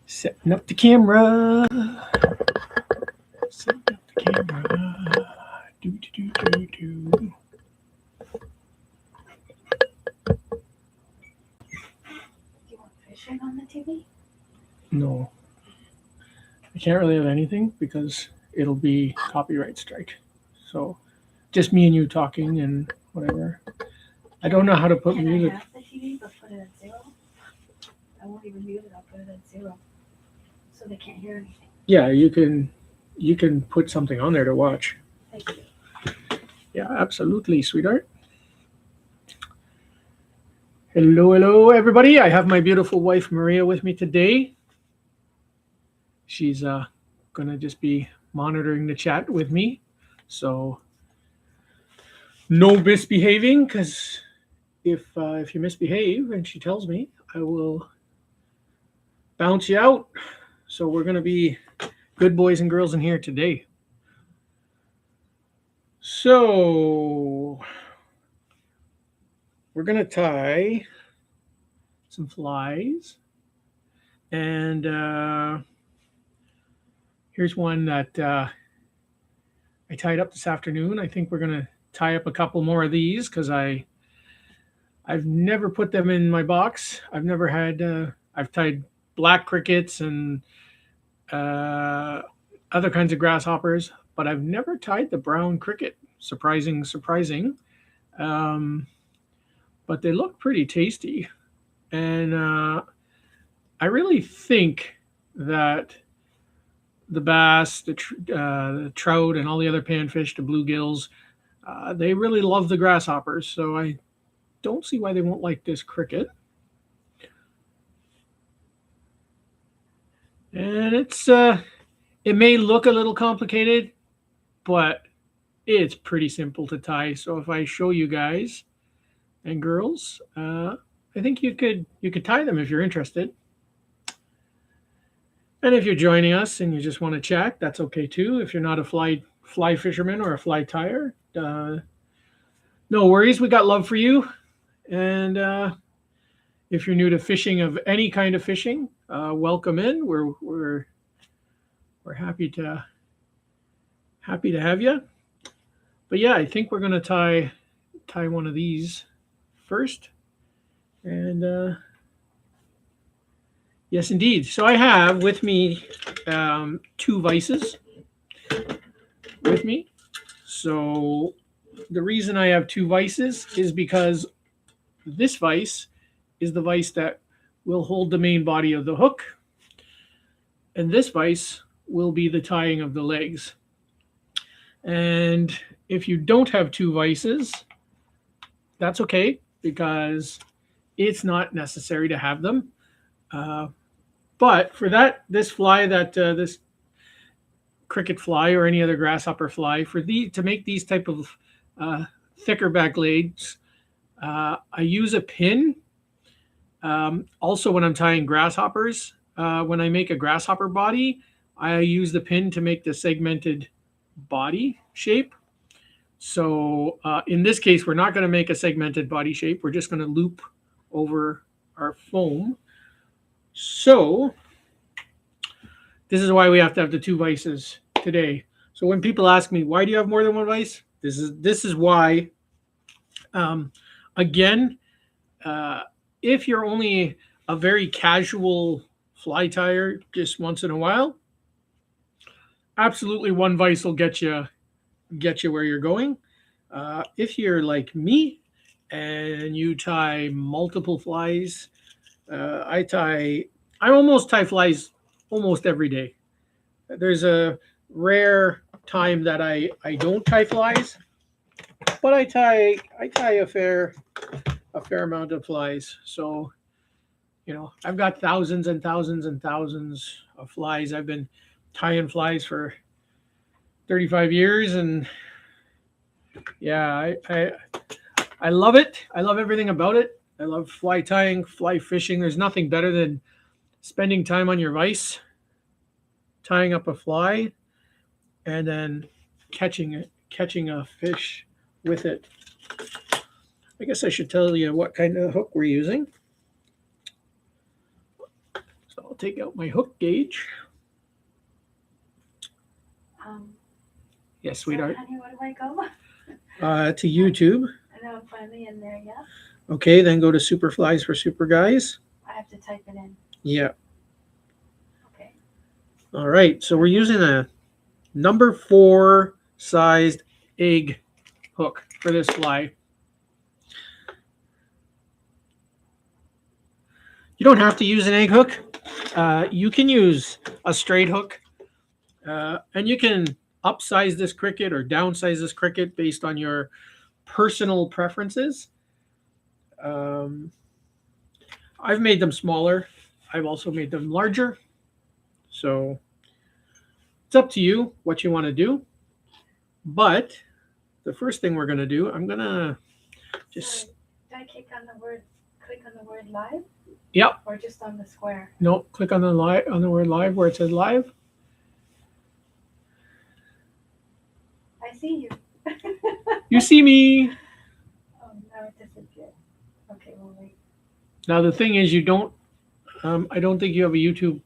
Setting up the camera. Setting up the camera. Do. Do you want fishing on the TV? No. I can't really have anything because it'll be copyright strike. So just me and you talking and whatever. I don't know how to put music. I have the TV, but put it at 0. I won't even mute it. I'll put it at 0, so they can't hear anything. Yeah, you can put something on there to watch. Thank you. Yeah, absolutely, sweetheart. Hello, everybody. I have my beautiful wife Maria with me today. She's gonna just be monitoring the chat with me, so no misbehaving. Because if you misbehave and she tells me, I will bounce you out. So we're gonna be good boys and girls in here today. So we're gonna tie some flies, and here's one that I tied up this afternoon. I think we're gonna tie up a couple more of these because I've never put them in my box. I've never had. I've tied black crickets and other kinds of grasshoppers, but I've never tied the brown cricket. Surprising. But they look pretty tasty, and I really think that the bass, the trout, and all the other panfish, the bluegills, they really love the grasshoppers. So I don't see why they won't like this cricket. And it may look a little complicated, but it's pretty simple to tie. So if I show you guys and girls, I think you could tie them if you're interested. And if you're joining us and you just want to chat, that's okay too. If you're not a fly fisherman or a fly tyer, no worries. We got love for you. And if you're new to fishing, of any kind of fishing, welcome in. We're happy to have you. But yeah, I think we're gonna tie one of these first. And yes, indeed. So I have with me 2 vices with me. So the reason I have 2 vices is because this vice is the vice that will hold the main body of the hook, and this vice will be the tying of the legs. And if you don't have 2 vices, that's okay, because it's not necessary to have them. But for this fly, this cricket fly or any other grasshopper fly, to make these type of thicker back legs, I use a pin. Also, when I'm tying grasshoppers, when I make a grasshopper body, I use the pin to make the segmented body shape. So in this case, we're not going to make a segmented body shape. We're just going to loop over our foam. So this is why we have to have the 2 vices today. So when people ask me, why do you have more than 1 vice? This is why. Again, if you're only a very casual fly tyer, just once in a while, absolutely 1 vice will get you where you're going. If you're like me and you tie multiple flies, I almost tie flies almost every day. There's a rare time that I don't tie flies, but I tie a fair amount of flies. So, I've got thousands and thousands and thousands of flies. I've been tying flies for 35 years, and yeah, I love it. I love everything about it. I love fly tying, fly fishing. There's nothing better than spending time on your vise, tying up a fly, and then catching a fish with it. I guess I should tell you what kind of hook we're using. So I'll take out my hook gauge. Yes, sweetheart. So, honey, where do I go? To YouTube. I know I'm finally in there, yeah? Okay, then go to Super Flies for Super Guys. I have to type it in. Yeah. Okay. All right, so we're using a number 4 sized egg hook for this fly. You don't have to use an egg hook. You can use a straight hook, and you can upsize this cricket or downsize this cricket based on your personal preferences. I've made them smaller. I've also made them larger. So it's up to you what you want to do. But the first thing we're going to do, I'm going to just... Sorry, did I click on the word live? Yep. Or just on the square? No, click on the word live where it says live. I see you. You see me. Oh, now it disappeared. Okay, we'll wait. Now the thing is, you don't. I don't think you have a YouTube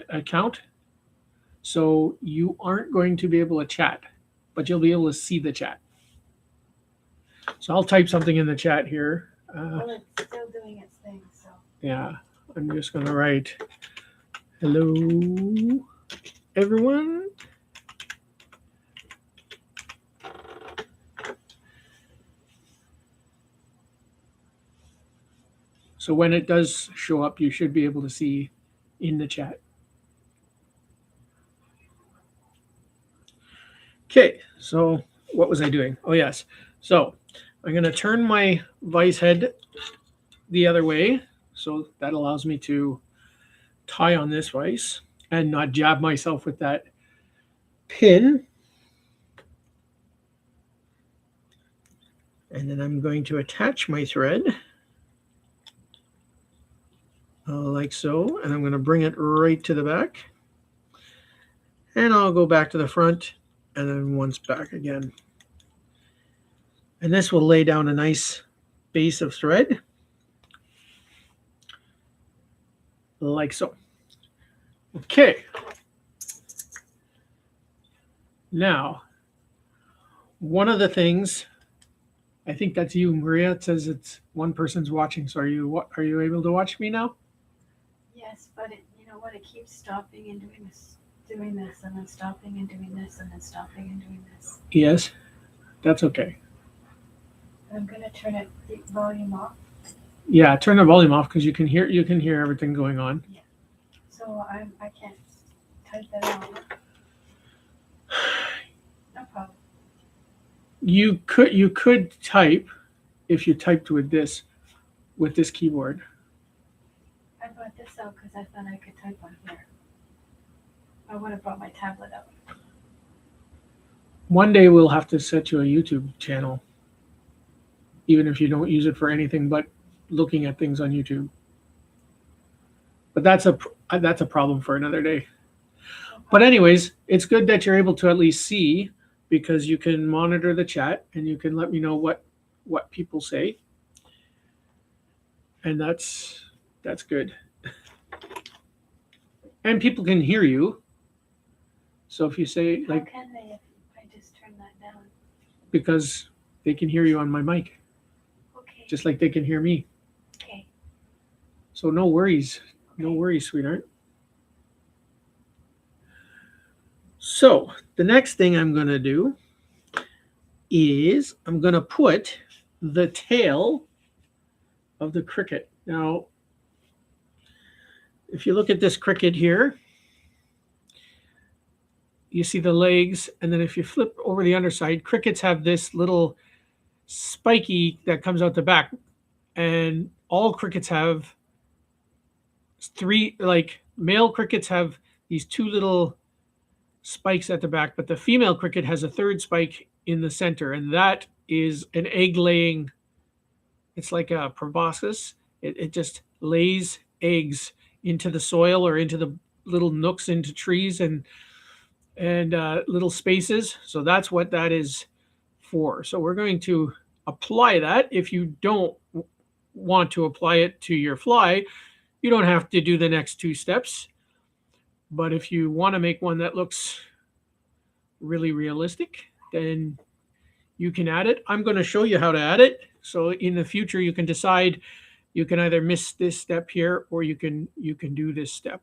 account, so you aren't going to be able to chat, but you'll be able to see the chat. So I'll type something in the chat here. Well, it's still doing its thing, so. Yeah, I'm just going to write, hello, everyone. So when it does show up, you should be able to see in the chat. Okay, so what was I doing? Oh, yes. So I'm going to turn my vise head the other way. So that allows me to tie on this vise and not jab myself with that pin. And then I'm going to attach my thread like so. And I'm going to bring it right to the back. And I'll go back to the front and then once back again. And this will lay down a nice base of thread like so. Okay. Now, one of the things, I think that's you, Maria. It says it's one person's watching. So are you able to watch me now? Yes, but you know what? It keeps stopping and doing this, and then stopping and doing this, and then stopping and doing this. Yes, that's okay. I'm gonna turn the volume off. Yeah, turn the volume off because you can hear everything going on. Yeah. So I can't type that out. No problem. You could type if you typed with this keyboard. I brought this out because I thought I could type on here. I would have brought my tablet out. One day we'll have to set you a YouTube channel, even if you don't use it for anything but looking at things on YouTube. But that's a problem for another day. But anyways, it's good that you're able to at least see, because you can monitor the chat and you can let me know what people say. And that's good. And people can hear you. So if you say, like, how can they if I just turn that down? Because they can hear you on my mic, Okay. just like they can hear me. Okay. So no worries. No worries, sweetheart. So the next thing I'm going to do is I'm going to put the tail of the cricket. Now, if you look at this cricket here, you see the legs, and then if you flip over the underside, crickets have this little spiky that comes out the back, and all crickets have three, like male crickets have these two little spikes at the back, but the female cricket has a third spike in the center, and that is an egg laying. It's like a proboscis. It just lays eggs into the soil or into the little nooks into trees, and and little spaces. So that's what that is for. So we're going to apply that. If you don't want to apply it to your fly, you don't have to do the next two steps. But if you want to make one that looks really realistic, then you can add it. I'm going to show you how to add it. So in the future, you can decide, you can either miss this step here or you can do this step.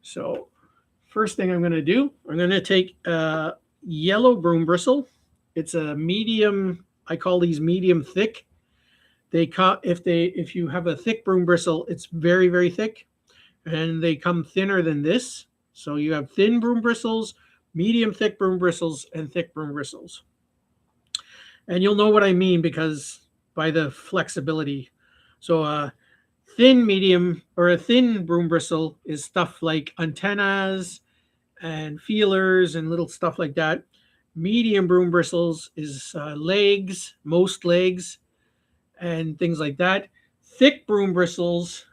So first thing I'm going to do, I'm going to take a yellow broom bristle. It's a medium, I call these medium thick. If you have a thick broom bristle, it's very, very thick, and they come thinner than this. So you have thin broom bristles, medium thick broom bristles, and thick broom bristles. And you'll know what I mean because by the flexibility. So a thin medium or a thin broom bristle is stuff like antennas and feelers and little stuff like that. Medium broom bristles is legs, most legs, and things like that. Thick broom bristles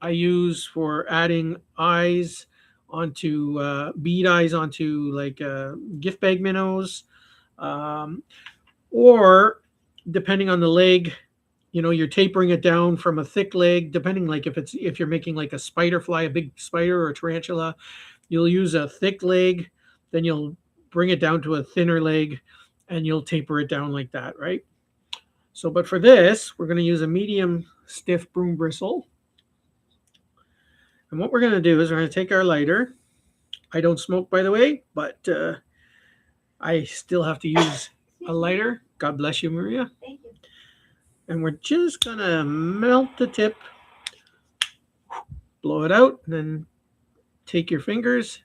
I use for adding eyes onto bead eyes onto like gift bag minnows, or depending on the leg, you're tapering it down from a thick leg. Depending, like if you're making like a spider fly, a big spider or a tarantula, you'll use a thick leg. Then you'll bring it down to a thinner leg, and you'll taper it down like that, right? So, but for this, we're going to use a medium stiff broom bristle. And what we're going to do is we're going to take our lighter. I don't smoke, by the way, but I still have to use a lighter. God bless you, Maria. Thank you. And we're just going to melt the tip, blow it out, and then take your fingers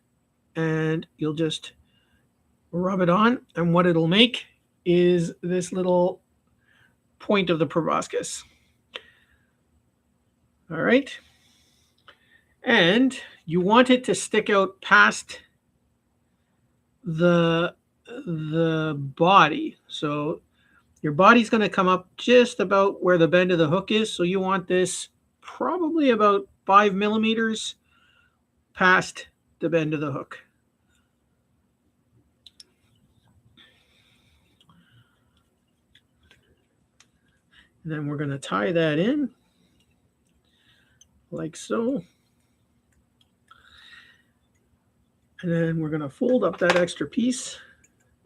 and you'll just rub it on. And what it'll make is this little point of the proboscis. All right. And you want it to stick out past the body. So your body's going to come up just about where the bend of the hook is. So you want this probably about 5 millimeters past the bend of the hook. And then we're going to tie that in like so. And then we're going to fold up that extra piece.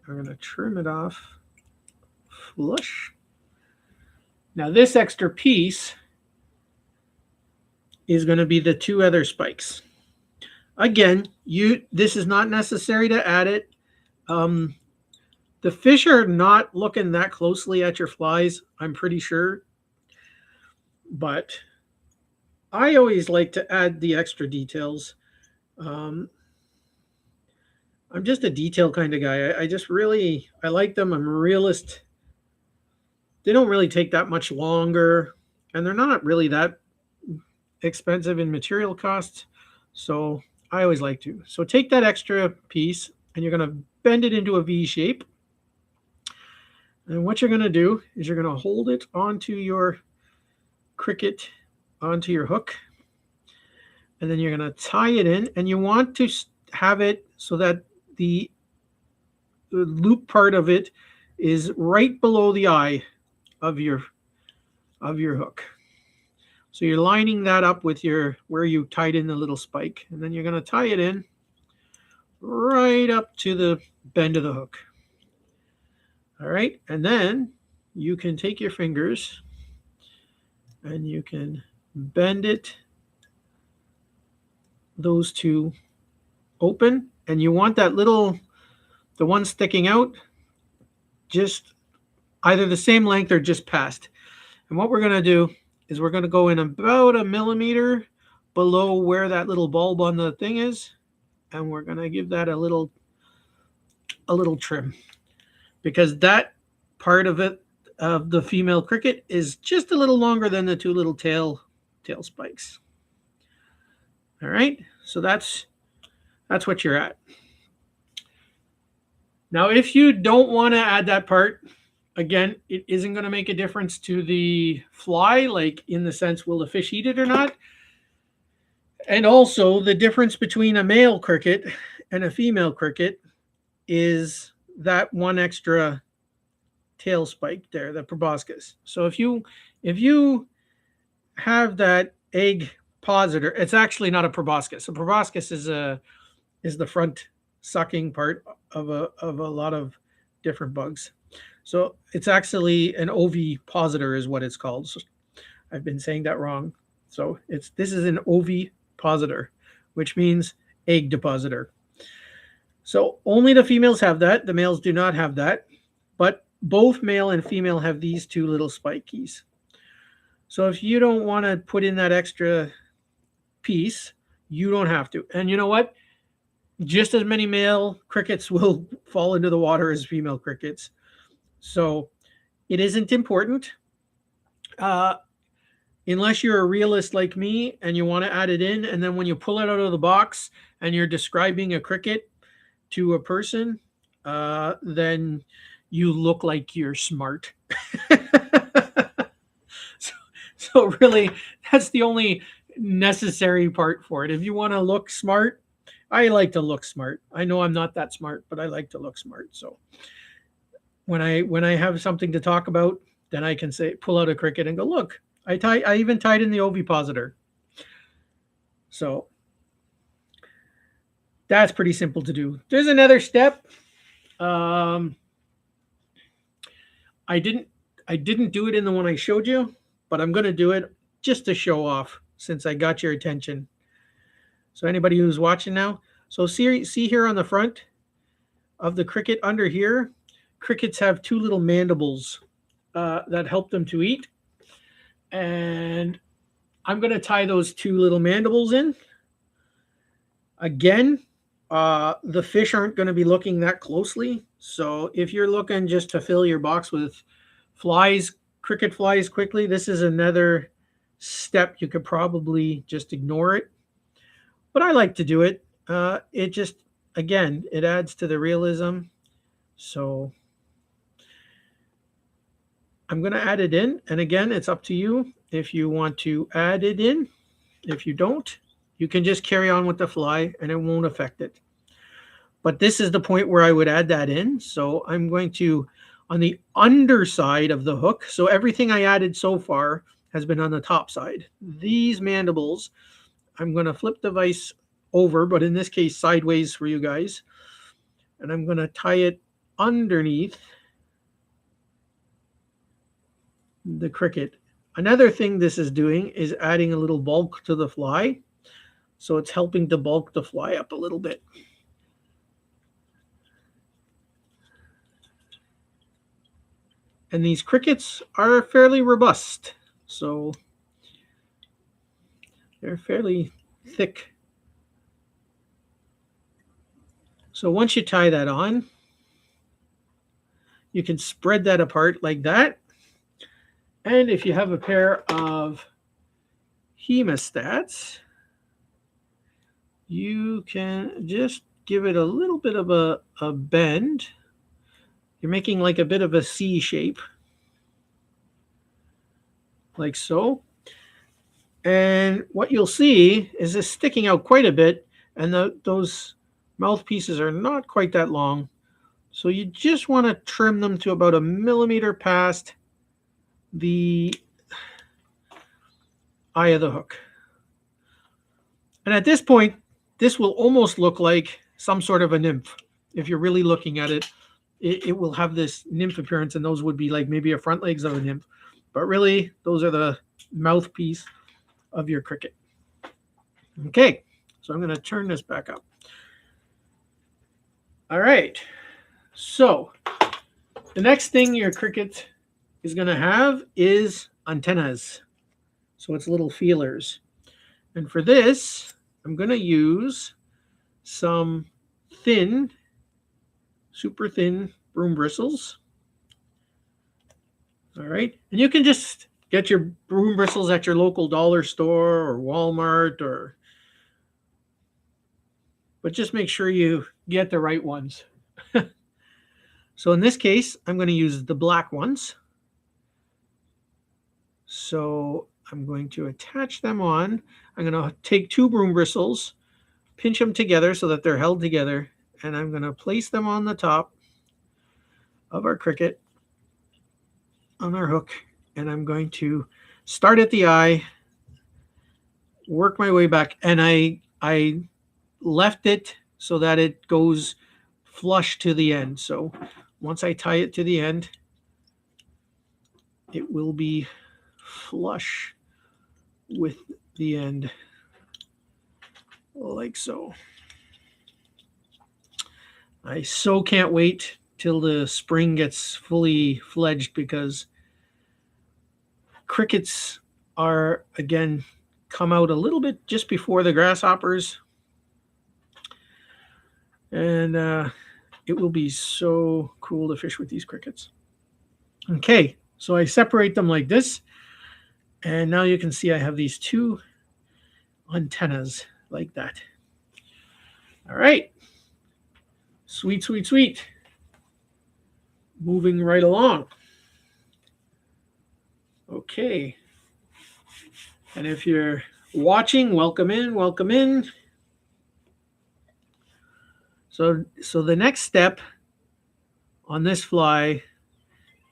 We're going to trim it off flush. Now this extra piece is going to be the 2 other spikes. Again, this is not necessary to add it. The fish are not looking that closely at your flies, I'm pretty sure. But I always like to add the extra details. I'm just a detail kind of guy. I like them. I'm a realist. They don't really take that much longer, and they're not really that expensive in material costs. So I always like to. So take that extra piece and you're going to bend it into a V shape. And what you're going to do is you're going to hold it onto your cricket, onto your hook. And then you're going to tie it in, and you want to have it so that the loop part of it is right below the eye of your hook. So you're lining that up with where you tied in the little spike, and then you're going to tie it in right up to the bend of the hook. All right, and then you can take your fingers and you can bend it, those 2 open, and you want that the one sticking out, just either the same length or just past. And what we're going to do is we're going to go in about 1 millimeter below where that little bulb on the thing is, and we're going to give that a little trim, because that part of it, of the female cricket, is just a little longer than the 2 little tail spikes. All right, so that's what you're at. Now, if you don't want to add that part, again, it isn't going to make a difference to the fly, like in the sense, will the fish eat it or not? And also, the difference between a male cricket and a female cricket is that one extra tail spike there, the proboscis. So if you have that egg positor, it's actually not a proboscis. A proboscis is the front sucking part of a lot of different bugs. So it's actually an ovipositor is what it's called. So I've been saying that wrong. So this is an ovipositor, which means egg depositor. So only the females have that. The males do not have that. But both male and female have these two little spikies. So if you don't want to put in that extra piece, you don't have to. And you know what? Just as many male crickets will fall into the water as female crickets. So it isn't important. Unless you're a realist like me and you want to add it in, and then when you pull it out of the box and you're describing a cricket to a person, then you look like you're smart. so really, that's the only necessary part for it. If you want to look smart, I like to look smart. I know I'm not that smart, but I like to look smart. So when I have something to talk about, then I can say, pull out a cricket and go, look, I even tied in the ovipositor. So that's pretty simple to do. There's another step. I didn't do it in the one I showed you, but I'm going to do it just to show off since I got your attention. So anybody who's watching now, so see here on the front of the cricket under here, crickets have two little mandibles that help them to eat. And I'm going to tie those two little mandibles in. Again, the fish aren't going to be looking that closely. So if you're looking just to fill your box with flies, cricket flies quickly, this is another step. You could probably just ignore it. But I like to do it. It just, again, it adds to the realism. So I'm going to add it in. And again, it's up to you if you want to add it in. If you don't, you can just carry on with the fly and it won't affect it. But this is the point where I would add that in. So I'm going to, on the underside of the hook, so everything I added so far has been on the top side. These mandibles, I'm going to flip the vise over, but in this case, sideways for you guys. And I'm going to tie it underneath the cricket. Another thing this is doing is adding a little bulk to the fly. So it's helping to bulk the fly up a little bit. And these crickets are fairly robust. So they're fairly thick. So once you tie that on, you can spread that apart like that. And if you have a pair of hemostats, you can just give it a little bit of a bend. You're making like a bit of a C shape, like so. And what you'll see is it's sticking out quite a bit, and those mouthpieces are not quite that long. So you just want to trim them to about 1 millimeter past the eye of the hook. And at this point, this will almost look like some sort of a nymph. If you're really looking at it, it will have this nymph appearance, and those would be like maybe a front legs of a nymph. But really, those are the mouthpiece of your cricket. Okay, so I'm going to turn this back up. All right, so the next thing your cricket is going to have is antennas. So it's little feelers. And for this, I'm going to use some thin, super thin broom bristles. All right. And you can just get your broom bristles at your local dollar store or Walmart, but just make sure you get the right ones. So in this case, I'm going to use the black ones. So I'm going to attach them on. I'm going to take 2 broom bristles, pinch them together so that they're held together, and I'm going to place them on the top of our cricket on our hook, and I'm going to start at the eye, work my way back, and I left it so that it goes flush to the end. So once I tie it to the end, it will be flush with the end, like so. I so can't wait till the spring gets fully fledged, because crickets are, again, come out a little bit just before the grasshoppers, and it will be so cool to fish with these crickets. Okay, so I separate them like this, and now you can see I have these two antennas like that. All right, sweet, sweet, sweet. Moving right along. Okay, and if you're watching, welcome in, welcome in. So the next step on this fly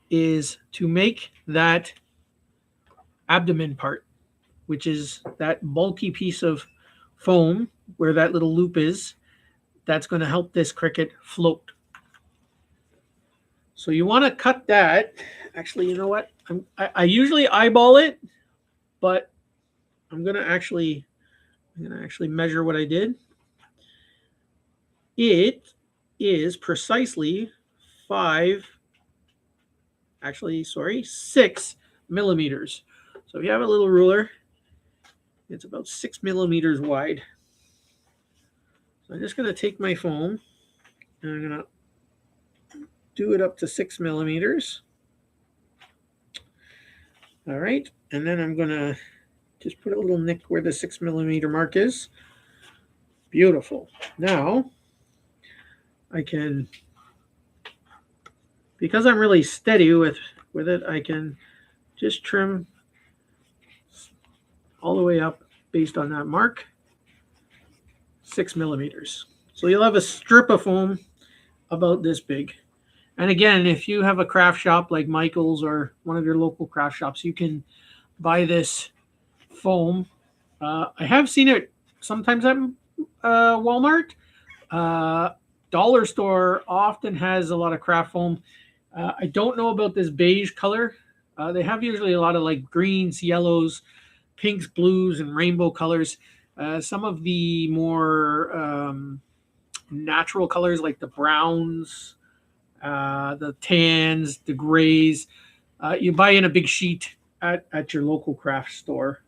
is to make that abdomen part, which is that bulky piece of foam where that little loop is. That's going to help this cricket float. So you want to cut that. Actually, you know what? I usually eyeball it, but I'm going to actually measure what I did. It is precisely 6 millimeters. So if you have a little ruler, it's about 6 millimeters wide. So I'm just going to take my foam and I'm going to do it up to 6 millimeters. All right, and then I'm going to just put a little nick where the 6 millimeter mark is. Beautiful. Now I can, because I'm really steady with it, I can just trim all the way up based on that mark, 6 millimeters. So you'll have a strip of foam about this big. And again, if you have a craft shop like Michael's or one of your local craft shops, you can buy this foam. I have seen it sometimes at Walmart. Dollar store often has a lot of craft foam. I don't know about this beige color. They have usually a lot of like greens, yellows, pinks, blues, and rainbow colors. Some of the more natural colors like the browns, the tans, the grays, you buy in a big sheet at your local craft store.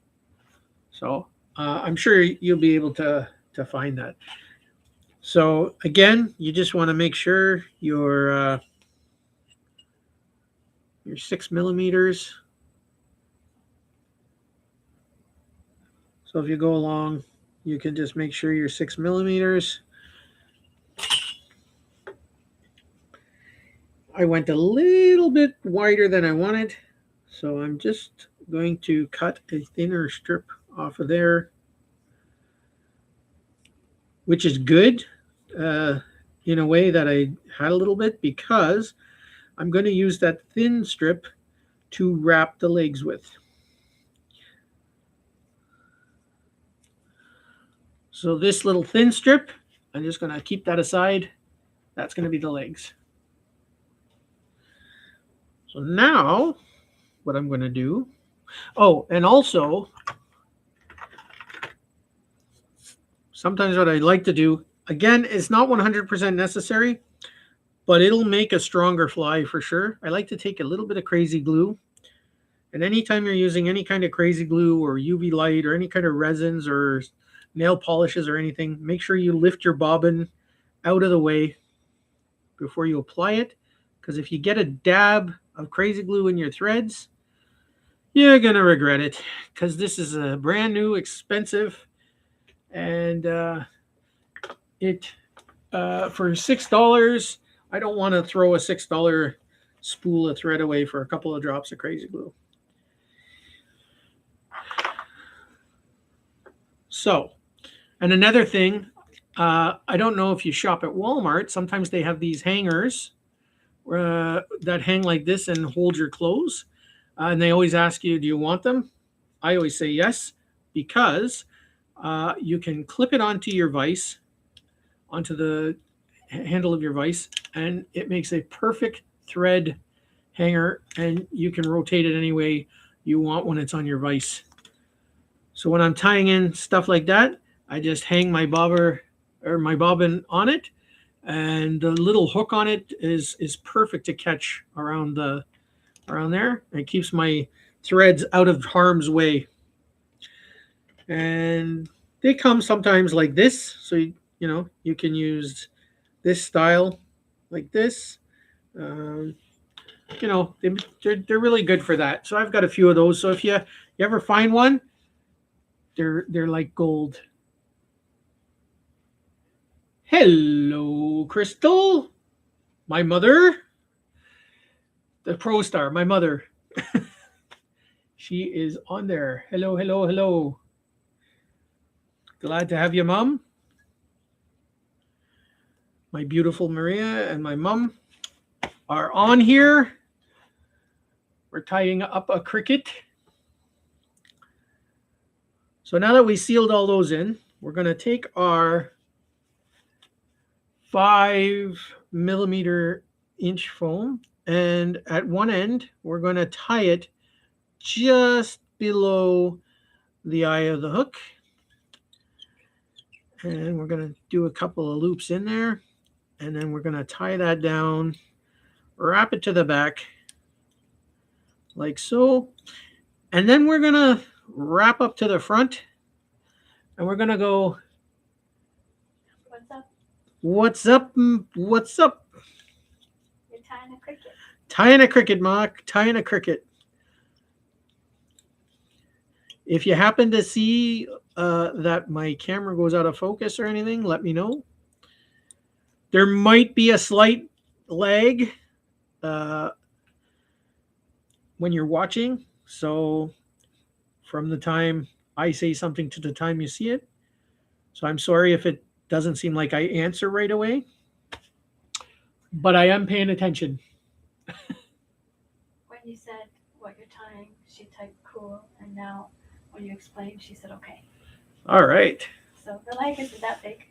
So I'm sure you'll be able to find that. So again, you just want to make sure your 6 millimeters. So if you go along, you can just make sure you're 6 millimeters. I went a little bit wider than I wanted, so I'm just going to cut a thinner strip off of there, which is good in a way that I had a little bit, because I'm going to use that thin strip to wrap the legs with. So this little thin strip, I'm just going to keep that aside. That's going to be the legs. So now what I'm going to do, oh, and also sometimes what I like to do, again, it's not 100% necessary, but it'll make a stronger fly for sure. I like to take a little bit of crazy glue. And anytime you're using any kind of crazy glue or UV light or any kind of resins or nail polishes or anything, make sure you lift your bobbin out of the way before you apply it. Because if you get a dab of crazy glue in your threads, you're going to regret it, because this is a brand new, expensive, and it for $6, I don't want to throw a $6 spool of thread away for a couple of drops of crazy glue. So, and another thing, I don't know if you shop at Walmart. Sometimes they have these hangers that hang like this and hold your clothes. And they always ask you, do you want them? I always say yes, because you can clip it onto your vise, onto the handle of your vise, and it makes a perfect thread hanger, and you can rotate it any way you want when it's on your vise. So when I'm tying in stuff like that, I just hang my bobber or my bobbin on it, and the little hook on it is perfect to catch around there. It keeps my threads out of harm's way. And they come sometimes like this, so you can use this style like this. Um, they're really good for that. So I've got a few of those. So if you ever find one, they're like gold. Hello, Crystal, my mother, the pro star, my mother. She is on there. Hello, hello, hello. Glad to have you, Mom. My beautiful Maria and my mom are on here. We're tying up a cricket. So now that we sealed all those in, we're going to take our 5 millimeter inch foam, and at one end, we're going to tie it just below the eye of the hook. And we're going to do a couple of loops in there, and then we're going to tie that down, wrap it to the back like so. And then we're going to wrap up to the front, and we're going to go, What's up? what's up? What's up? You're tying a cricket. Tying a cricket, Mark. Tying a cricket. If you happen to see that my camera goes out of focus or anything, let me know. There might be a slight lag when you're watching. So from the time I say something to the time you see it. So I'm sorry if it doesn't seem like I answer right away. But I am paying attention. When you said what you're tying, she typed cool, and now when you explained, she said okay. All right. So the leg isn't that big.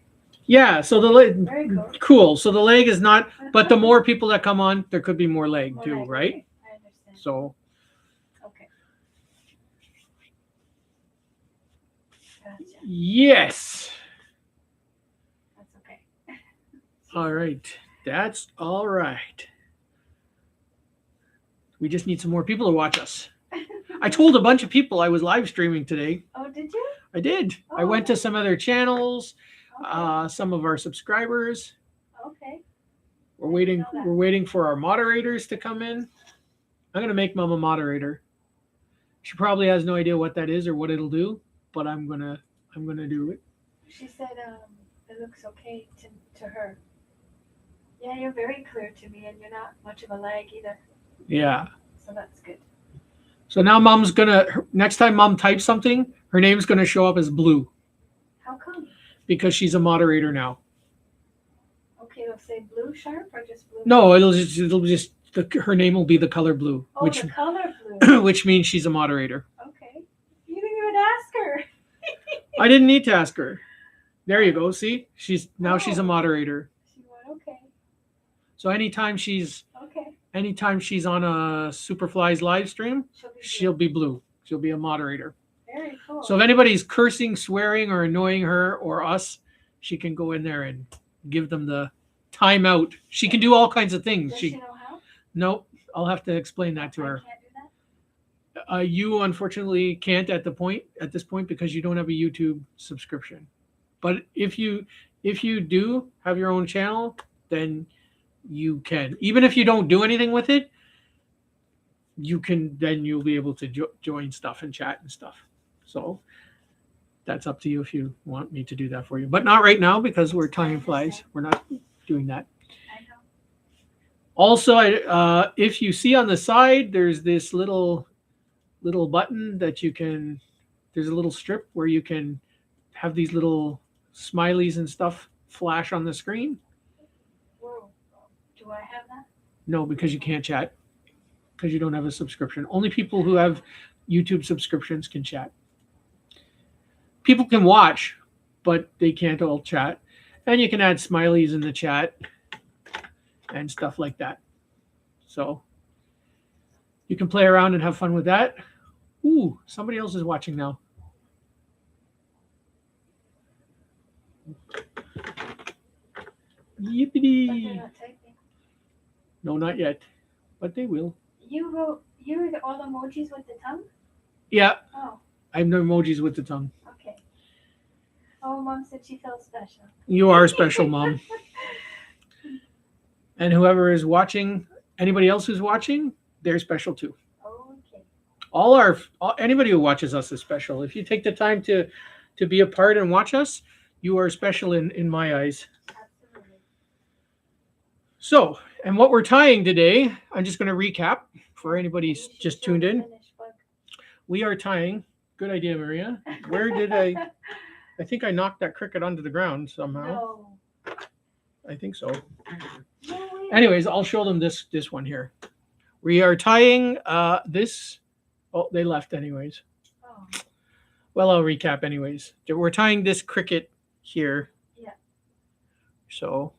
Yeah, so the leg, Very cool. cool. So the leg is not, but the more people that come on, there could be more leg More too, leg, right? okay. I understand. So, Okay. Gotcha. yes. That's okay. All right. That's all right. We just need some more people to watch us. I told a bunch of people I was live streaming today. Oh, did you? I did. I Oh. went to some other channels, Okay. some of our subscribers. Okay. We're I didn't waiting. know that. We're waiting for our moderators to come in. I'm gonna make Mom a moderator. She probably has no idea what that is or what it'll do, but I'm gonna do it. She said it looks okay to her. Yeah, you're very clear to me, and you're not much of a lag either. Yeah. So that's good. So now Mom's gonna, next time Mom types something, her name's gonna show up as blue How come? because she's a moderator now. Okay, it'll say blue sharp or just blue? No, her name will be the color blue, Oh, the color blue. which means she's a moderator. Okay. You didn't even ask her. I didn't need to ask her. There you go. See, she's a Oh. moderator. She went, okay. So anytime she's Okay. on a Superflies live stream, She'll be blue. she'll be blue. She'll be a moderator. Very cool. So if anybody's cursing, swearing, or annoying her or us, she can go in there and give them the timeout. She can do all kinds of things. Does she know how? Nope. I'll have to explain that to her. I can't do that? You unfortunately can't at this point because you don't have a YouTube subscription. But if you do have your own channel, then you can. Even if you don't do anything with it, you can. Then you'll be able to join stuff and chat and stuff. So that's up to you if you want me to do that for you. But not right now because we're tying flies. We're not doing that. I know. Also, if you see on the side, there's this little button that you can. There's a little strip where you can have these little smileys and stuff flash on the screen? Whoa. Do I have that? No, because you can't chat because you don't have a subscription. Only people who have YouTube subscriptions can chat. People can watch, but they can't all chat. And you can add smileys in the chat and stuff like that. So you can play around and have fun with that. Ooh, somebody else is watching now. But they're Yippity. not typing. No, not yet, but they will. You wrote all emojis with the tongue? Yeah, Oh, I have no emojis with the tongue. okay. Oh, Mom said she felt special. You are special, Mom. And whoever is watching, anybody else who's watching, they're special too. Okay. Anybody who watches us is special. If you take the time to be a part and watch us, you are special in my eyes. Absolutely. So, and what we're tying today, I'm just going to recap for anybody who's just tuned in. We are tying. Good idea, Maria. Where did I think I knocked that cricket onto the ground somehow. No. I think so. No way. Anyways, I'll show them this one here. We are tying this. Oh, they left anyways. Oh. Well, I'll recap anyways. We're tying this cricket here. Yeah. So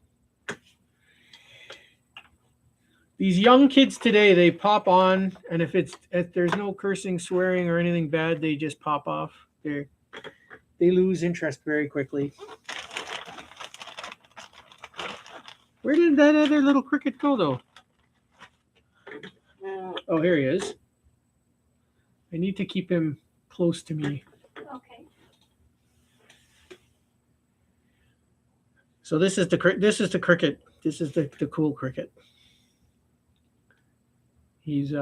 these young kids today, they pop on, and if there's no cursing, swearing, or anything bad, they just pop off. They lose interest very quickly. Where did that other little cricket go, though? Oh, here he is. I need to keep him close to me. Okay. So this is the cricket. This is the cool cricket. He's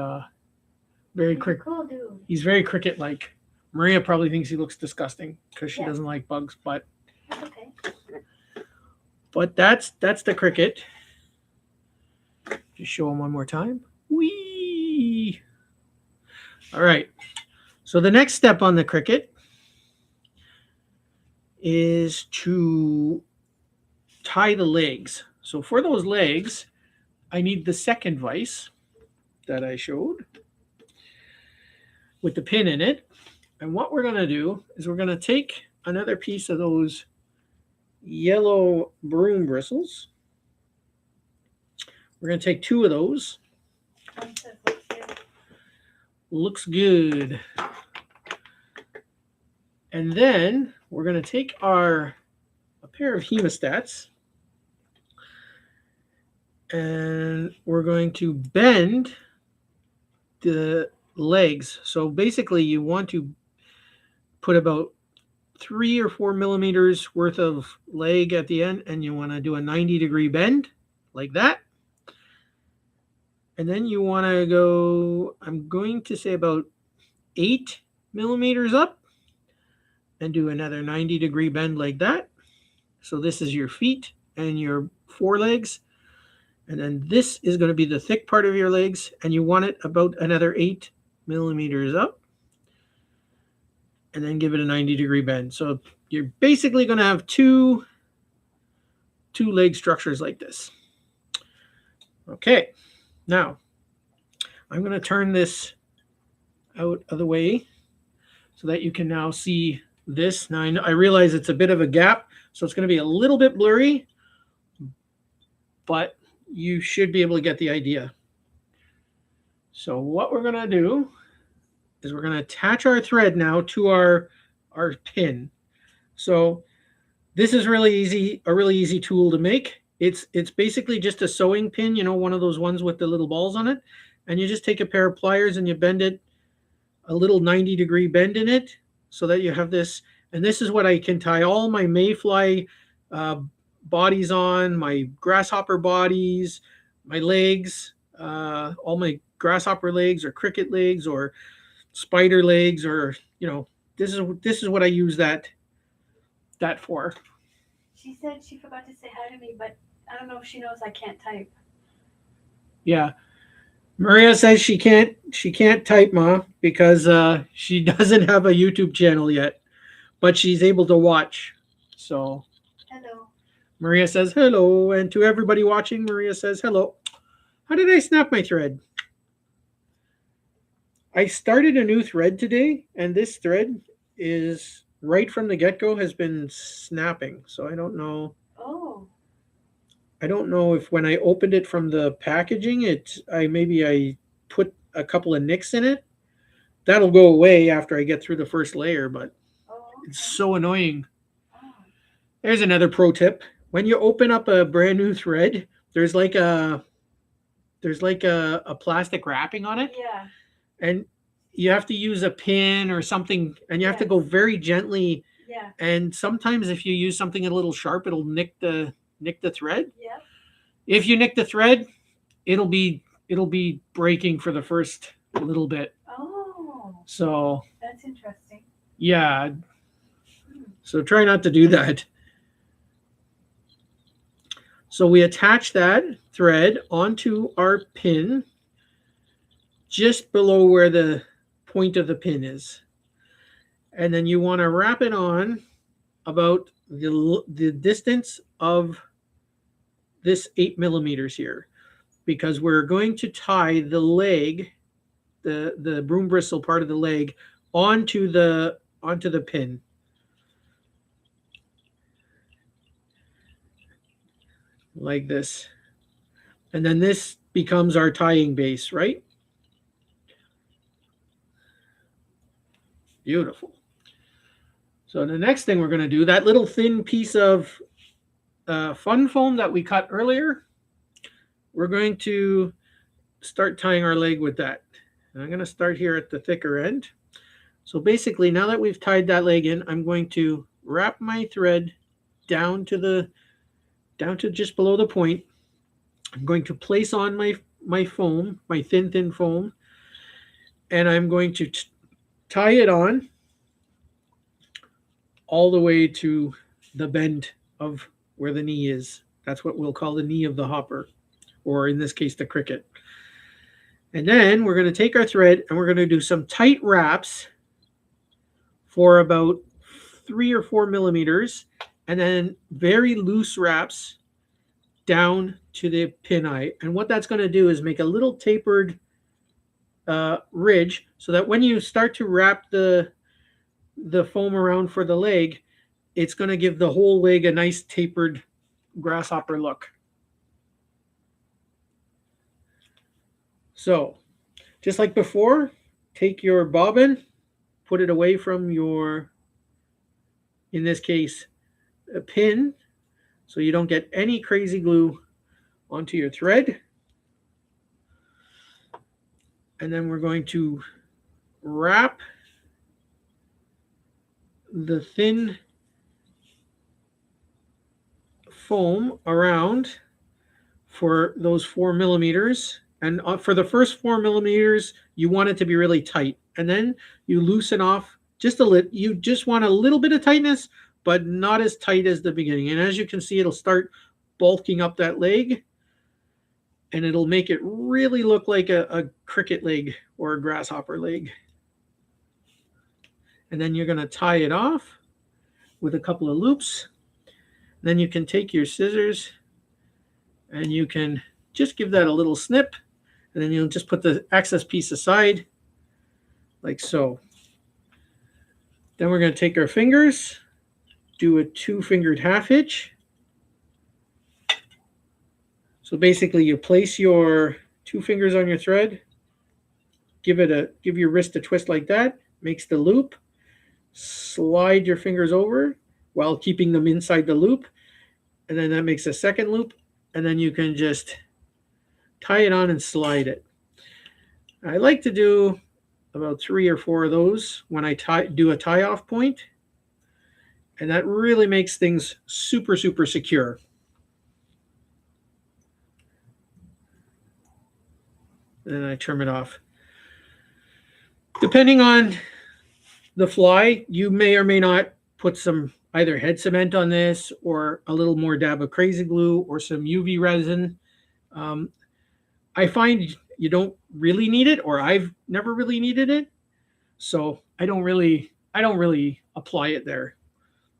very quick. Cool dude. He's very cricket-like. Maria probably thinks he looks disgusting because she doesn't like bugs, but That's okay. but that's the cricket. Just show him one more time. Whee! All right. So the next step on the cricket is to tie the legs. So for those legs, I need the second vise that I showed with the pin in it. And what we're going to do is we're going to take another piece of those yellow broom bristles. We're going to take 2 of those. Looks good. And then we're going to take a pair of hemostats, and we're going to bend the legs. So basically you want to put about 3 or 4 millimeters worth of leg at the end, and you want to do a 90-degree bend like that. And then you want to go, I'm going to say about 8 millimeters up and do another 90-degree bend like that. So this is your feet and your forelegs. And then this is going to be the thick part of your legs, and you want it about another 8 millimeters up. And then give it a 90-degree bend. So you're basically going to have two leg structures like this. Okay. Now, I'm going to turn this out of the way so that you can now see this. Now, I realize it's a bit of a gap, so it's going to be a little bit blurry, but you should be able to get the idea. So what we're going to do is we're going to attach our thread now to our pin. So this is really easy, a really easy tool to make. It's basically just a sewing pin, you know, one of those ones with the little balls on it. And you just take a pair of pliers and you bend it, a little 90-degree bend in it, so that you have this. And this is what I can tie all my mayfly bodies on, my grasshopper bodies, my legs, all my grasshopper legs or cricket legs or spider legs, or, you know, this is what I use that for. She said she forgot to say hi to me, but I don't know if she knows I can't type. Yeah. Maria says she can't type, Ma, because she doesn't have a YouTube channel yet, but she's able to watch. So Hello. Maria says hello. And to everybody watching, Maria says hello. How did I snap my thread? I started a new thread today, and this thread is right from the get-go has been snapping. So I don't know. Oh, I don't know if when I opened it from the packaging, I put a couple of nicks in it. That'll go away after I get through the first layer, but oh, it's okay. so annoying. Oh, There's another pro tip. When you open up a brand new thread, there's like a plastic wrapping on it, yeah, and you have to use a pin or something, and you have to yes, go very gently. yeah, And sometimes if you use something a little sharp, it'll nick the thread. yep. If you nick the thread, it'll be breaking for the first little bit. Oh, So that's interesting. yeah, Hmm. so try not to do that. So we attach that thread onto our pin just below where the point of the pin is. And then you want to wrap it on about the distance of this 8 millimeters here, because we're going to tie the leg, the broom bristle part of the leg, onto the pin. Like this. And then this becomes our tying base, right? Beautiful. So the next thing we're going to do, that little thin piece of fun foam that we cut earlier, we're going to start tying our leg with that. And I'm going to start here at the thicker end. So basically, now that we've tied that leg in, I'm going to wrap my thread down to just below the point. I'm going to place on my foam, my thin foam, and I'm going to tie it on all the way to the bend of where the knee is. That's what we'll call the knee of the hopper, or in this case, the cricket. And then we're going to take our thread and we're going to do some tight wraps for about 3 or 4 millimeters, and then very loose wraps down to the pin eye. And what that's going to do is make a little tapered ridge, so that when you start to wrap the foam around for the leg, it's going to give the whole leg a nice tapered grasshopper look. So just like before, take your bobbin, put it away from your, in this case, a pin, so you don't get any crazy glue onto your thread. And then we're going to wrap the thin foam around for those 4 millimeters. And for the first 4 millimeters, you want it to be really tight. And then you loosen off just a little. You just want a little bit of tightness, but not as tight as the beginning. And as you can see, it'll start bulking up that leg, and it'll make it really look like a cricket leg or a grasshopper leg. And then you're going to tie it off with a couple of loops. Then you can take your scissors and you can just give that a little snip, and then you'll just put the excess piece aside like so. Then we're going to take our fingers, do a 2-fingered half hitch. So basically you place your 2 fingers on your thread, give your wrist a twist like that, makes the loop, slide your fingers over while keeping them inside the loop, and then that makes a second loop, and then you can just tie it on and slide it. I like to do about 3 or 4 of those when I do a tie off point, and that really makes things super secure. And then I trim it off. Depending on the fly, you may or may not put some either head cement on this, or a little more dab of crazy glue, or some UV resin. I find you don't really need it, or I've never really needed it, so I don't really apply it there.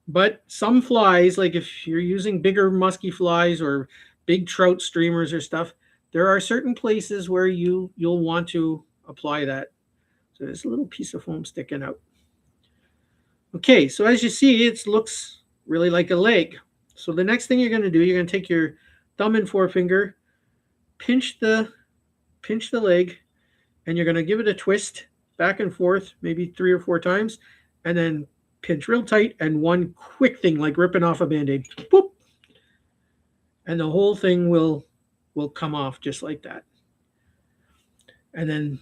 But some flies, like if you're using bigger musky flies or big trout streamers or stuff, there are certain places where you'll want to apply that. So there's a little piece of foam sticking out. Okay, so as you see, it looks really like a leg. So the next thing you're going to do, you're going to take your thumb and forefinger, pinch the leg, and you're going to give it a twist back and forth, maybe 3 or 4 times, and then pinch real tight, and one quick thing like ripping off a band-aid. Boop. And the whole thing will come off just like that. And then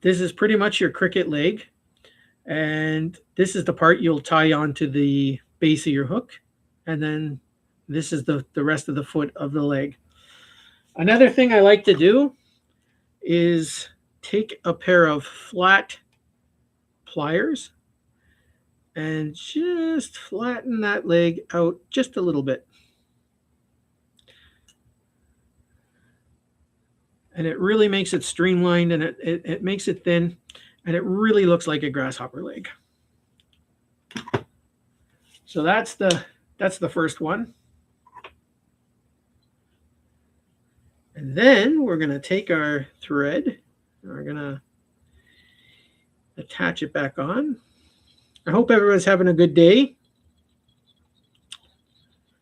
this is pretty much your cricket leg. And this is the part you'll tie onto the base of your hook. And then this is the rest of the foot of the leg. Another thing I like to do is take a pair of flat pliers and just flatten that leg out just a little bit. And it really makes it streamlined, and it makes it thin, and it really looks like a grasshopper leg. So that's the first one. And then we're going to take our thread and we're going to attach it back on. I hope everyone's having a good day.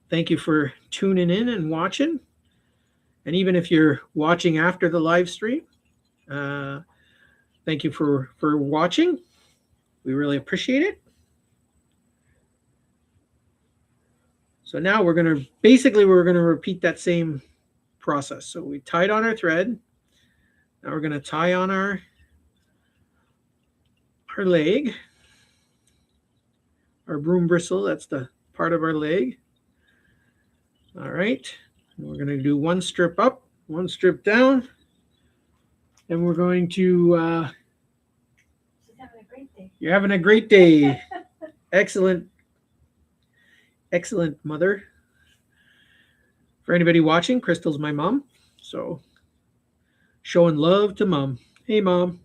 Thank you for tuning in and watching. And even if you're watching after the live stream, thank you for watching. We really appreciate it. So now we're going to repeat that same process. So we tied on our thread. Now we're going to tie on our leg, our broom bristle. That's the part of our leg. All right. We're going to do one strip up, one strip down, and we're going to. She's having a great day. You're having a great day. Excellent, excellent, mother. For anybody watching, Crystal's my mom, so showing love to mom. Hey, mom.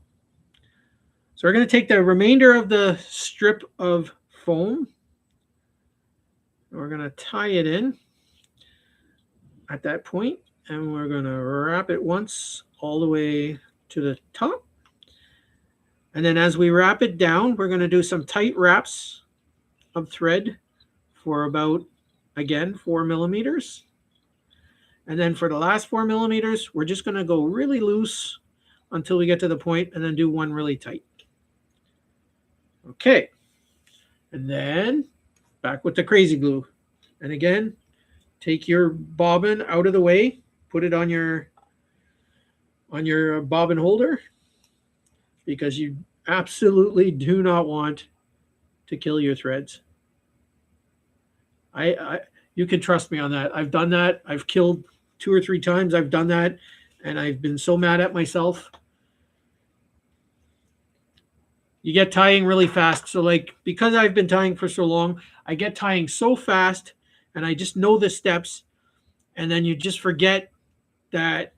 So we're going to take the remainder of the strip of foam, and we're going to tie it in at that point, and we're going to wrap it once all the way to the top. And then as we wrap it down, we're going to do some tight wraps of thread for about, again, 4 millimeters. And then for the last 4 millimeters, we're just going to go really loose until we get to the point, and then do one really tight. Okay. And then back with the crazy glue. And again, take your bobbin out of the way, put it on your bobbin holder, because you absolutely do not want to kill your threads. You can trust me on that. I've done that. I've killed 2 or 3 times. I've done that, and I've been so mad at myself. You get tying really fast. So like, because I've been tying for so long, I get tying so fast, and I just know the steps, and then you just forget that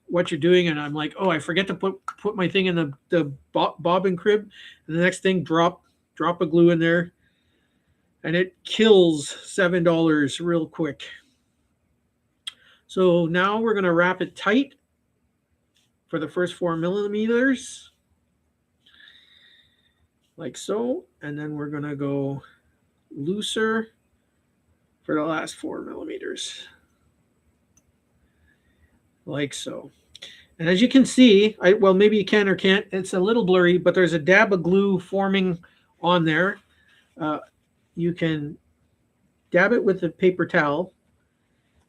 what you're doing, and I'm like, oh, I forget to put my thing in the bobbin crib, and the next thing, drop a glue in there, and it kills $7 real quick. So now we're going to wrap it tight for the first 4 millimeters, like so, and then we're going to go looser for the last 4 millimeters, like so. And as you can see, well, maybe you can or can't, it's a little blurry, but there's a dab of glue forming on there. You can dab it with a paper towel,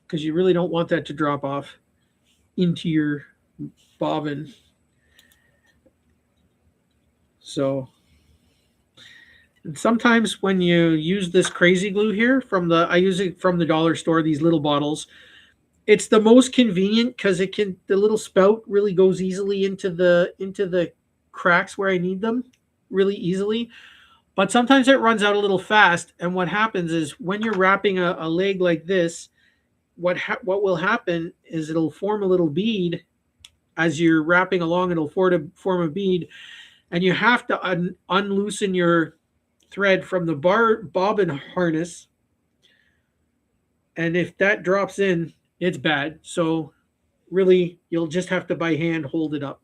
because you really don't want that to drop off into your bobbin. So, and sometimes when you use this crazy glue here I use it from the dollar store, these little bottles. It's the most convenient because the little spout really goes easily into the cracks where I need them really easily. But sometimes it runs out a little fast, and what happens is when you're wrapping a leg like this, what will happen is it'll form a little bead as you're wrapping along. It'll form a bead, and you have to unloosen your thread from the bobbin harness, and if that drops in, it's bad. So really, you'll just have to by hand hold it up,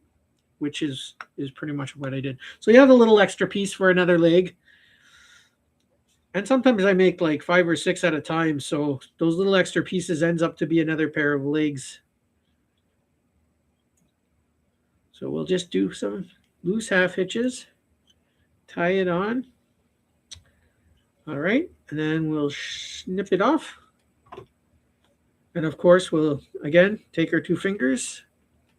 which is pretty much what I did. So you have a little extra piece for another leg. And sometimes I make like 5 or 6 at a time, so those little extra pieces ends up to be another pair of legs. So we'll just do some loose half hitches, tie it on. All right, and then we'll snip it off. And of course, we'll again take our 2 fingers,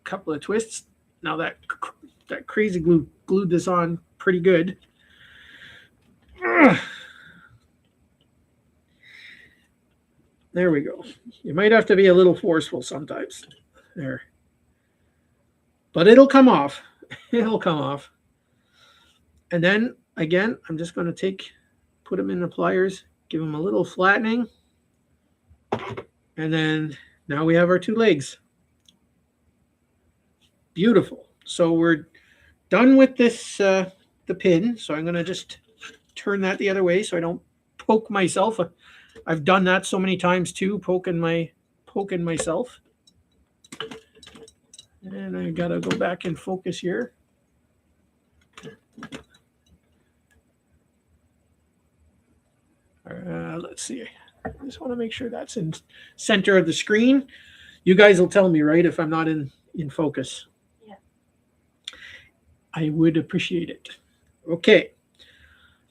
a couple of twists. Now that crazy glue glued this on pretty good. There we go. You might have to be a little forceful sometimes. There. But it'll come off. It'll come off. And then, again, I'm just going to put them in the pliers, give them a little flattening. And then now we have our 2 legs. Beautiful. So we're done with this, the pin. So I'm going to just turn that the other way so I don't poke myself. I've done that so many times too, poking myself. And I gotta go back and focus here. Let's see. I just want to make sure that's in center of the screen. You guys will tell me, right, if I'm not in focus. Yeah. I would appreciate it. Okay.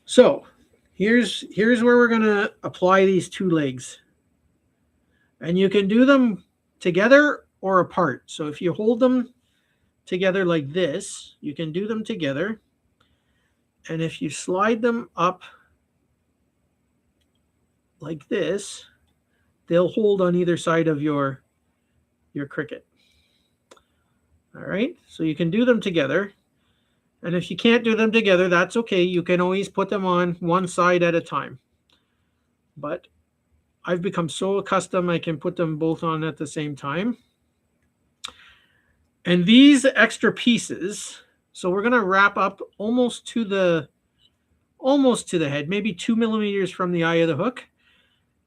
So here's where we're gonna apply these 2 legs. And you can do them together or apart. So if you hold them together like this, you can do them together. And if you slide them up like this, they'll hold on either side of your cricket. All right, so you can do them together. And if you can't do them together, that's okay. You can always put them on one side at a time. But I've become so accustomed I can put them both on at the same time. And these extra pieces, so we're going to wrap up almost to the head, maybe 2 millimeters from the eye of the hook.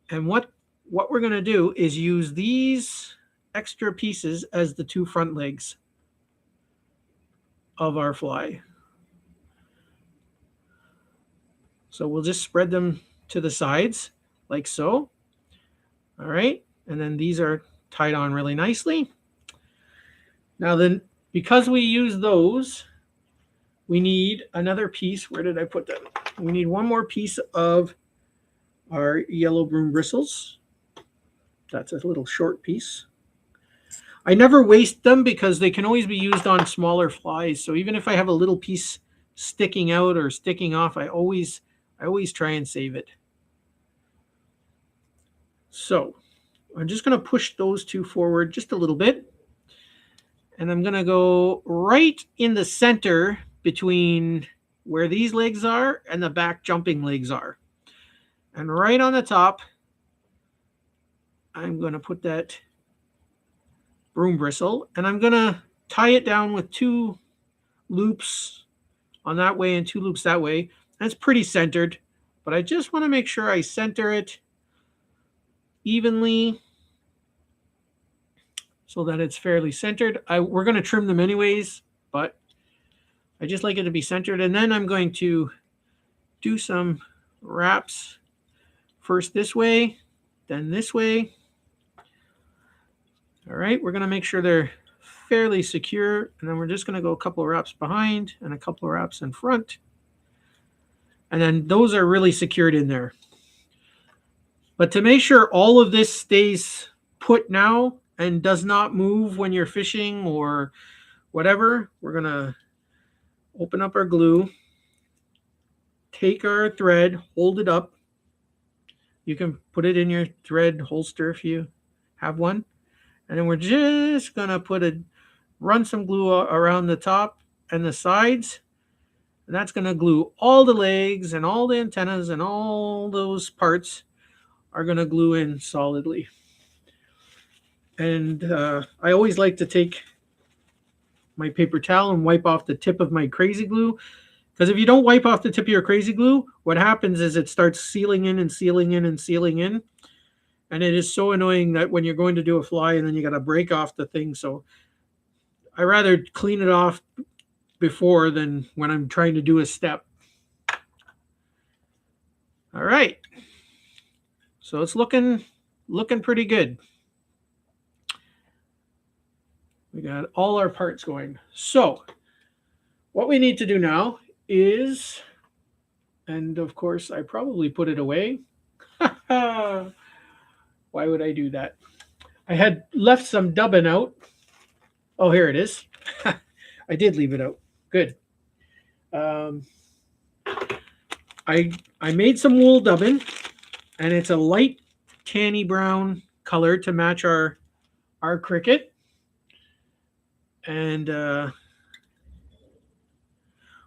And what we're going to do is use these extra pieces as the 2 front legs of our fly. So we'll just spread them to the sides like so. All right. And then these are tied on really nicely. Now then, because we use those, we need another piece. Where did I put them? We need one more piece of our yellow broom bristles. That's a little short piece. I never waste them because they can always be used on smaller flies. So even if I have a little piece sticking out or sticking off, I always try and save it. So I'm just going to push those 2 forward just a little bit. And I'm going to go right in the center between where these legs are and the back jumping legs are. And right on the top, I'm going to put that broom bristle. And I'm going to tie it down with 2 loops on that way and 2 loops that way. That's pretty centered. But I just want to make sure I center it evenly, so that it's fairly centered. We're going to trim them anyways, but I just like it to be centered. And then I'm going to do some wraps first this way, then this way. All right, we're going to make sure they're fairly secure. And then we're just going to go a couple of wraps behind and a couple of wraps in front. And then those are really secured in there. But to make sure all of this stays put now and does not move when you're fishing or whatever, we're going to open up our glue, take our thread, hold it up. You can put it in your thread holster if you have one. And then we're just going to run some glue around the top and the sides. And that's going to glue all the legs and all the antennas and all those parts are going to glue in solidly. And I always like to take my paper towel and wipe off the tip of my crazy glue Because if you don't wipe off the tip of your crazy glue, what happens is it starts sealing in and sealing in and sealing in. And it is so annoying that when you're going to do a fly and then you got to break off the thing. So I rather clean it off before than when I'm trying to do a step. All right. So it's looking pretty good. We got all our parts going. So what we need to do now is, and of course I probably put it away. Why would I do that? I had left some dubbin out. Oh, here it is. I did leave it out. Good. I made some wool dubbin, and it's a light tanny brown color to match our cricket. And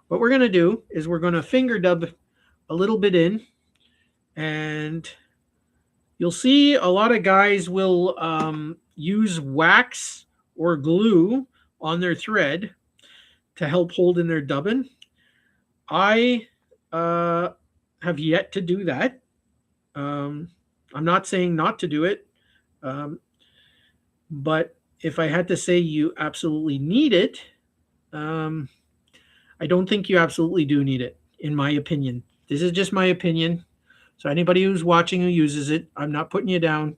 what we're going to do is we're going to finger dub a little bit in, and you'll see a lot of guys will use wax or glue on their thread to help hold in their dubbin. I have yet to do that. I'm not saying not to do it, but if I had to say you absolutely need it, I don't think you absolutely do need it, in my opinion. This is just my opinion. So anybody who's watching who uses it, I'm not putting you down.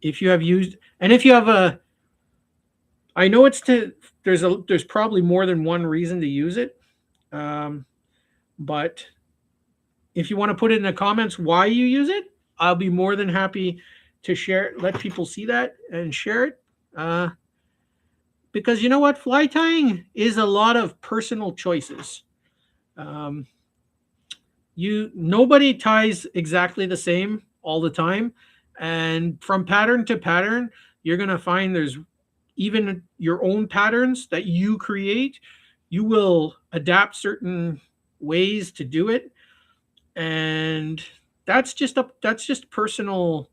If you have used, and if you have a, I know there's probably more than one reason to use it. But if you want to put it in the comments why you use it, I'll be more than happy to share it, let people see that and share it. Because you know what? Fly tying is a lot of personal choices. Nobody ties exactly the same all the time. And from pattern to pattern, you're going to find there's even your own patterns that you create. You will adapt certain ways to do it. And that's just personal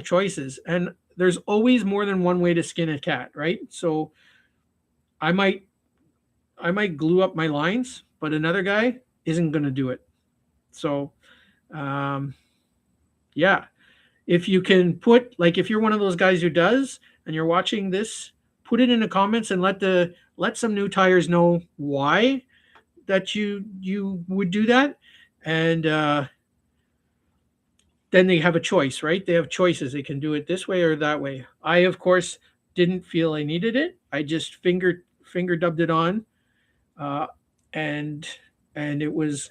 choices. And there's always more than one way to skin a cat, right? So I might glue up my lines, but another guy isn't going to do it. So, yeah, if you can put, like, if you're one of those guys who does, and you're watching this, put it in the comments and let some new tires know why that you would do that. And then they have a choice, right? They have choices. They can do it this way or that way. I, of course, didn't feel I needed it. I just finger dubbed it on, and it was,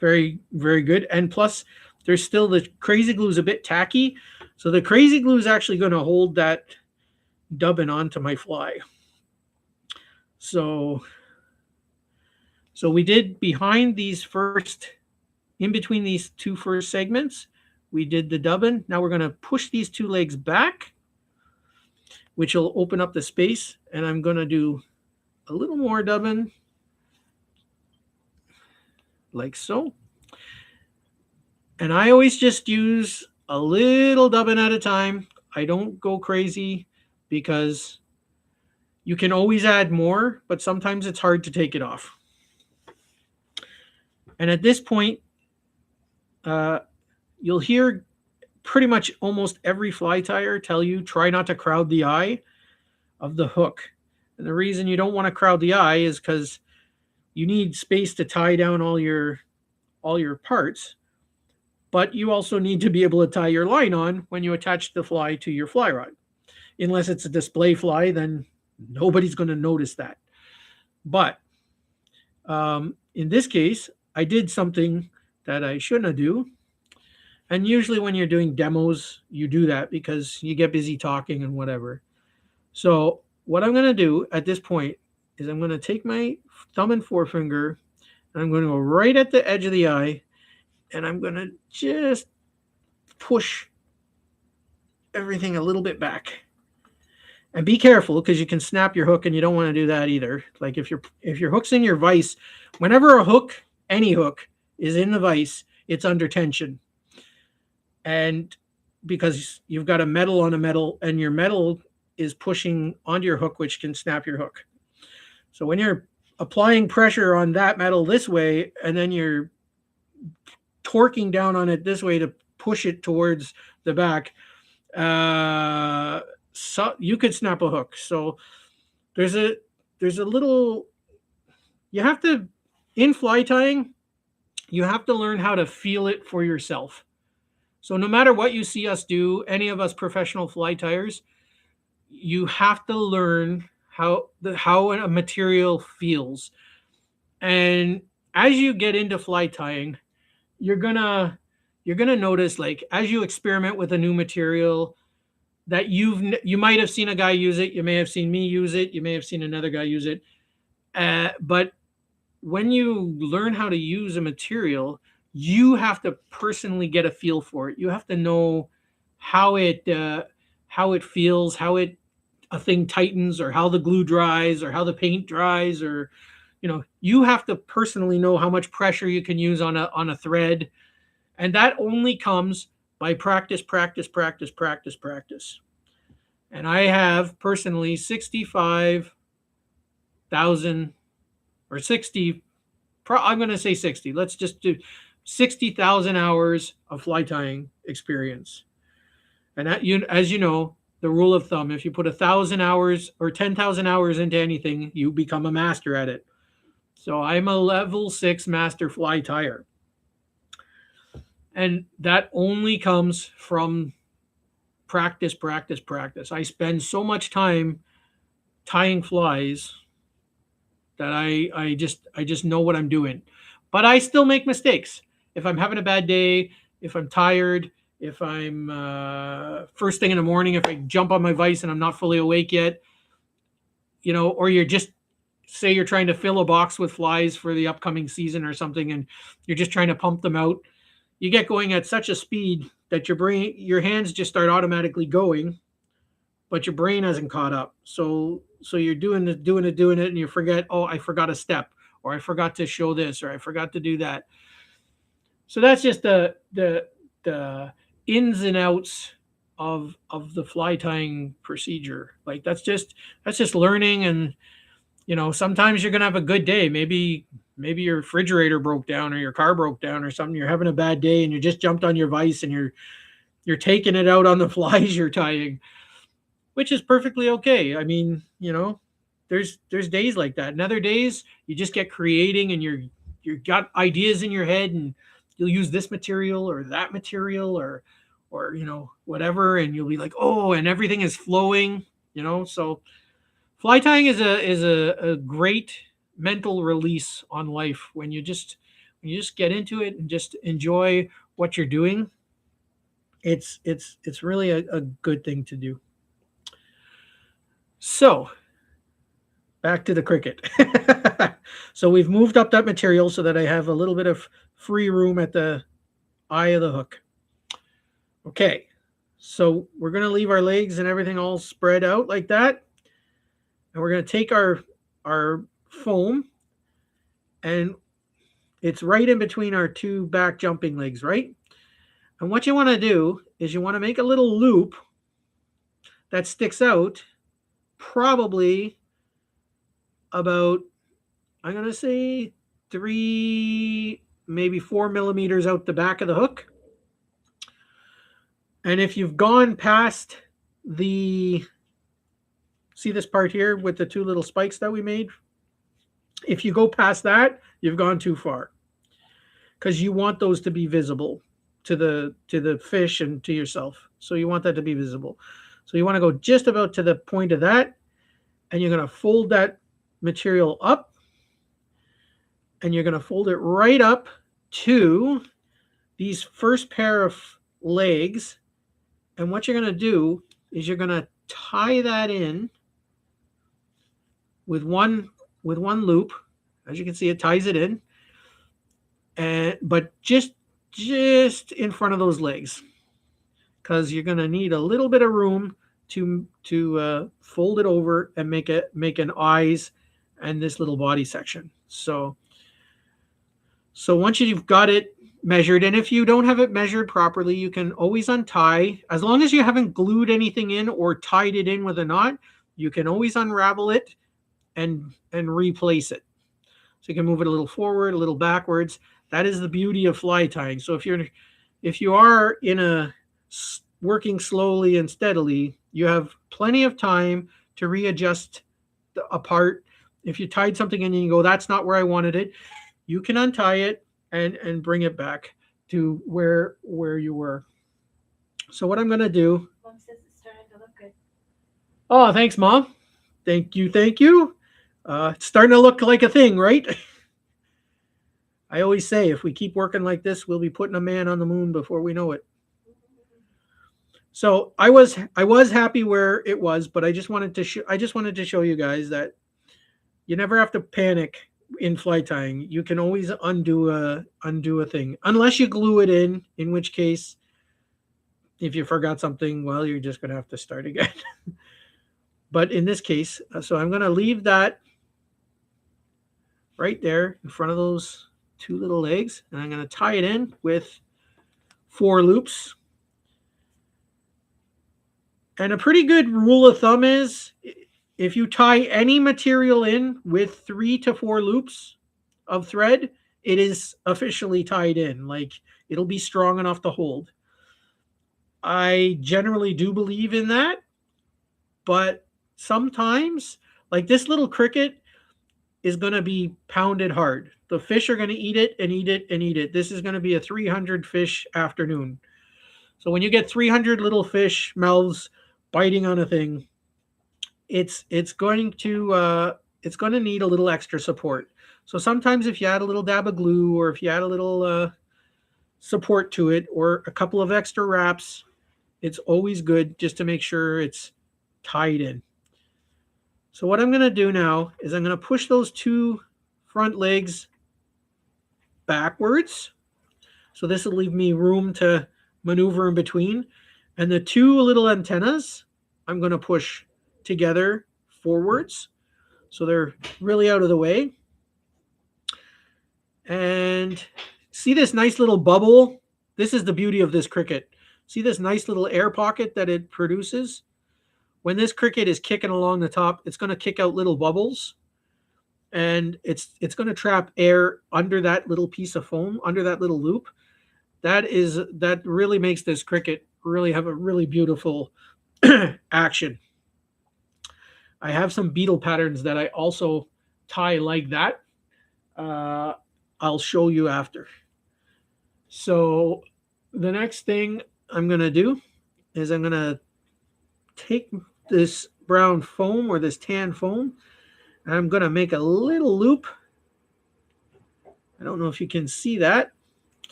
very, very good. And plus, there's still the crazy glue is a bit tacky, so the crazy glue is actually going to hold that dubbing onto my fly. So we did behind these first. In between these two first segments, we did the dubbin. Now we're going to push these two legs back, which will open up the space. And I'm going to do a little more dubbin, like so. And I always just use a little dubbin at a time. I don't go crazy because you can always add more, but sometimes it's hard to take it off. And at this point, you'll hear pretty much almost every fly tyer tell you try not to crowd the eye of the hook. And the reason you don't want to crowd the eye is because you need space to tie down all your parts, but you also need to be able to tie your line on when you attach the fly to your fly rod. Unless it's a display fly, then nobody's going to notice that. But in this case, I did something that I shouldn't do. And usually when you're doing demos, you do that because you get busy talking and whatever. So what I'm going to do at this point is I'm going to take my thumb and forefinger and I'm going to go right at the edge of the eye and I'm going to just push everything a little bit back. And be careful because you can snap your hook and you don't want to do that either. Like if your hook's in your vise, whenever a hook, any hook, is in the vise, it's under tension. And because you've got a metal on a metal and your metal is pushing onto your hook, which can snap your hook. So when you're applying pressure on that metal this way, and then you're torquing down on it this way to push it towards the back, so you could snap a hook. So there's a little, you have to, in fly tying, you have to learn how to feel it for yourself. So no matter what you see us do, any of us professional fly tyers, you have to learn how a material feels. And as you get into fly tying, you're gonna notice, like, as you experiment with a new material, that you might have seen a guy use it, you may have seen me use it, you may have seen another guy use it, but when you learn how to use a material, you have to personally get a feel for it. You have to know how it feels, how a thing tightens, or how the glue dries, or how the paint dries, or you have to personally know how much pressure you can use on a thread, and that only comes by practice, practice, practice, practice, practice. And I have personally 65,000 or 60. I'm going to say 60. Let's just do 60,000 hours of fly tying experience. And as you know, the rule of thumb, if you put 1,000 hours or 10,000 hours into anything, you become a master at it. So I'm a level 6 master fly tyer. And that only comes from practice, practice, practice. I spend so much time tying flies that I just know what I'm doing. But I still make mistakes. If I'm having a bad day, if I'm tired, if I'm first thing in the morning, if I jump on my vise and I'm not fully awake yet, or you're just, say you're trying to fill a box with flies for the upcoming season or something, and you're just trying to pump them out, you get going at such a speed that your hands just start automatically going, but your brain hasn't caught up. So you're doing it, and you forget, oh, I forgot a step, or I forgot to show this, or I forgot to do that. So that's just the ins and outs of the fly tying procedure. Like that's just learning. And sometimes you're gonna have a good day. Maybe your refrigerator broke down, or your car broke down, or something. You're having a bad day, and you just jumped on your vise, and you're taking it out on the flies you're tying, which is perfectly okay. I mean, there's days like that. And other days you just get creating, and you got ideas in your head, and you'll use this material or that material, or whatever, and you'll be like, oh, and everything is flowing. So fly tying is a great mental release on life when you just get into it and just enjoy what you're doing. It's really a good thing to do. So back to the cricket. So we've moved up that material so that I have a little bit of free room at the eye of the hook. Okay, so we're going to leave our legs and everything all spread out like that. And we're going to take our foam, and it's right in between our two back jumping legs, right? And what you want to do is you want to make a little loop that sticks out probably about, I'm going to say 3, maybe 4 millimeters out the back of the hook. And if you've gone past see this part here with the 2 little spikes that we made? If you go past that, you've gone too far, because you want those to be visible to the fish and to yourself. So you want that to be visible. So you want to go just about to the point of that, and you're going to fold that material up, and you're going to fold it right up to these first pair of legs. And what you're going to do is you're going to tie that in with one loop. As you can see, it ties it in, but just in front of those legs, because you're going to need a little bit of room to fold it over and make an eyes and this little body section. So once you've got it measured, and if you don't have it measured properly, you can always untie. As long as you haven't glued anything in or tied it in with a knot, you can always unravel it and replace it. So you can move it a little forward, a little backwards. That is the beauty of fly tying. So if you are in a working slowly and steadily, you have plenty of time to readjust a part. If you tied something in and you go, that's not where I wanted it, you can untie it and bring it back to where you were. So what I'm going to do. Mom says it's starting to look good. Oh, thanks, Mom. Thank you, thank you. It's starting to look like a thing, right? I always say if we keep working like this, we'll be putting a man on the moon before we know it. So I was happy where it was, but I just wanted to show you guys that you never have to panic in fly tying. You can always undo a thing unless you glue it in which case if you forgot something, well, you're just going to have to start again. But in this case, so I'm going to leave that right there in front of those two little legs, and I'm going to tie it in with 4 loops. And a pretty good rule of thumb is if you tie any material in with 3 to 4 loops of thread, it is officially tied in. Like it'll be strong enough to hold. I generally do believe in that, but sometimes, like this little cricket is going to be pounded hard. The fish are going to eat it and eat it and eat it. This is going to be a 300 fish afternoon. So when you get 300 little fish mouths biting on a thing, it's going to need a little extra support. So sometimes if you add a little dab of glue or if you add a little support to it or a couple of extra wraps, it's always good just to make sure it's tied in. So what I'm going to do now is I'm going to push those 2 front legs backwards. So this will leave me room to maneuver in between. And the 2 little antennas, I'm going to push together forwards. So they're really out of the way. And see this nice little bubble? This is the beauty of this cricket. See this nice little air pocket that it produces? When this cricket is kicking along the top, it's going to kick out little bubbles. And it's going to trap air under that little piece of foam, under that little loop. That really makes this cricket really have a really beautiful action. I have some beetle patterns that I also tie like that. I'll show you after. So the next thing I'm going to do is I'm going to take this brown foam or this tan foam, and I'm going to make a little loop. I don't know if you can see that.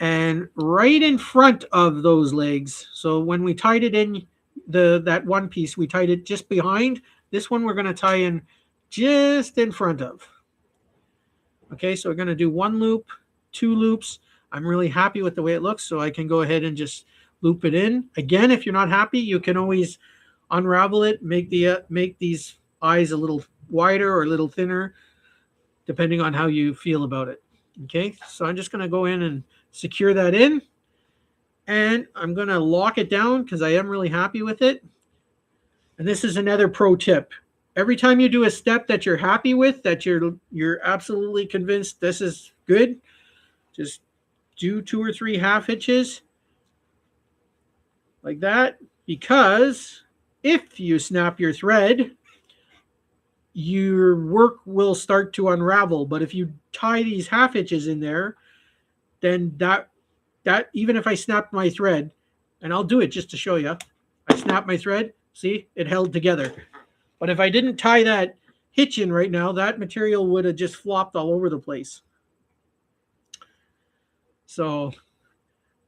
And right in front of those legs. So when we tied it in that one piece, we tied it just behind. This one we're going to tie in just in front of. Okay, so we're going to do 1 loop, 2 loops. I'm really happy with the way it looks, so I can go ahead and just loop it in. Again, if you're not happy, you can always unravel it, make these eyes a little wider or a little thinner, depending on how you feel about it. Okay, so I'm just going to go in and secure that in, and I'm going to lock it down because I am really happy with it. And this is another pro tip. Every time you do a step that you're happy with, that you're absolutely convinced this is good, just do 2 or 3 half hitches like that, because if you snap your thread, your work will start to unravel. But if you tie these half hitches in there, then that even if I snapped my thread, and I'll do it just to show you, I snapped my thread, see, it held together. But if I didn't tie that hitch in right now, that material would have just flopped all over the place. So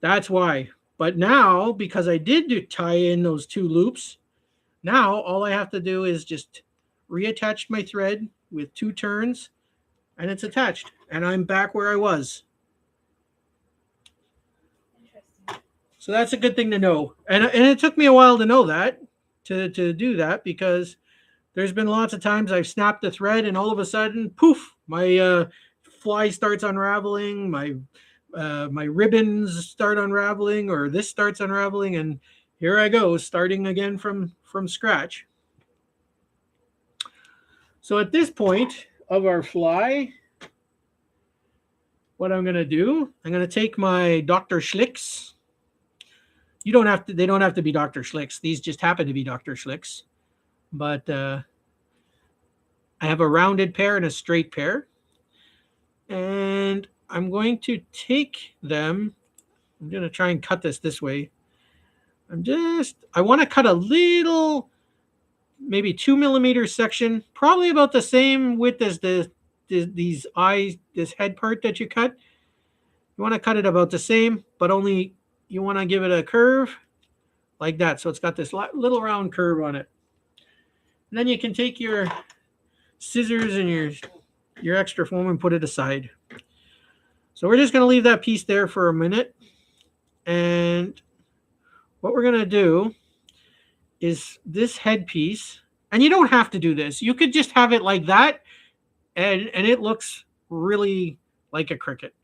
that's why. But now, because I did tie in those 2 loops, now all I have to do is just reattach my thread with 2 turns, and it's attached. And I'm back where I was. Interesting. So that's a good thing to know. And it took me a while to know that, to do that, because there's been lots of times I've snapped the thread and all of a sudden, poof, my fly starts unraveling, my ribbons start unraveling, or this starts unraveling, and here I go, starting again from scratch. So at this point, of our fly, what I'm going to do, I'm going to take my Dr. Schlicks. You don't have to, they don't have to be Dr. Schlicks. These just happen to be Dr. Schlicks. But I have a rounded pair and a straight pair. And I'm going to take them. I'm going to try and cut this way. I want to cut a little, maybe 2 millimeter section, probably about the same width as these eyes, this head part that you cut. You want to cut it about the same, but only you want to give it a curve like that. So it's got this little round curve on it. And then you can take your scissors and your extra foam and put it aside. So we're just going to leave that piece there for a minute. And what we're going to do is this headpiece, and you don't have to do this. You could just have it like that, and it looks really like a cricket.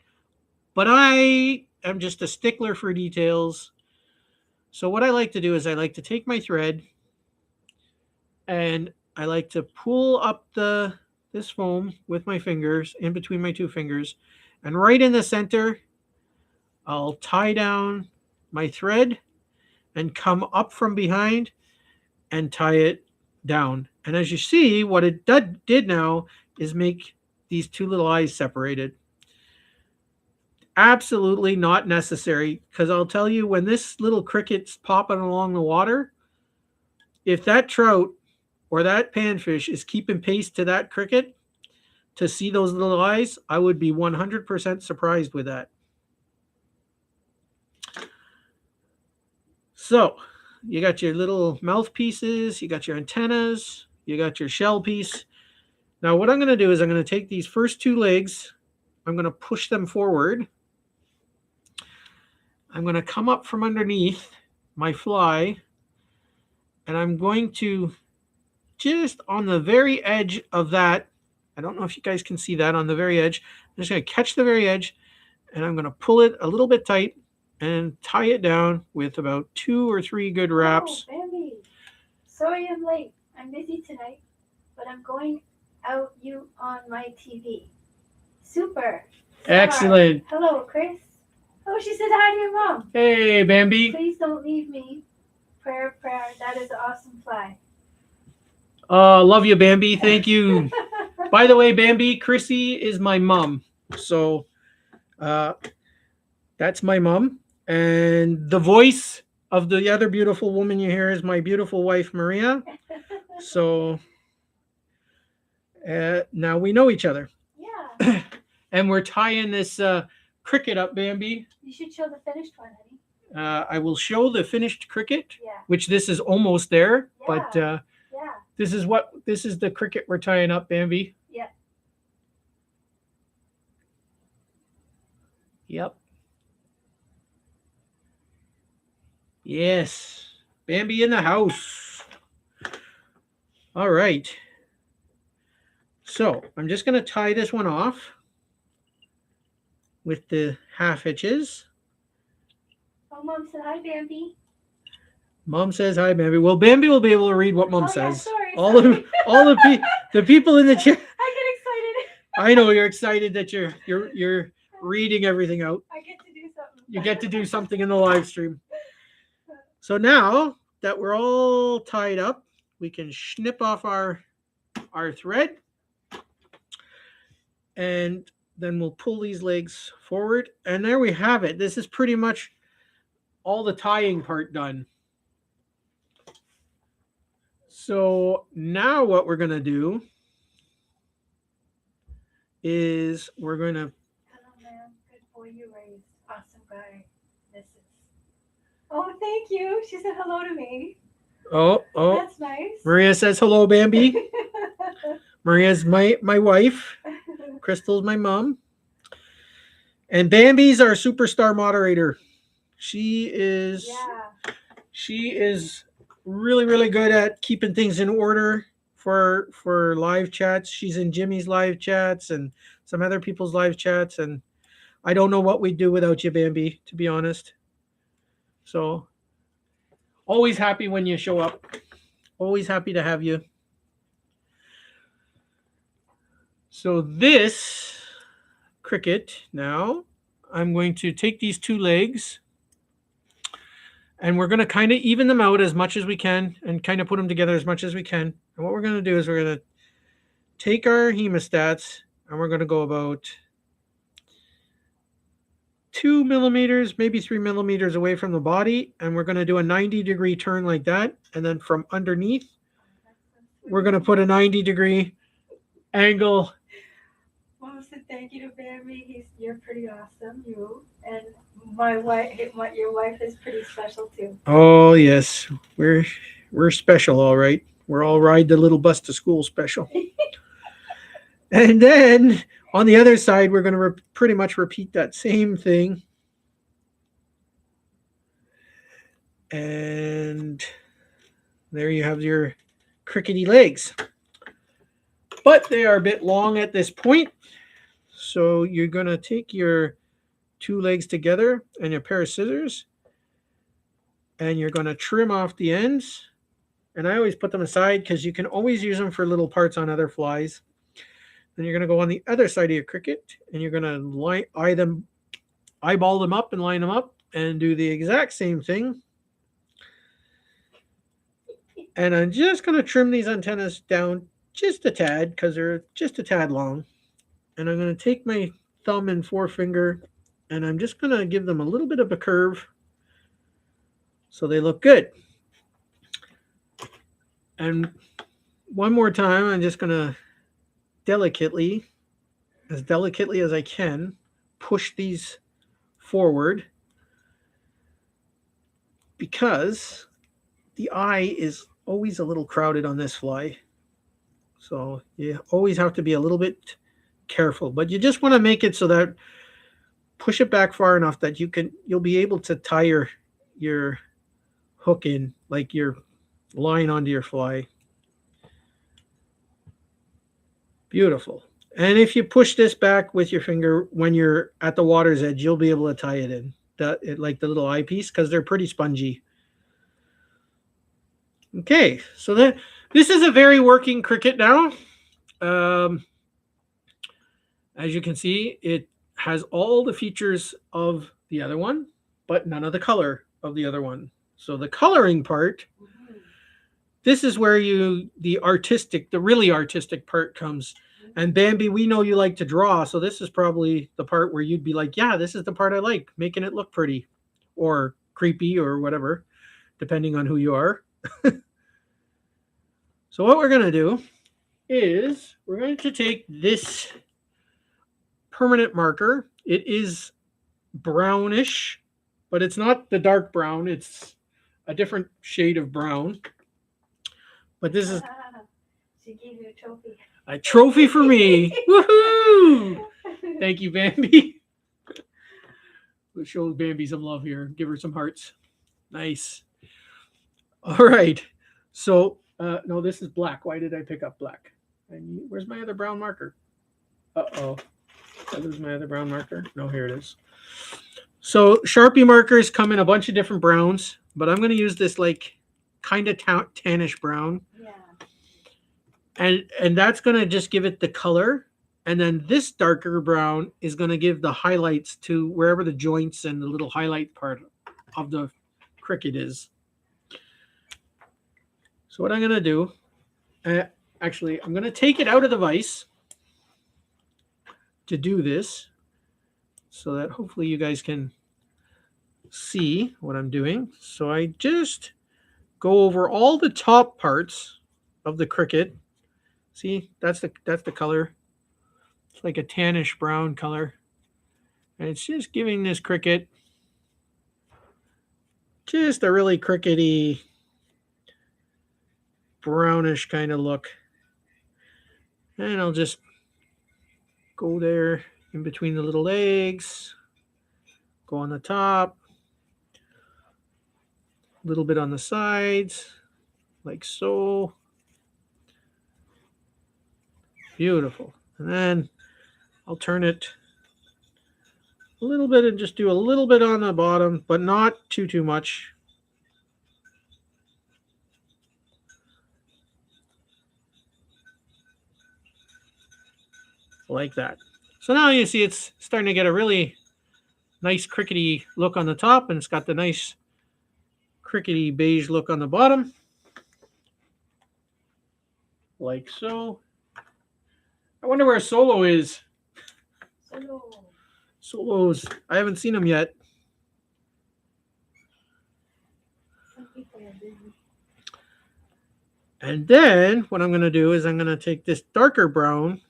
But I am just a stickler for details. So what I like to do is I like to take my thread and I like to pull up this foam with my fingers, in between my two fingers, and right in the center, I'll tie down my thread and come up from behind and tie it down. And as you see, what it did now is make these two little eyes separated. Absolutely not necessary, because I'll tell you, when this little cricket's popping along the water, if that trout or that panfish is keeping pace to that cricket to see those little eyes, I would be 100% surprised with that. So you got your little mouthpieces, you got your antennas, you got your shell piece. Now what I'm going to do is I'm going to take these first two legs, I'm going to push them forward. I'm going to come up from underneath my fly, and I'm going to just on the very edge of that, I don't know if you guys can see that on the very edge, I'm just going to catch the very edge, and I'm going to pull it a little bit tight and tie it down with about 2 or 3 good wraps. Oh, Bambi. Sorry I'm late. I'm busy tonight, but I'm going out you on my TV. Super. Excellent. Hello, Chris. Oh, she said hi to your mom. Hey, Bambi. Please don't leave me. Prayer. That is an awesome fly. Love you, Bambi. Thank you. By the way, Bambi, Chrissy is my mom. So that's my mom. And the voice of the other beautiful woman you hear is my beautiful wife, Maria. So now we know each other. Yeah. And we're tying this cricket up, Bambi. You should show the finished one, honey. I will show the finished cricket, Yeah. which this is almost there. Yeah. But Yeah. this is the cricket we're tying up, Bambi. Yeah. Yep. Yes. Bambi in the house. All right. So I'm just going to tie this one off with the half hitches. Oh, Mom said hi, Bambi. Mom says hi, Bambi. Well, Bambi will be able to read what Mom says. Yeah, sorry. All the people in the chat. I get excited. I know you're excited that you're reading everything out. I get to do something. You get to do something in the live stream. So now that we're all tied up, we can snip off our thread, and then we'll pull these legs forward, and there we have it. This is pretty much all the tying part done. So now what we're going to do is we're going to... Hello, ma'am. Good boy you raised. Awesome guy. This is... Oh, thank you. She said hello to me. Oh. That's nice. Maria says hello, Bambi. Maria's my wife. Crystal's my mom. And Bambi's our superstar moderator. She is really, really good at keeping things in order for live chats. She's in Jimmy's live chats and some other people's live chats. And I don't know what we'd do without you, Bambi, to be honest. So always happy when you show up. Always happy to have you. So this cricket now, I'm going to take these two legs and we're going to kind of even them out as much as we can and kind of put them together as much as we can. And what we're going to do is we're going to take our hemostats and we're going to go about 2 millimeters, maybe 3 millimeters away from the body. And we're going to do a 90-degree turn like that. And then from underneath, we're going to put a 90-degree angle. Well, so thank you to Bambi. You're pretty awesome. You and my wife, your wife is pretty special too. Oh, yes. We're special, all right. We're all ride the little bus to school special. And then on the other side, we're going to pretty much repeat that same thing. And there you have your crickety legs. But they are a bit long at this point. So you're going to take your two legs together and a pair of scissors. And you're going to trim off the ends. And I always put them aside because you can always use them for little parts on other flies. Then you're going to go on the other side of your cricket and you're going to eyeball them up and line them up and do the exact same thing. And I'm just going to trim these antennas down just a tad because they're just a tad long. And I'm going to take my thumb and forefinger and I'm just going to give them a little bit of a curve so they look good. And one more time, I'm just going to delicately as I can, push these forward because the eye is always a little crowded on this fly. So you always have to be a little bit careful, but you just want to make it so that push it back far enough that you'll be able to tie your hook in, like your line onto your fly. Beautiful. And if you push this back with your finger when you're at the water's edge, you'll be able to tie it in, like the little eyepiece, because they're pretty spongy. Okay, so this is a very working cricket now. As you can see, it has all the features of the other one, but none of the color of the other one. So the coloring part, this is where the really artistic part comes. And Bambi, we know you like to draw, so this is probably the part where you'd be like, yeah, this is the part I like, making it look pretty or creepy or whatever, depending on who you are. So what we're going to do is we're going to take this permanent marker. It is brownish, but it's not the dark brown. It's a different shade of brown. But this is She gave you a trophy. A trophy for me. Woohoo! Thank you, Bambi. We'll show Bambi some love here. Give her some hearts. Nice. All right. So, no, this is black. Why did I pick up black? Where's my other brown marker? Uh-oh. Did I lose my other brown marker? No, here it is. So, Sharpie markers come in a bunch of different browns, but I'm going to use this like kind of tannish brown. Yeah. And that's going to just give it the color. And then this darker brown is going to give the highlights to wherever the joints and the little highlight part of the cricket is. So what I'm going to do, actually, I'm going to take it out of the vise to do this so that hopefully you guys can see what I'm doing. So I just go over all the top parts of the cricket. See, that's the color. It's like a tannish brown color. And it's just giving this cricket just a really crickety brownish kind of look. And I'll just go there in between the little legs, go on the top, a little bit on the sides, like so. Beautiful. And then I'll turn it a little bit and just do a little bit on the bottom, but not too much. like that. So now you see it's starting to get a really nice crickety look on the top, and it's got the nice crickety beige look on the bottom, like so. I wonder where Solo is. Solo's, I haven't seen him yet. Some people are busy. And then what I'm going to do is I'm going to take this darker brown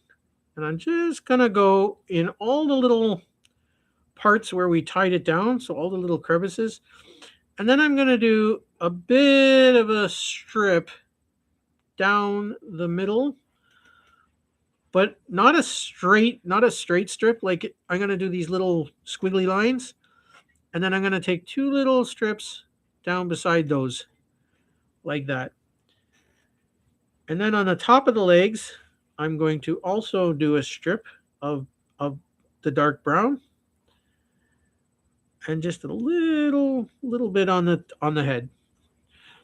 and I'm just going to go in all the little parts where we tied it down, so all the little crevices. And then I'm going to do a bit of a strip down the middle, but not a straight strip. Like I'm going to do these little squiggly lines, and then I'm going to take two little strips down beside those, like that. And then on the top of the legs, I'm going to also do a strip of the dark brown, and just a little bit on the head.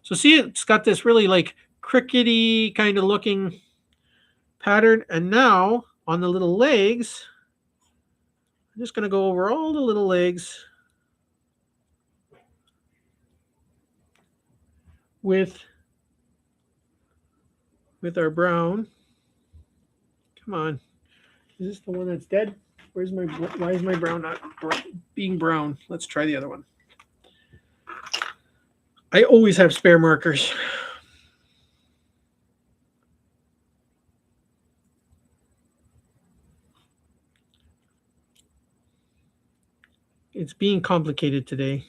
So see, it's got this really like crickety kind of looking pattern. And now on the little legs, I'm just going to go over all the little legs with our brown. Come on. Is this the one that's dead? Why is my brown not being brown? Let's try the other one. I always have spare markers. It's being complicated today.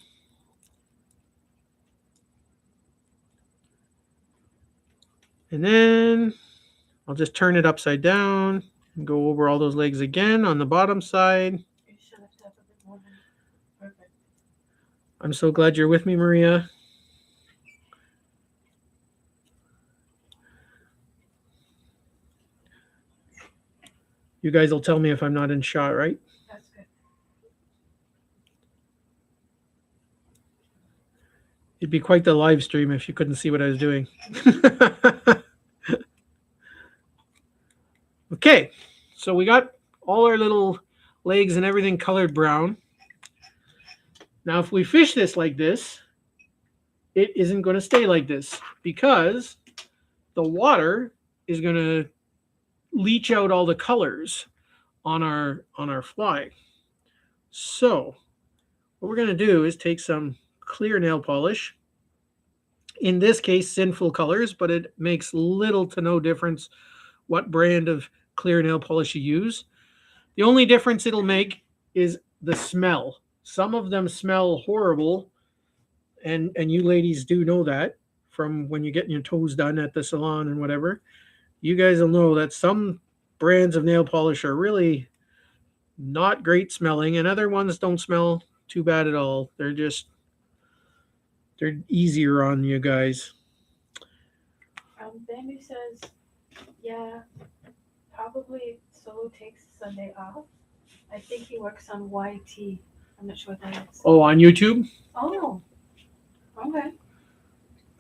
And then I'll just turn it upside down and go over all those legs again on the bottom side. You should have done a bit more than perfect. I'm so glad you're with me, Maria. You guys will tell me if I'm not in shot, right? That's good. It'd be quite the live stream if you couldn't see what I was doing. Okay, so we got all our little legs and everything colored brown. Now, if we fish this like this, it isn't going to stay like this because the water is going to leach out all the colors on our fly. So what we're going to do is take some clear nail polish. In this case, Sinful Colors, but it makes little to no difference what brand of clear nail polish you use. The only difference it'll make is the smell. Some of them smell horrible, and you ladies do know that from when you're getting your toes done at the salon and whatever. You guys will know that some brands of nail polish are really not great smelling, and other ones don't smell too bad at all. They're easier on you guys. Bambi says, yeah, probably Solo takes Sunday off. I think he works on YT. I'm not sure what that is. Oh, on YouTube? Oh, okay.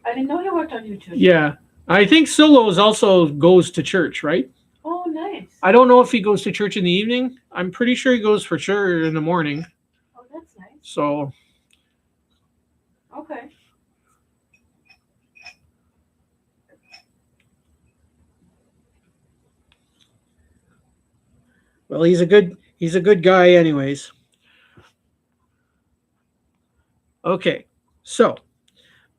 I didn't know he worked on YouTube. Yeah. I think Solo's also goes to church, right? Oh, nice. I don't know if he goes to church in the evening. I'm pretty sure he goes for sure in the morning. Oh, that's nice. So. Okay. Well, he's a good guy anyways. Okay. So,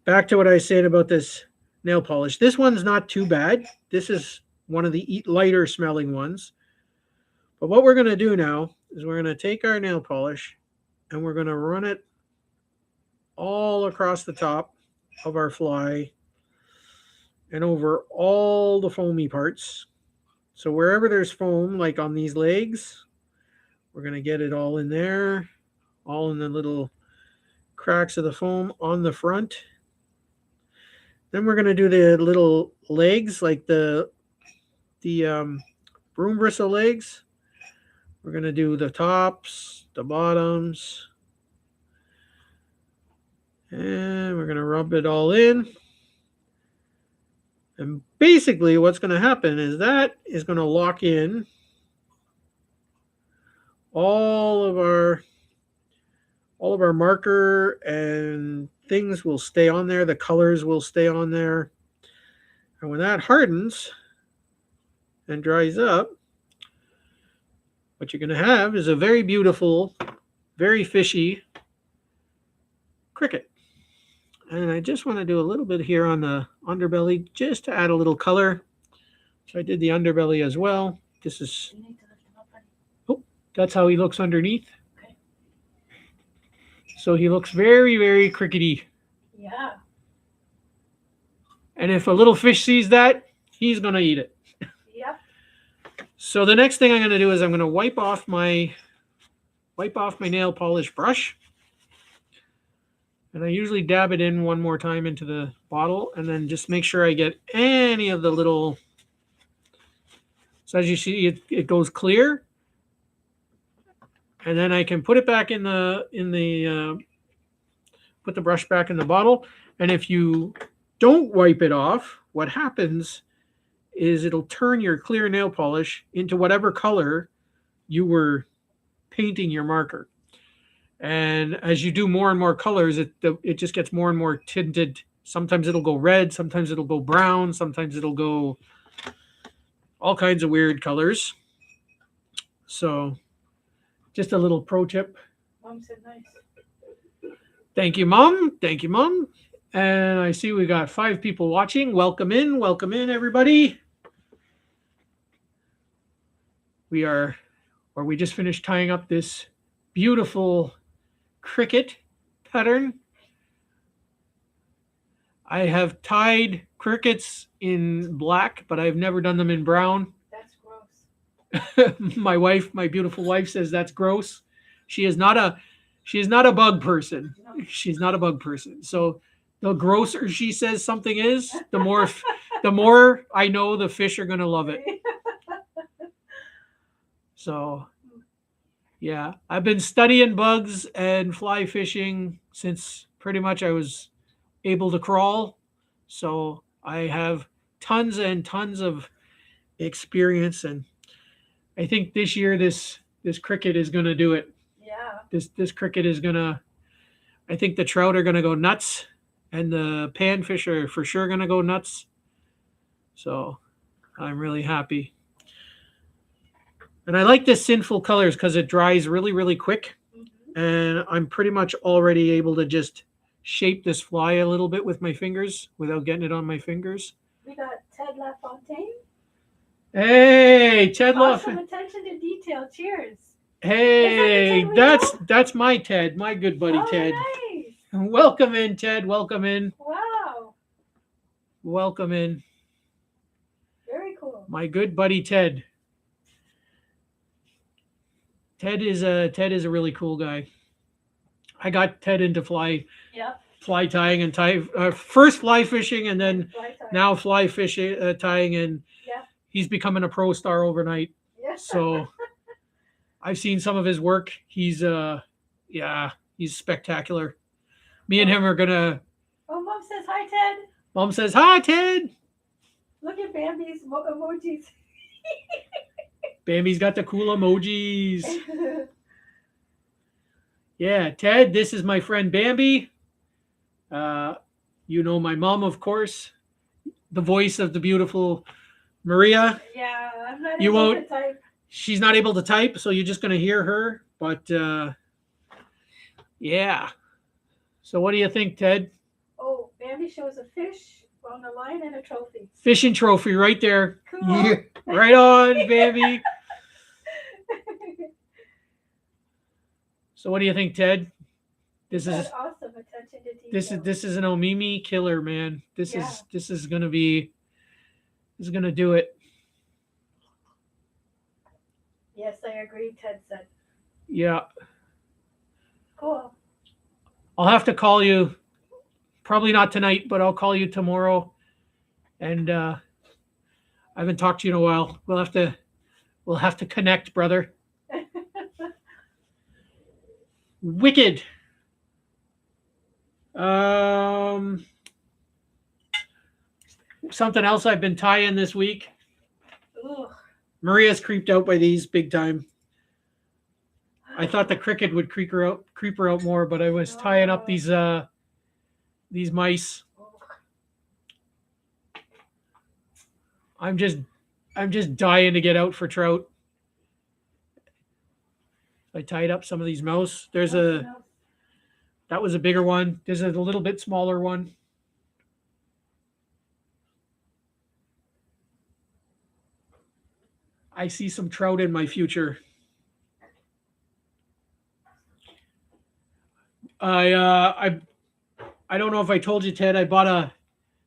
back to what I was saying about this nail polish. This one's not too bad. This is one of the lighter smelling ones. But what we're going to do now is we're going to take our nail polish and we're going to run it all across the top of our fly and over all the foamy parts. So wherever there's foam, like on these legs, we're going to get it all in there, all in the little cracks of the foam on the front. Then we're going to do the little legs, like the broom bristle legs. We're going to do the tops, the bottoms, and we're going to rub it all in. And basically what's going to happen is that is going to lock in all of our marker and things will stay on there. The colors will stay on there. And when that hardens and dries up, what you're going to have is a very beautiful, very fishy cricket. And I just want to do a little bit here on the underbelly just to add a little color. So I did the underbelly as well. This is, You need to lift him up, honey. oh, that's how he looks underneath. Okay. So he looks very, very crickety. Yeah. And if a little fish sees that, he's going to eat it. Yep. So the next thing I'm going to do is I'm going to wipe off my nail polish brush. And I usually dab it in one more time into the bottle and then just make sure I get any of the little. So as you see, it goes clear. And then I can put it back put the brush back in the bottle. And if you don't wipe it off, what happens is it'll turn your clear nail polish into whatever color you were painting your marker. And as you do more and more colors, it just gets more and more tinted. Sometimes it'll go red, sometimes it'll go brown, sometimes it'll go all kinds of weird colors. So just a little pro tip. Mom said nice. Thank you, Mom. Thank you, Mom. And I see we got 5 people watching. Welcome in, everybody. We just finished tying up this beautiful cricket pattern. I have tied crickets in black, but I've never done them in brown. That's gross. My beautiful wife says that's gross. She is not a bug person. No. She's not a bug person. So the grosser she says something is, the more I know the fish are going to love it. So yeah, I've been studying bugs and fly fishing since pretty much I was able to crawl. So I have tons and tons of experience, and I think this year this cricket is going to do it. Yeah. This cricket is going to, I think the trout are going to go nuts, and the panfish are for sure going to go nuts. So I'm really happy. And I like the sinful colors because it dries really, really quick. Mm-hmm. And I'm pretty much already able to just shape this fly a little bit with my fingers without getting it on my fingers. We got Ted LaFontaine. Hey, Ted Awesome attention to detail. Cheers. Hey, Is that the Ted that's my Ted, my good buddy Ted. Nice. Welcome in, Ted. Welcome in. Wow. Welcome in. Very cool. My good buddy Ted. Ted is a really cool guy. I got Ted into fly tying and first fly fishing, and then now fly fishing tying, and he's becoming a pro star overnight. Yeah. So I've seen some of his work. He's spectacular. Me and him are gonna. Oh, Mom says hi, Ted. Mom says hi, Ted. Look at Bambi's emojis. Bambi's got the cool emojis. Yeah, Ted, this is my friend Bambi. You know my mom, of course. The voice of the beautiful Maria. Yeah, I'm not able to type. She's not able to type, so you're just going to hear her. But, yeah. So what do you think, Ted? Oh, Bambi shows a fish on the line and a trophy. Fishing trophy right there. Cool. Yeah, right on, Bambi. So what do you think, Ted? This is awesome attention to detail. This is an Omimi killer, man. This is gonna do it. Yes, I agree, Ted said. Yeah. Cool. I'll have to call you, probably not tonight, but I'll call you tomorrow. And I haven't talked to you in a while. We'll have to connect, brother. Wicked. Something else I've been tying this week. Ugh. Maria's creeped out by these big time. I thought the cricket would creep her out more, but I was tying up these mice. Oh, I'm just dying to get out for trout. I tied up some of these mouse. There's mouse, a mouse. that was a bigger one. There's a little bit smaller one. I see some trout in my future. I don't know if I told you, Ted. I bought a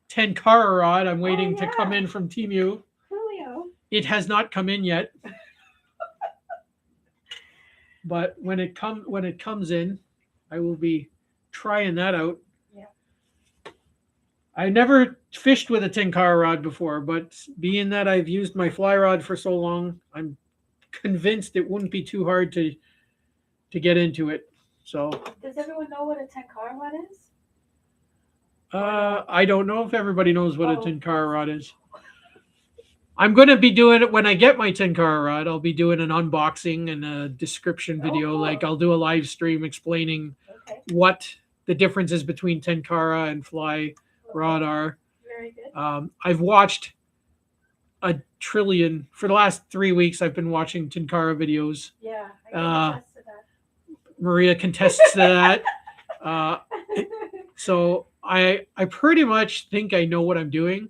10 car rod. I'm waiting to come in from Temu. Julio. It has not come in yet, but when it comes in, I will be trying that out. Yeah. I never fished with a 10 car rod before, but being that I've used my fly rod for so long, I'm convinced it wouldn't be too hard to get into it. So Does everyone know what a 10 car rod is? I don't know if everybody knows what a 10 car rod is. I'm going to be doing it when I get my 10 car rod. I'll be doing an unboxing and a description video. Cool. Like I'll do a live stream explaining what the differences between 10 cara and fly rod are. Very good. I've watched a trillion for the last 3 weeks. I've been watching 10 cara videos. Yeah, I can attest to that. Maria contests to that. So I pretty much think I know what I'm doing.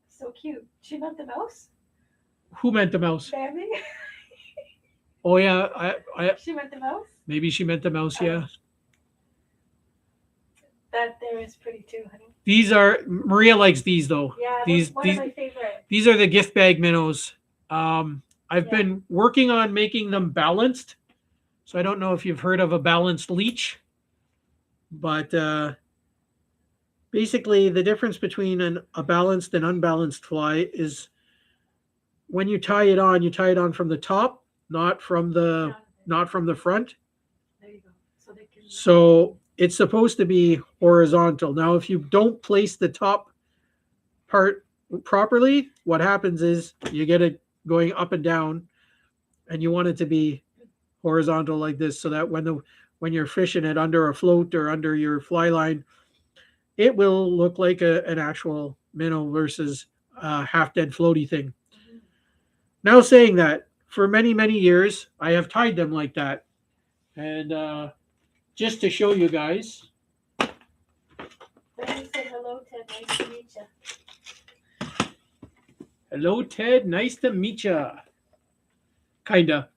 So cute. She meant the mouse? Who meant the mouse? Bambi? Oh yeah, She meant the mouse? Maybe she meant the mouse. Yeah. That there is pretty too, honey. These are Maria likes these though. Yeah, these one of my favorite. These are the gift bag minnows. I've been working on making them balanced. So I don't know if you've heard of a balanced leech, but basically the difference between a balanced and unbalanced fly is when you tie it on from the top, not from the front. There you go. So it's supposed to be horizontal. Now, if you don't place the top part properly, what happens is you get it going up and down, and you want it to be horizontal like this, so that when you're fishing it under a float or under your fly line, it will look like an actual minnow versus a half dead floaty thing. Mm-hmm. Now, saying that, for many, many years, I have tied them like that. And just to show you guys. Say hello, Ted. Nice to meet you. Hello, Ted. Nice to meet you. Kinda.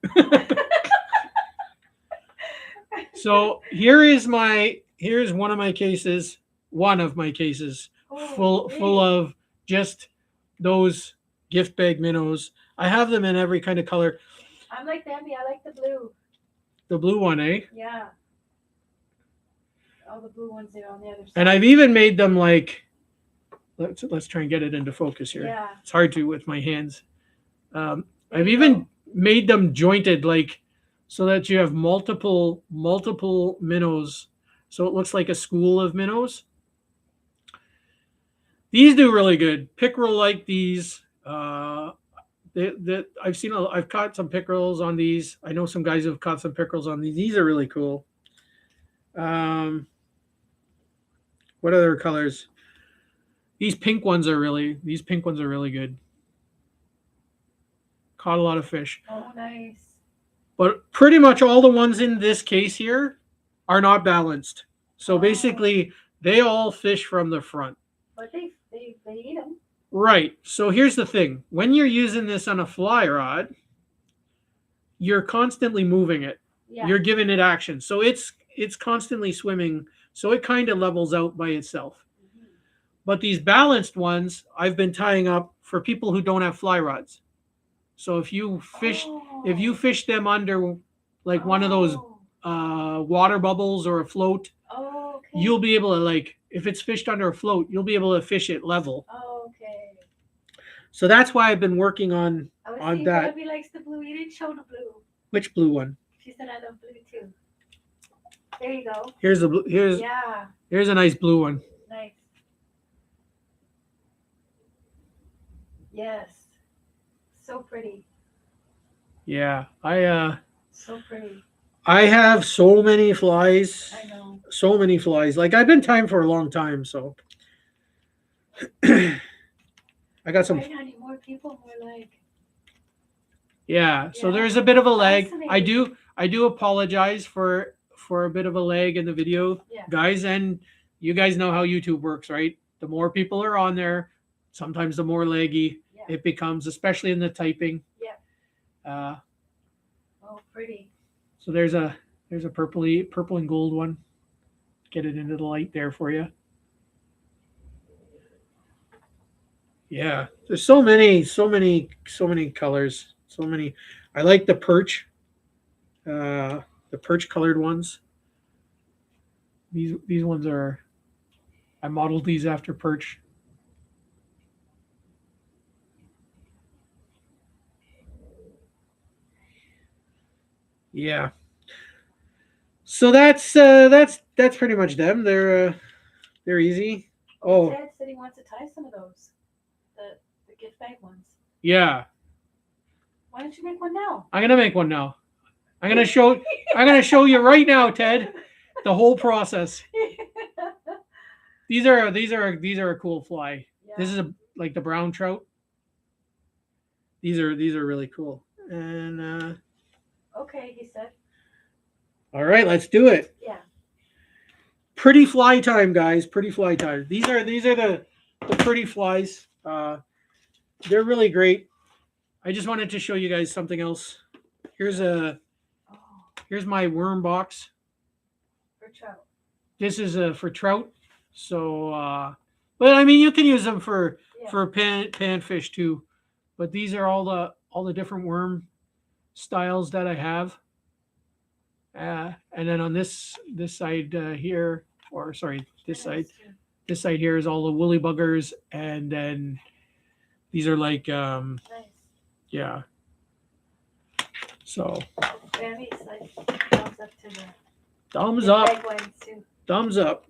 So here's one of my cases. Full of just those gift bag minnows. I have them in every kind of color. I'm like Bambi. I like the blue. The blue one, eh? Yeah. All the blue ones there on the other side. And I've even made them like, let's try and get it into focus here. Yeah. It's hard to with my hands. I've even made them jointed, like, so that you have multiple minnows. So it looks like a school of minnows. These do really good. Pickerel like these. I've caught some pickerels on these. I know some guys who have caught some pickerels on these. These are really cool. What other colors? These pink ones are really good. Caught a lot of fish. Oh, nice. But pretty much all the ones in this case here are not balanced. So basically, they all fish from the front. But they eat them. Right. So here's the thing. When you're using this on a fly rod, you're constantly moving it. Yeah. You're giving it action. So it's constantly swimming. So it kind of levels out by itself. Mm-hmm. But these balanced ones, I've been tying up for people who don't have fly rods. So if you fish them under like one of those water bubbles or a float, you'll be able to, like, if it's fished under a float, you'll be able to fish it level. Okay. So that's why I've been working on that. Bobby likes the blue. You didn't show the blue. Which blue one? She said I love blue too. There you go. Here's the blue. Here's a nice blue one. Nice. Yes. So pretty. Yeah, So pretty. I have so many flies. I know. So many flies. Like I've been tying for a long time, so I got some. Right, honey? More people, more like. Yeah. So Yeah. there's a bit of a lag. Fascinating. I do apologize for a bit of a lag in the video, Yeah. guys. And you guys know how YouTube works, right? The more people are on there, sometimes the more laggy Yeah. it becomes, especially in the typing. Yeah. Uh, Oh, pretty. so there's a purple and gold one. Get it into the light there for you. Yeah, there's so many colors, so many. I like the perch colored ones. These ones are. I modeled these after perch. Yeah. So that's pretty much them. They're easy. Oh, Oh Dad said he wants to tie some of those. The gift bag ones. yeah, Why don't you make one now? I'm gonna make one now. I'm gonna show. I'm gonna show you right now, Ted, the whole process. These are a cool fly. Yeah. This is like the brown trout. These are really cool. And Okay, he said. all right, let's do it. Yeah. Pretty fly time, guys. Pretty fly time. These are the pretty flies. They're really great. I just wanted to show you guys something else. Here's Oh, here's my worm box. for trout. This is for trout. So, but I mean, you can use them Yeah. for panfish too. But these are all the different worm styles that I have. And then on this side here, or sorry, this side here is all the woolly buggers, and then these are like Nice. yeah. So Grammy's like thumbs up to the thumbs gift up, bag ones too. thumbs up.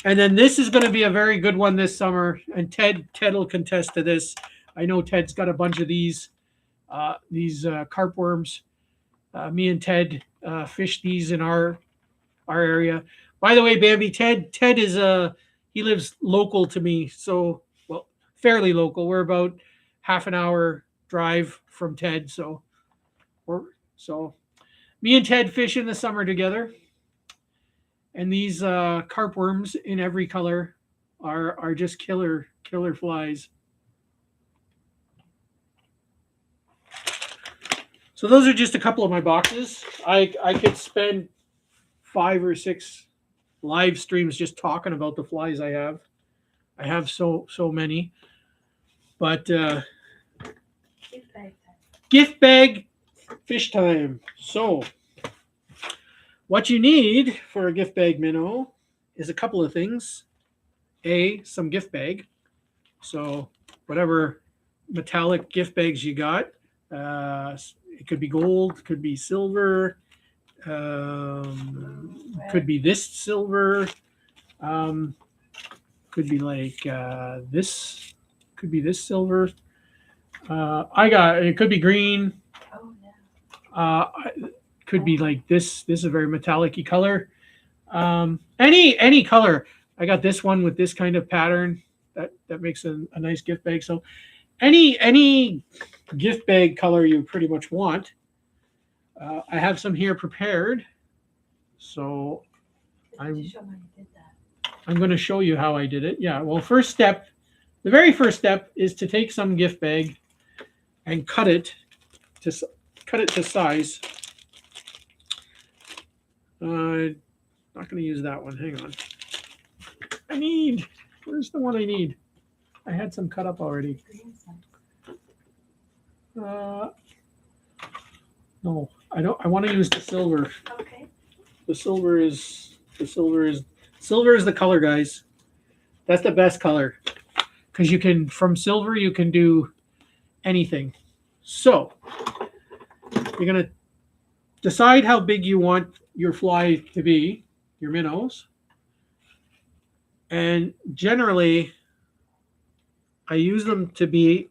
And then this is going to be a very good one this summer, and Ted will contest to this. I know Ted's got a bunch of these carp worms. Me and Ted fish these in our area. By the way, Bambi, Ted is he lives local to me, so well, fairly local. We're about half an hour drive from Ted, so me and Ted fish in the summer together. And these carp worms in every color are just killer flies. So those are just a couple of my boxes. I could spend 5 or 6 live streams just talking about the flies I have. I have so many. But Gift bag time. gift bag fish time. So what you need for a gift bag minnow is a couple of things. Some gift bag. So whatever metallic gift bags you got. It could be gold, could be silver, could be this silver, could be like this, could be this silver. It could be green. Oh yeah. Could be like this. This is a very metallic-y color. Any color. I got this one with this kind of pattern that makes a nice gift bag. So any gift bag color you pretty much want. I have some here prepared. So Did you show how you did that? I'm going to show you how I did it. Yeah. Well, the very first step is to take some gift bag and cut it to size. Not going to use that one. Hang on. Where's the one I need? I had some cut up already. Green size. No, I don't. I want to use the silver. Okay. Silver is the color, guys. That's the best color because from silver you can do anything. So you're gonna decide how big you want your fly to be, your minnows, and generally I use them to be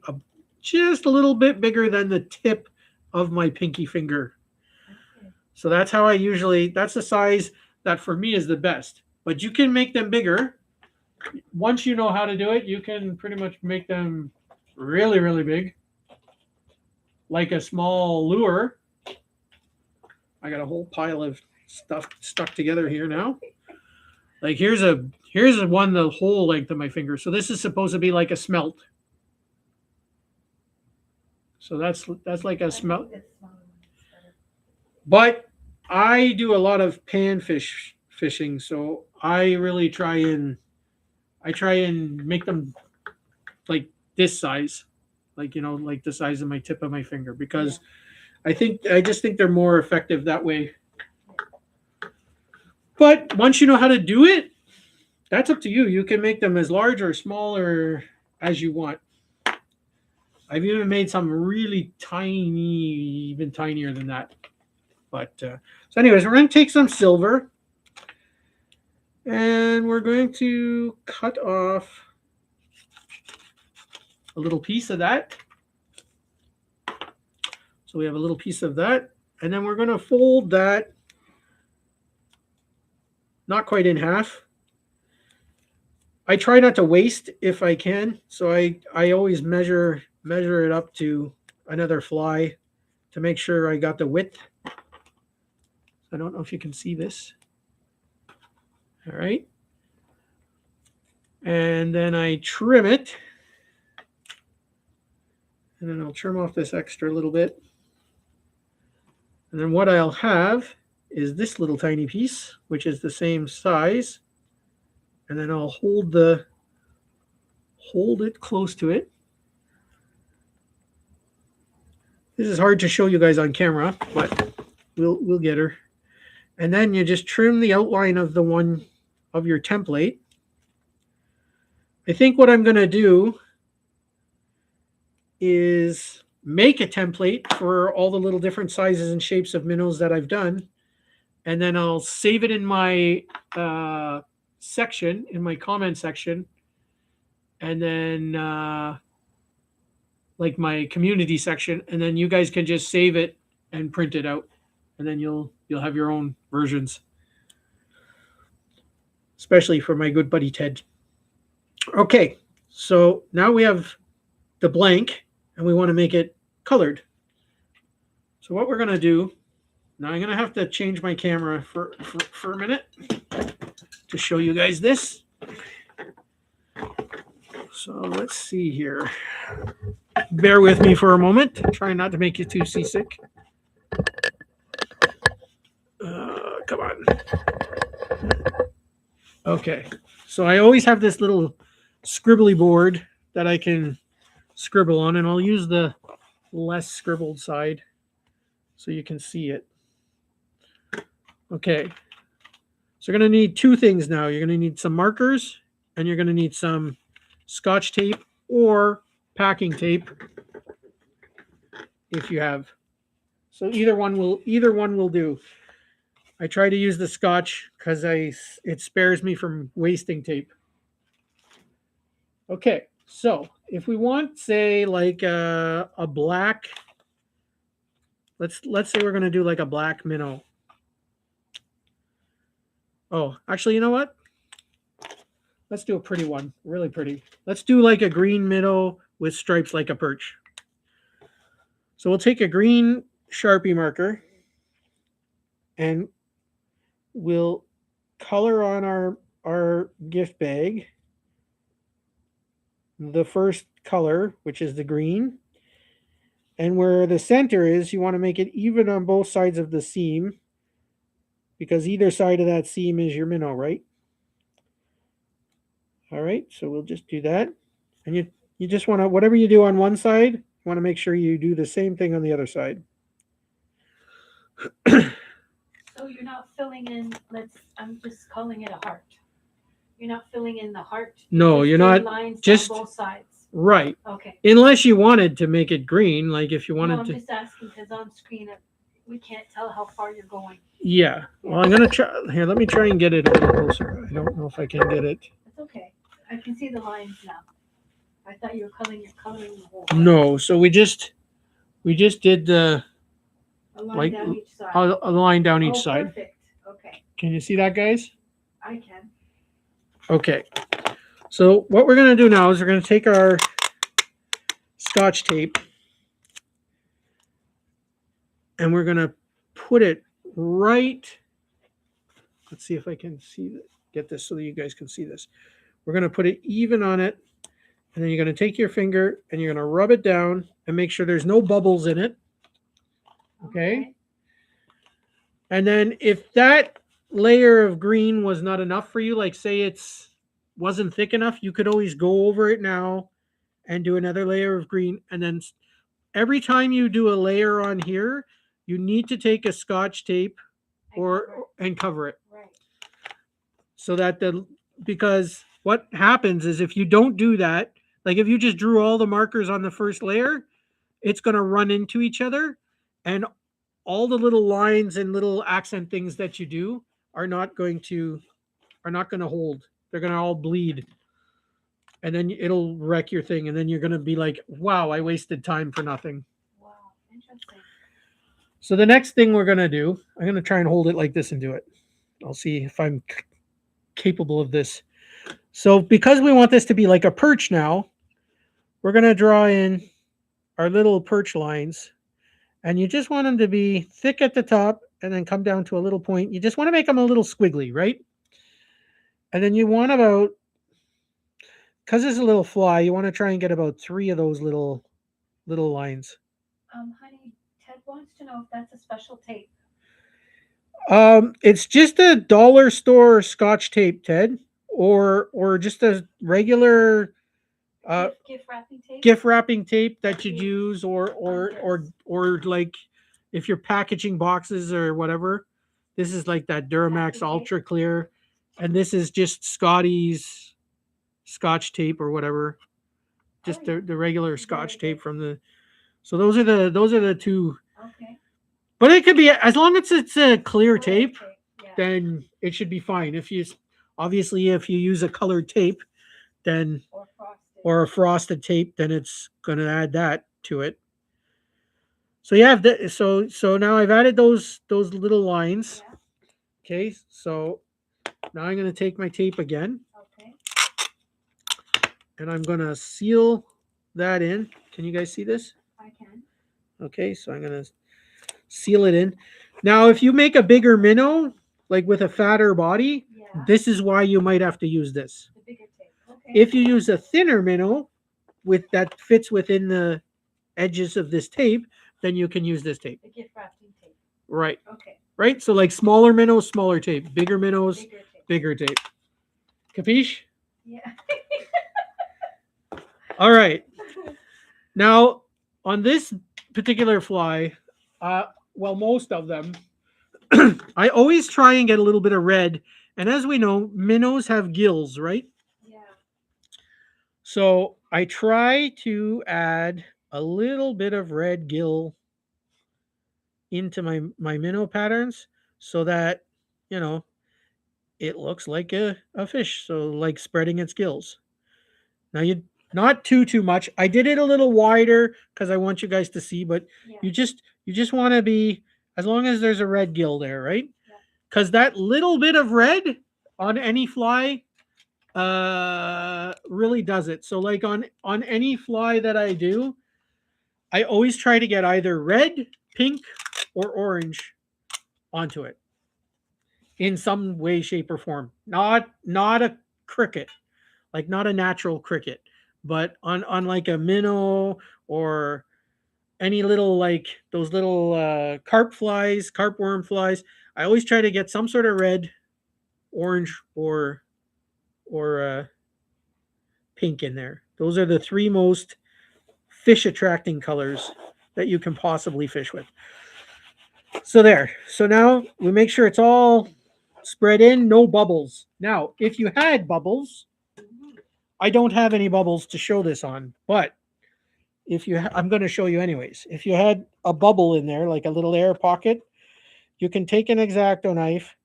just a little bit bigger than the tip of my pinky finger. So that's how that's the size that for me is the best. But you can make them bigger. Once you know how to do it, you can pretty much make them really, really big. Like a small lure. I got a whole pile of stuff stuck together here now. Like here's one the whole length of my finger. So this is supposed to be like a smelt. So that's like a smelt. But I do a lot of fishing, so I really try and make them like this size, like like the size of my tip of my finger, because I just think they're more effective that way. But once you know how to do it, that's up to you. You can make them as large or small as you want. I've even made some really tiny, even tinier than that. But so anyways, we're going to take some silver and we're going to cut off a little piece of that. So we have a little piece of that, and then we're going to fold that not quite in half. I try not to waste if I can, so I always measure it up to another fly to make sure I got the width. I don't know if you can see this. All right. And then I trim it. And then I'll trim off this extra little bit. And then what I'll have is this little tiny piece, which is the same size. And then I'll hold it close to it. This is hard to show you guys on camera, but we'll get her. And then you just trim the outline of the one of your template. I think what I'm going to do is make a template for all the little different sizes and shapes of minnows that I've done. And then I'll save it in my section, in my comment section. And then like my community section. And then you guys can just save it and print it out. And then you'll have your own versions. Especially for my good buddy Ted. Okay, so now we have the blank and we want to make it colored. So what we're going to do, now I'm going to have to change my camera for a minute to show you guys this. So let's see here. Bear with me for a moment. Try not to make you too seasick. Come on. Okay, so I always have this little scribbly board that I can scribble on, and I'll use the less scribbled side so you can see it. Okay, so you're going to need two things now. You're going to need some markers, and you're going to need some Scotch tape or packing tape if you have. So either one will do. I try to use the Scotch because it spares me from wasting tape. Okay, so if we want, say, like a black, let's say we're going to do like a black minnow. Oh, actually, you know what? Let's do a pretty one, really pretty. Let's do like a green minnow with stripes like a perch. So we'll take a green Sharpie marker and we'll color on our gift bag the first color, which is the green. And where the center is, you want to make it even on both sides of the seam because either side of that seam is your minnow, right? All right, so we'll just do that. And you just want to, whatever you do on one side, you want to make sure you do the same thing on the other side. So you're not filling in, I'm just calling it a heart. You're not filling in the heart? No, you're not. Lines just on both sides? Right. Okay. Unless you wanted to make it green, like if you wanted no, I'm to. just asking because on screen, we can't tell how far you're going. Yeah. Well, I'm going to try. Here, let me try and get it a little closer. I don't know if I can get it. It's okay. I can see the lines now. I thought you were coloring the whole. No, so we just did the A line like down each side. a line down each Oh, side. perfect. Okay, Can you see that, guys? I can. Okay. So what we're going to do now is we're going to take our Scotch tape and we're going to put it right. Let's see if I can get this so that you guys can see this. We're going to put it even on it, and then you're going to take your finger and you're going to rub it down and make sure there's no bubbles in it. Okay. And then if that layer of green was not enough for you, like say it's wasn't thick enough, you could always go over it now and do another layer of green. And then every time you do a layer on here, you need to take a Scotch tape and cover it. Right. So that because what happens is if you don't do that, like if you just drew all the markers on the first layer, it's going to run into each other, and all the little lines and little accent things that you do are not going to hold. They're going to all bleed, and then it'll wreck your thing, and then you're going to be like, wow, I wasted time for nothing. Wow, interesting. So the next thing we're going to do, I'm going to try and hold it like this and do it. I'll see if I'm capable of this. So because we want this to be like a perch now, we're going to draw in our little perch lines, and you just want them to be thick at the top and then come down to a little point. You just want to make them a little squiggly, right? And then you want about, because it's a little fly, you want to try and get about 3 of those little lines. Honey, Ted wants to know if that's a special tape. It's just a dollar store Scotch tape, Ted, or just a regular gift wrapping tape that you'd use, or like if you're packaging boxes or whatever. This is like that Duramax Ultra Clear, and this is just Scotty's Scotch tape or whatever, just the regular Scotch tape from the. So those are the two. Okay. But it could be, as long as it's a clear tape, then it should be fine. If you use a colored tape, then or a frosted tape, then it's going to add that to it. So yeah, so now I've added those little lines. Yeah. Okay, so now I'm going to take my tape again. Okay. And I'm going to seal that in. Can you guys see this? I can. Okay, so I'm going to seal it in. Now, if you make a bigger minnow, like with a fatter body, this is why you might have to use this. The bigger tape. Okay. If you use a thinner minnow that fits within the edges of this tape, then you can use this tape. The gift wrapping tape. Right. Okay. Right? So like smaller minnows, smaller tape. Bigger minnows, bigger tape. Capiche? Yeah. All right. Now, on this particular fly, most of them, I always try and get a little bit of red. And as we know, minnows have gills, right? Yeah. So I try to add a little bit of red gill into my minnow patterns so that, it looks like a fish. So like spreading its gills. Now you not too much. I did it a little wider because I want you guys to see, but you just want to be, as long as there's a red gill there, right? Because that little bit of red on any fly really does it. So like on any fly that I do, I always try to get either red, pink, or orange onto it in some way, shape, or form. Not a cricket, like not a natural cricket, but on like a minnow or any little, like those little carp flies, carp worm flies. I always try to get some sort of red, orange, or pink in there. Those are the 3 most fish attracting colors that you can possibly fish with. So there. So now we make sure it's all spread in, no bubbles. Now, if you had bubbles, I don't have any bubbles to show this on, but I'm going to show you anyways. If you had a bubble in there, like a little air pocket, you can take an X-Acto knife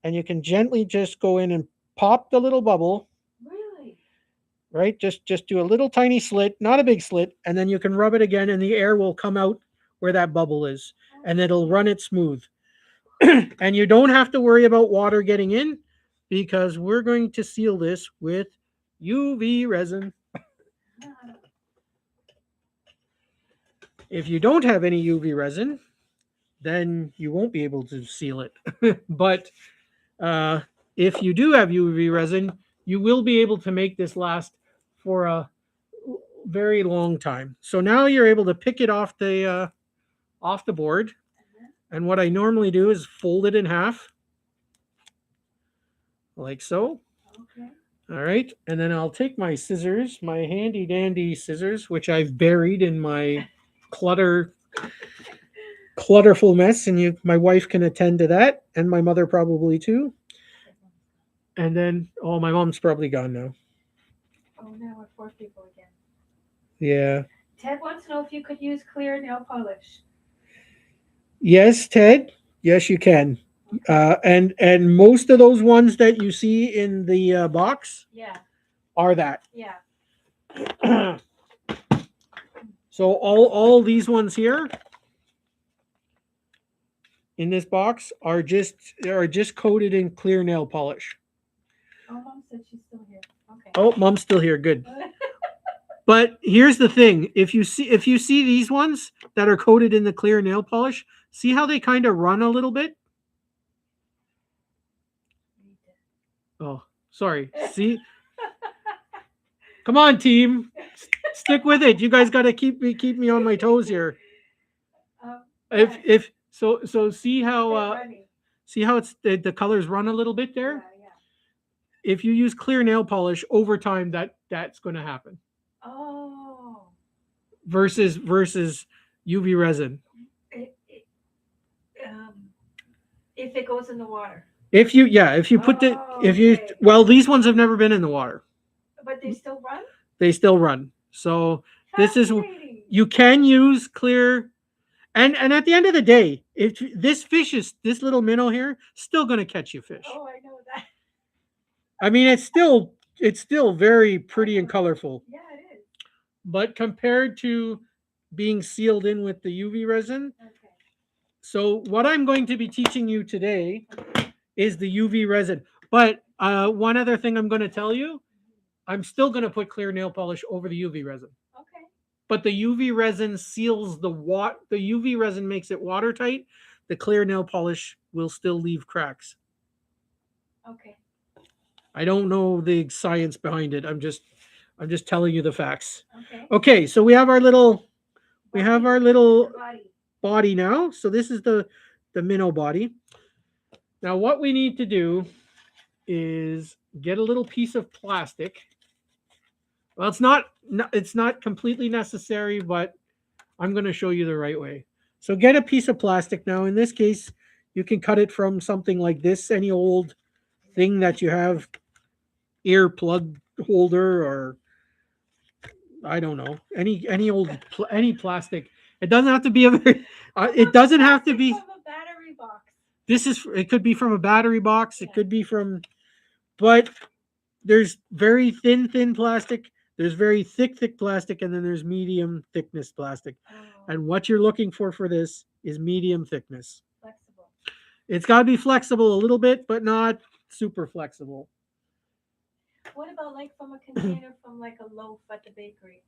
and you can gently just go in and pop the little bubble. Really? Right? Just do a little tiny slit, not a big slit, and then you can rub it again and the air will come out where that bubble is, and it'll run it smooth. And you don't have to worry about water getting in because we're going to seal this with UV resin. If you don't have any UV resin, then you won't be able to seal it. But uh, if you do have UV resin, you will be able to make this last for a very long time. So now you're able to pick it off the board. And what I normally do is fold it in half, like so. Okay. All right, and then I'll take my scissors, my handy dandy scissors, which I've buried in my clutterful mess, and my wife can attend to that, and my mother probably too. And then, oh, my mom's probably gone now. Oh, now we're 4 people again. Yeah. Ted wants to know if you could use clear nail polish. Yes, Ted. Yes, you can. And most of those ones that you see in the box Yeah, are that. yeah. So all these ones here in this box are just coated in clear nail polish. Oh, Mom said she's still here. Okay. Oh, mom's still here. Good. But here's the thing: if you see these ones that are coated in the clear nail polish, see how they kind of run a little bit. Oh, sorry. See, come on, team, stick with it. You guys got to keep me on my toes here. If so see how it's the colors run a little bit there. Yeah. If you use clear nail polish over time, that's going to happen. Oh. Versus UV resin. If it goes in the water. If you put well, these ones have never been in the water. But they still run? They still run. So this is, you can use clear, and at the end of the day, if this little minnow here, still going to catch you fish. Oh, I know that. I mean, it's still very pretty and colorful. Yeah, it is. But compared to being sealed in with the UV resin, okay. So what I'm going to be teaching you today is the UV resin. But one other thing I'm going to tell you, I'm still going to put clear nail polish over the UV resin. Okay. But the UV resin seals the UV resin makes it watertight. The clear nail polish will still leave cracks. Okay. I don't know the science behind it. I'm just telling you the facts. Okay. Okay, so we have our little body now. So this is the minnow body. Now what we need to do is get a little piece of plastic. Well, it's not completely necessary, but I'm going to show you the right way. So get a piece of plastic. Now in this case, you can cut it from something like this, any old thing that you have, ear plug holder, or I don't know, any old any plastic. It doesn't have to be a very it doesn't have to be from a battery box. It could be from a battery box, it could be from, but there's very thin plastic, there's very thick plastic, and then there's medium thickness plastic. And what you're looking for this is medium thickness. Flexible. It's got to be flexible a little bit, but not super flexible. What about like from a container from like a loaf at the bakery?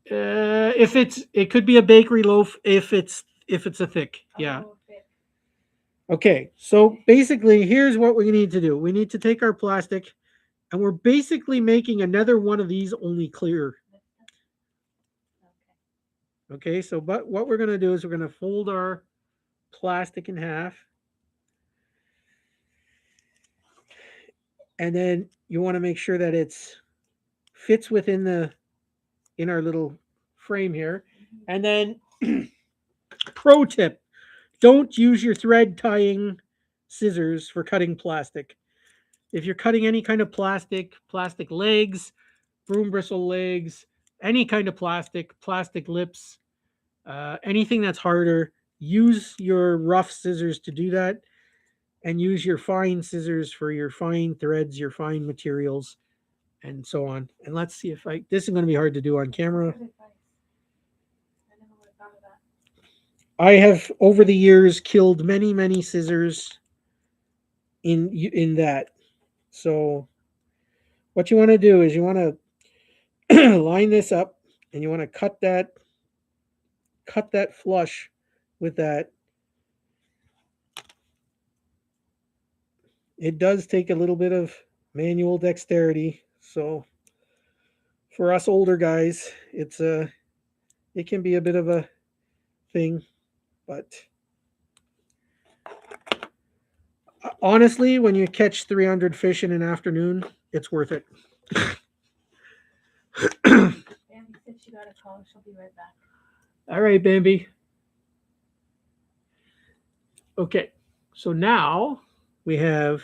It could be a bakery loaf if it's a thick. Yeah. Oh, thick. Okay, so basically here's what we need to do. We need to take our plastic, and we're basically making another one of these, only clear. Okay, so but what we're going to do is we're going to fold our plastic in half. And then you want to make sure that it's fits within in our little frame here. And then pro tip, don't use your thread tying scissors for cutting plastic. If you're cutting any kind of plastic legs, broom bristle legs, any kind of plastic lips, anything that's harder, use your rough scissors to do that, and use your fine scissors for your fine threads, your fine materials, and so on. And let's see if this is going to be hard to do on camera. I have over the years killed many scissors in that. So what you want to do is you want to line this up and you want to cut that flush with that. It does take a little bit of manual dexterity. So for us older guys, it can be a bit of a thing, but honestly, when you catch 300 fish in an afternoon, it's worth it. Bambi said she got a call. She'll be right back. All right, Bambi. Okay, so now we have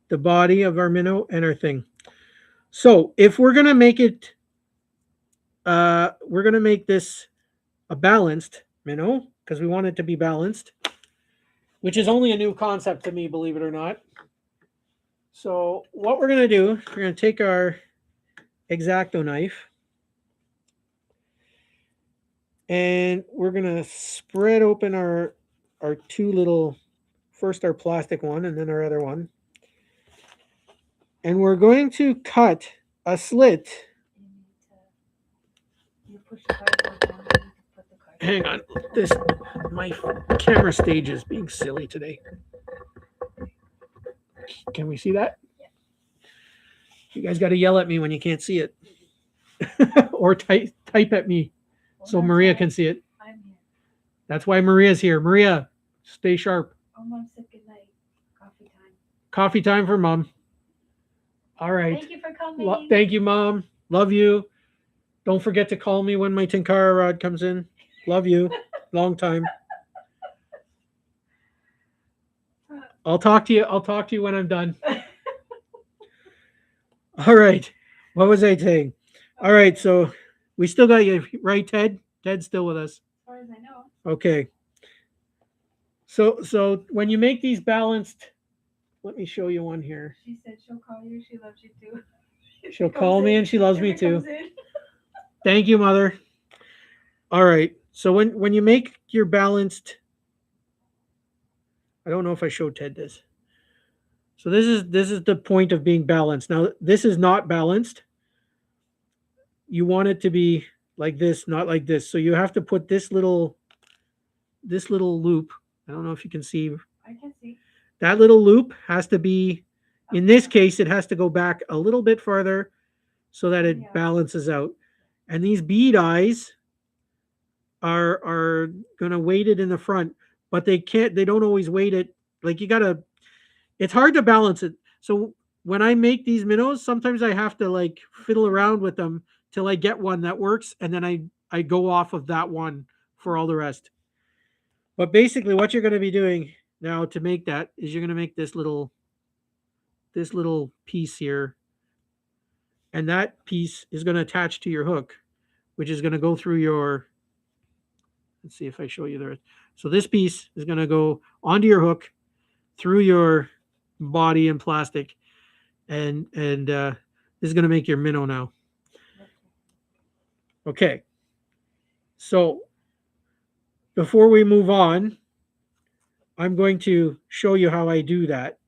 the body of our minnow and our thing. So if we're gonna make it, we're gonna make this a balanced minnow because we want it to be balanced, which is only a new concept to me, believe it or not. So what we're gonna do, we're gonna take our X-Acto knife and we're gonna spread open our two little, first our plastic one and then our other one, and we're going to cut a slit. You push the cardboard down. You need to put the cardboard. Hang on, this my camera stage is being silly today. Can we see that? Yeah. You guys got to yell at me when you can't see it, or type at me so Maria can see it. I'm here. That's why Maria's here. Maria, stay sharp. Oh, Mom said good night. Coffee time. Coffee time for Mom. All right. Thank you for coming. Thank you, Mom. Love you. Don't forget to call me when my Tenkara rod comes in. Love you. Long time. I'll talk to you when I'm done. All right. What was I saying? All right. So we still got you, right, Ted? Ted's still with us. As far as I know. Okay. So when you make these balanced, let me show you one here. She said she'll call you. She loves you too. She'll call me and she loves me too. Comes in. Thank you, Mother. All right. So when you make your balanced, I don't know if I showed Ted this. So this is the point of being balanced. Now this is not balanced. You want it to be like this, not like this. So you have to put this little loop. I don't know if you can see. I can see. That little loop has to be, in this case, it has to go back a little bit farther so that it balances out. And these bead eyes are gonna weight it in the front, but they don't always weight it. Like it's hard to balance it. So when I make these minnows, sometimes I have to like fiddle around with them till I get one that works, and then I go off of that one for all the rest. But basically what you're gonna be doing now to make that is you're gonna make this little piece here, and that piece is gonna attach to your hook, which is gonna go through your, let's see if I show you there. So this piece is going to go onto your hook through your body and plastic, and this is going to make your minnow now. Okay. So before we move on, I'm going to show you how I do that.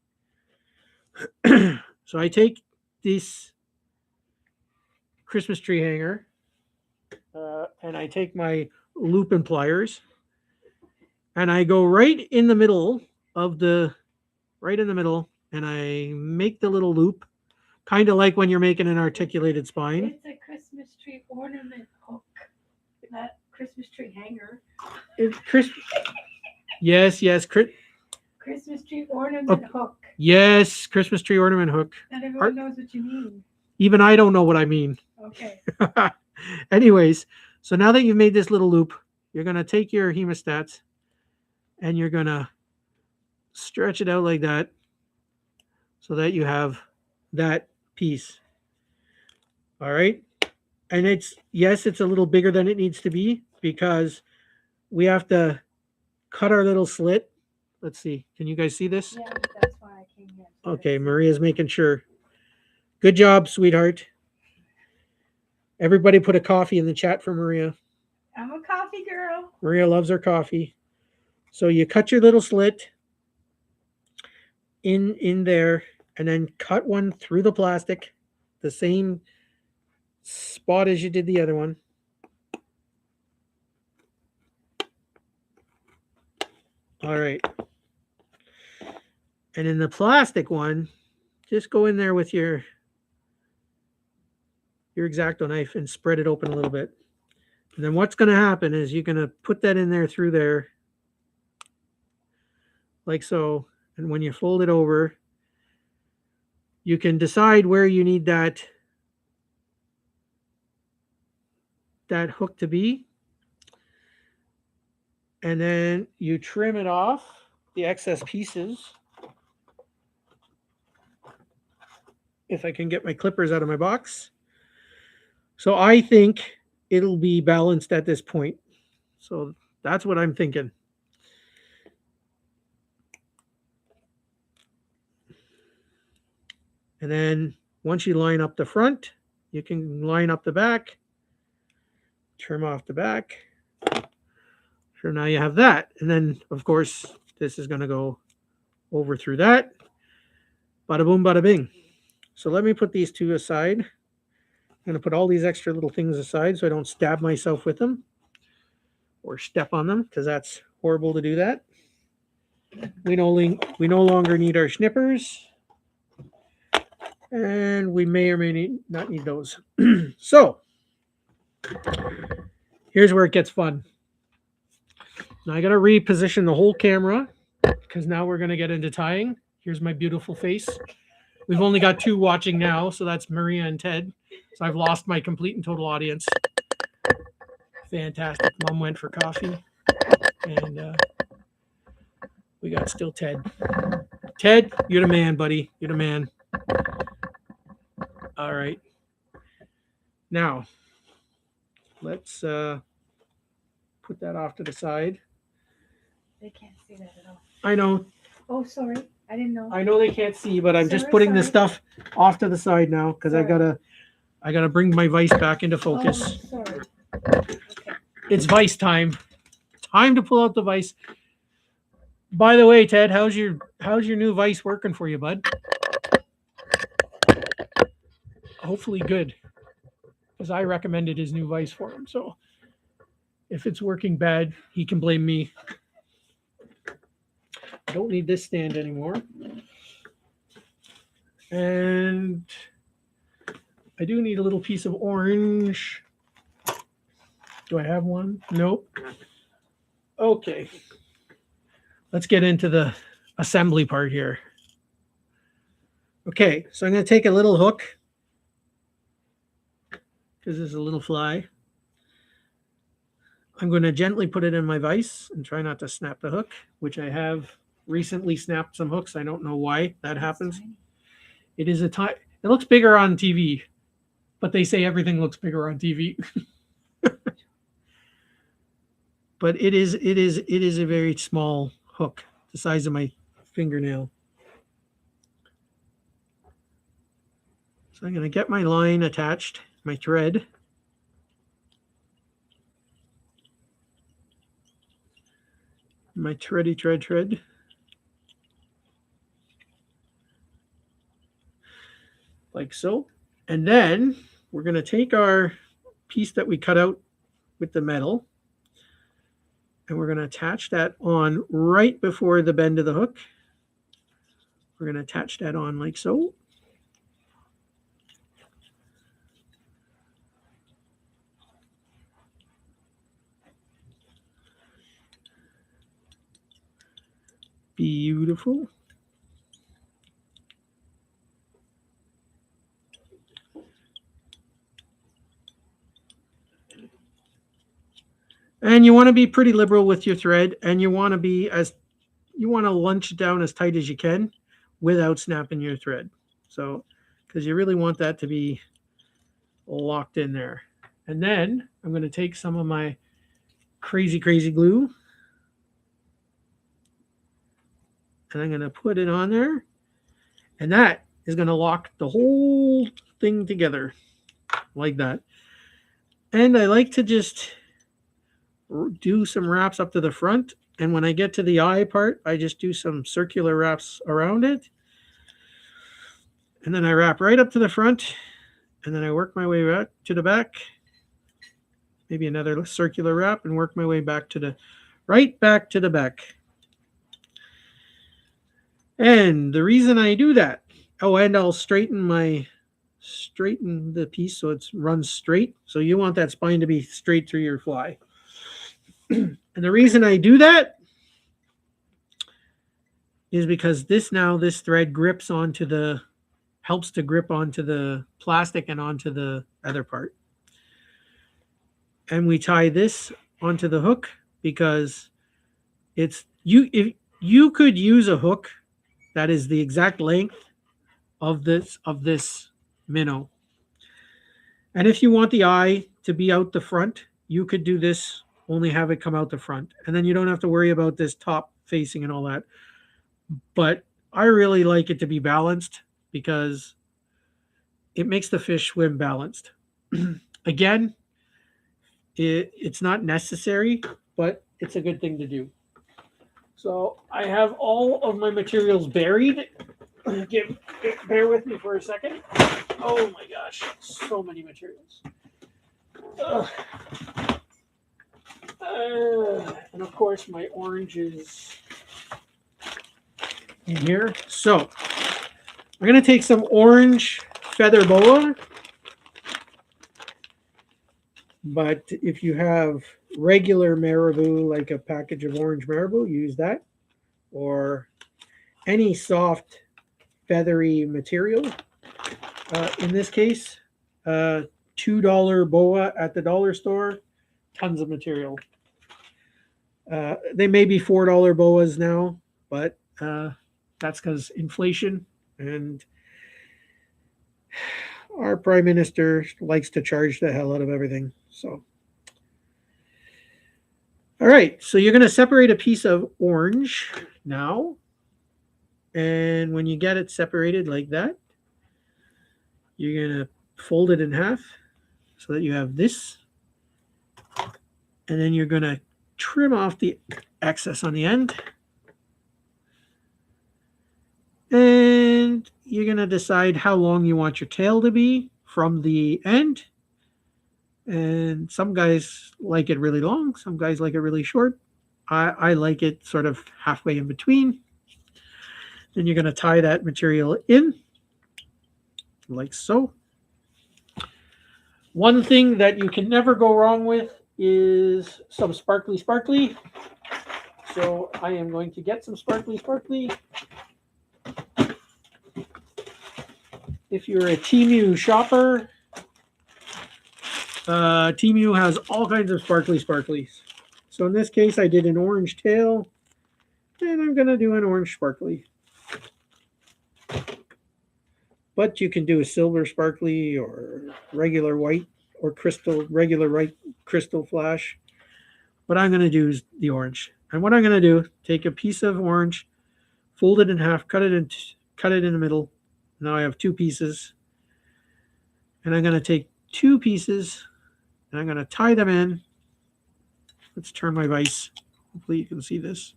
So I take this Christmas tree hanger and I take my loop and pliers, and I go right in the middle, and I make the little loop, kind of like when you're making an articulated spine. It's a Christmas tree ornament hook, not Christmas tree hanger. It's Christmas. Yes. Christmas tree ornament hook. Yes, Christmas tree ornament hook. Not everyone knows what you mean. Even I don't know what I mean. Okay. Anyways, so now that you've made this little loop, you're going to take your hemostats and you're going to stretch it out like that so that you have that piece. All right. And it's a little bigger than it needs to be because we have to cut our little slit. Let's see. Can you guys see this? Yeah, that's why I came here. Okay, Maria's making sure. Good job, sweetheart. Everybody put a coffee in the chat for Maria. I'm a coffee girl. Maria loves her coffee. So you cut your little slit in there, and then cut one through the plastic, the same spot as you did the other one. All right. And in the plastic one, just go in there with your X-Acto knife and spread it open a little bit. And then what's going to happen is you're going to put that in there through there like so. And when you fold it over, you can decide where you need that hook to be. And then you trim it off, the excess pieces. If I can get my clippers out of my box. So I think it'll be balanced at this point. So that's what I'm thinking. And then once you line up the front, you can line up the back, trim off the back. So now you have that. And then, of course, this is going to go over through that. Bada boom, bada bing. So let me put these two aside. I'm going to put all these extra little things aside so I don't stab myself with them or step on them, because that's horrible to do that. We no longer need our snippers. And we may or may not need those. So here's where it gets fun. Now I got to reposition the whole camera because now we're going to get into tying. Here's my beautiful face. We've only got 2 watching now, so that's Maria and Ted. So I've lost my complete and total audience. Fantastic. Mom went for coffee. And we got still Ted. Ted, you're the man, buddy. You're the man. All right. Now, let's put that off to the side. They can't see that at all. I know. Oh, sorry. I didn't know. I know they can't see, but I'm just putting the stuff off to the side now because I gotta bring my vise back into focus. Oh, sorry. Okay. It's vise time. Time to pull out the vise. By the way, Ted, how's your new vise working for you, bud? Hopefully good, because I recommended his new vise for him. So if it's working bad, he can blame me. I don't need this stand anymore. And I do need a little piece of orange. Do I have one? Nope. Okay. Let's get into the assembly part here. Okay, so I'm going to take a little hook because there's a little fly. I'm going to gently put it in my vise and try not to snap the hook, which I have recently snapped some hooks. I don't know why that happens. It is it looks bigger on TV, but they say everything looks bigger on TV. But it is a very small hook, the size of my fingernail. So I'm going to get my line attached, my thread. My thready thread. Like so. And then we're going to take our piece that we cut out with the metal, and we're going to attach that on right before the bend of the hook. We're going to attach that on like so. Beautiful. And you want to be pretty liberal with your thread, and you want to lunge down as tight as you can without snapping your thread. So, because you really want that to be locked in there. And then I'm going to take some of my crazy glue, and I'm going to put it on there, and that is going to lock the whole thing together like that. And I like to just do some wraps up to the front. And when I get to the eye part, I just do some circular wraps around it. And then I wrap right up to the front. And then I work my way back to the back. Maybe another circular wrap and work my way back to the back to the back. And the reason I do that, oh, and I'll straighten the piece so it runs straight. So you want that spine to be straight through your fly. And the reason I do that is because this thread helps to grip onto the plastic and onto the other part. And we tie this onto the hook because if you could use a hook that is the exact length of this minnow. And if you want the eye to be out the front, you could do this, only have it come out the front. And then you don't have to worry about this top facing and all that. But I really like it to be balanced because it makes the fish swim balanced. Again, it's not necessary, but it's a good thing to do. So I have all of my materials buried. Bear with me for a second. Oh my gosh, so many materials. And of course my orange is in here. So I'm going to take some orange feather boa. But if you have regular marabou, like a package of orange marabou, use that. Or any soft feathery material. In this case, $2 boa at the dollar store, tons of material. They may be $4 boas now, but that's because inflation, and our prime minister likes to charge the hell out of everything. So, all right, so you're going to separate a piece of orange now. And when you get it separated like that, you're going to fold it in half so that you have this. And then you're going to trim off the excess on the end. And you're going to decide how long you want your tail to be from the end. And some guys like it really long. Some guys like it really short. I like it sort of halfway in between. Then you're going to tie that material in like so. One thing that you can never go wrong with is some sparkly. So I am going to get some sparkly. If you're a Temu shopper, Temu has all kinds of sparklies. So in this case, I did an orange tail, and I'm going to do an orange sparkly. But you can do a silver sparkly or regular white or regular white crystal flash. What I'm going to do is the orange. And what I'm going to do, take a piece of orange, fold it in half, cut it in the middle. Now I have two pieces. And I'm going to take two pieces and I'm going to tie them in. Let's turn my vise. Hopefully you can see this.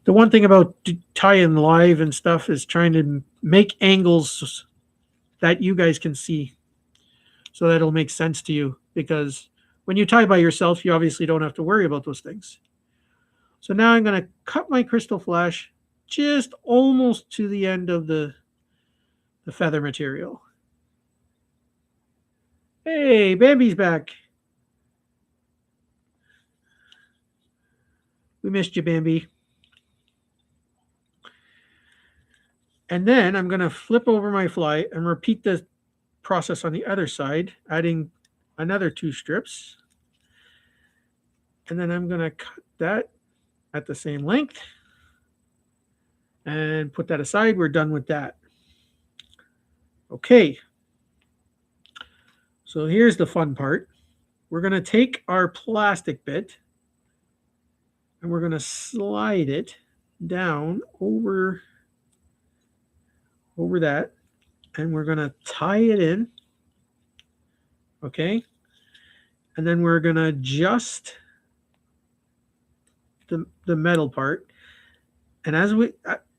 The one thing about tying live and stuff is trying to make angles that you guys can see so that it'll make sense to you. Because when you tie by yourself, you obviously don't have to worry about those things. So now I'm going to cut my crystal flash just almost to the end of the feather material. Hey, Bambi's back. We missed you, Bambi. And then I'm going to flip over my fly and repeat the process on the other side, adding another 2 strips. And then I'm going to cut that at the same length and put that aside. We're done with that. Okay. So here's the fun part. We're going to take our plastic bit and we're going to slide it down over that, and we're going to tie it in. Okay. And then we're going to adjust the metal part. And as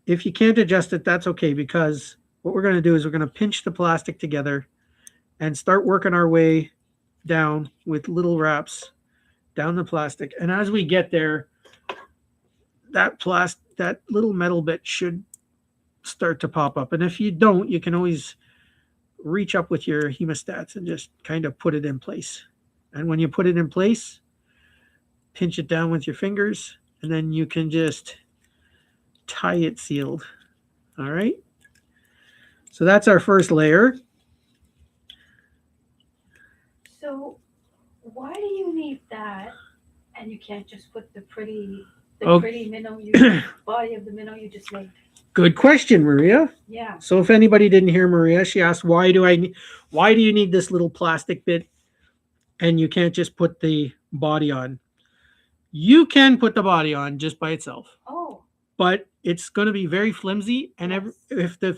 if you can't adjust it, that's okay, because what we're going to do is we're going to pinch the plastic together and start working our way down with little wraps down the plastic. And as we get there, that little metal bit should start to pop up. And if you don't, you can always reach up with your hemostats and just kind of put it in place. And when you put it in place, pinch it down with your fingers, and then you can just tie it sealed. All right. So that's our first layer. So why do you need that? And you can't just put the pretty minnow body of the minnow you just made. Good question, Maria. Yeah. So if anybody didn't hear Maria, she asked, why do you need this little plastic bit and you can't just put the body on? You can put the body on just by itself. Oh. But it's going to be very flimsy, and Yes. if the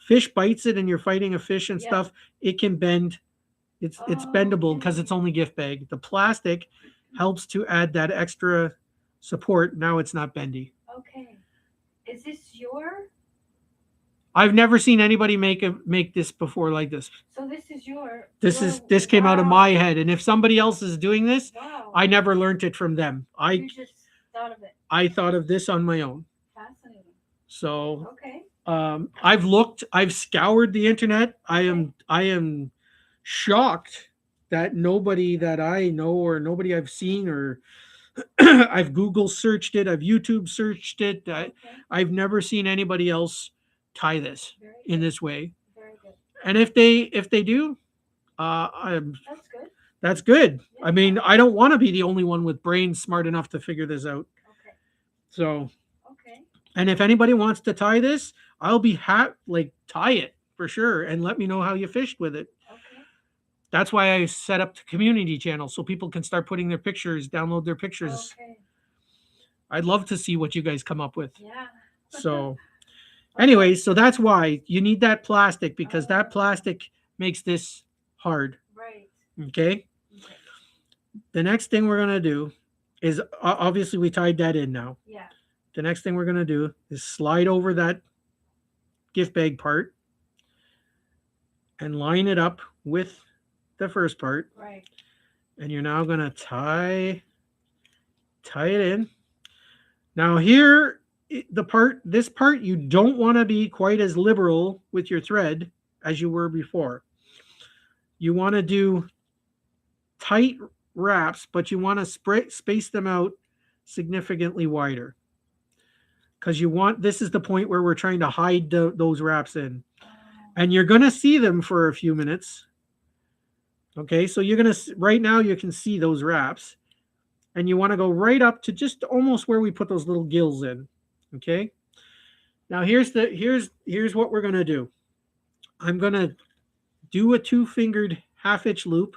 fish bites it and you're fighting a fish and Yes. stuff, it can bend. It's bendable Okay. because it's only gift bag. The plastic helps to add that extra support. Now it's not bendy. Okay. Is this your? I've never seen anybody make this before like this. So this is your. This came out of my head, and if somebody else is doing this, Wow. I never learned it from them. You just thought of it. I thought of this on my own. Fascinating. So Okay. I've scoured the internet. I am shocked that nobody that I know or nobody I've seen or I've Google searched it, I've YouTube searched it. Okay. I've never seen anybody else tie this Very in good. this way. Very good. And if they do, That's good. that's good. Yeah. I mean, I don't want to be the only one with brains smart enough to figure this out. Okay. So, Okay. and if anybody wants to tie this, I'll be tie it for sure and let me know how you fished with it. Okay. That's why I set up the community channel so people can start putting their pictures, download their pictures. Okay. I'd love to see what you guys come up with. Yeah. So, anyway, so that's why you need that plastic, because that plastic makes this hard. Right. Okay. The next thing we're going to do is obviously we tied that in now. Yeah. The next thing we're going to do is slide over that gift bag part and line it up with the first part. Right. And you're now going to tie it in. Now here, this part, you don't want to be quite as liberal with your thread as you were before. You want to do tight wraps, but you want to space them out significantly wider. Because this is the point where we're trying to hide those wraps in. And you're going to see them for a few minutes. Okay, so you're going to, right now you can see those wraps. And you want to go right up to just almost where we put those little gills in. Okay. Now here's what we're going to do. I'm going to do a 2-fingered half-hitch loop.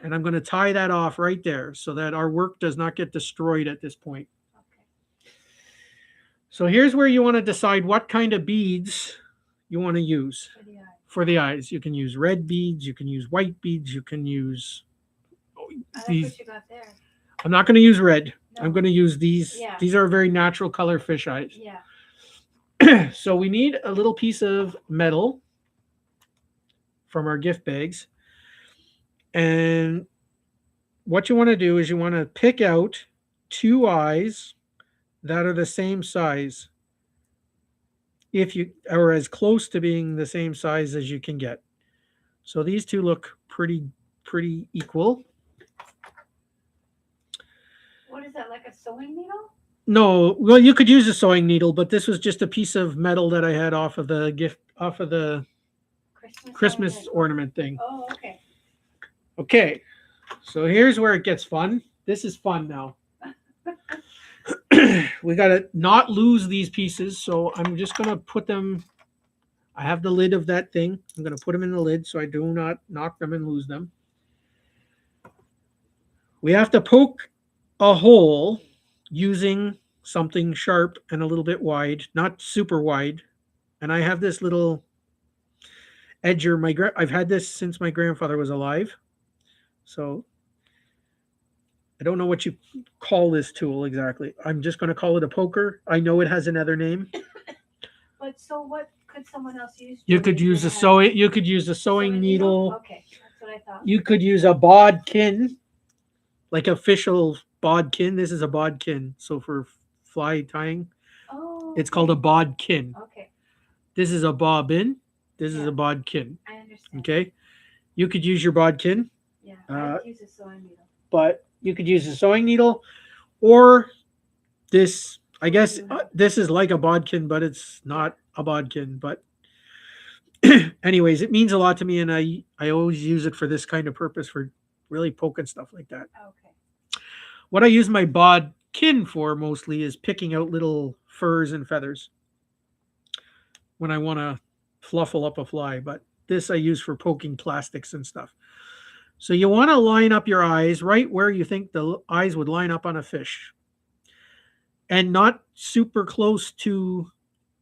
And I'm going to tie that off right there so that our work does not get destroyed at this point. Okay. So here's where you want to decide what kind of beads you want to use for the eyes. You can use red beads. You can use white beads. You can use these. What you got there. I'm not going to use red. No. I'm going to use these. Yeah. These are very natural color fish eyes. Yeah. So we need a little piece of metal from our gift bags. And what you want to do is you want to pick out 2 eyes that are the same size. If you are as close to being the same size as you can get. So these 2 look pretty equal. What is that, like a sewing needle? No, well, you could use a sewing needle, but this was just a piece of metal that I had off of the Christmas ornament thing. Oh, okay. Okay, so here's where it gets fun. This is fun now. We got to not lose these pieces, so I'm just going to put them. I have the lid of that thing. I'm going to put them in the lid so I do not knock them and lose them. We have to poke a hole using something sharp and a little bit wide, not super wide. And I have this little edger. I've had this since my grandfather was alive. So I don't know what you call this tool exactly. I'm just going to call it a poker. I know it has another name. But so what could someone else use? You Jody, could if they use a had sewing. You could use a sewing sewing needle. Okay, that's what I thought. You could use a bodkin, like official bodkin. This is a bodkin. So for fly tying, Oh, it's called a okay. bodkin. Okay, This is a bobbin. This is yeah, a bodkin. I understand. Okay. You could use your bodkin, Yeah, uh, I'd use a sewing needle. but you could use a sewing needle or this. I What do guess you have? this is like a bodkin, but it's Yeah. not a bodkin. But anyways, it means a lot to me, and I always use it for this kind of purpose for really poking stuff like that. Okay. What I use my bodkin for mostly is picking out little furs and feathers when I want to fluffle up a fly. But this I use for poking plastics and stuff. So you want to line up your eyes right where you think the eyes would line up on a fish, and not super close to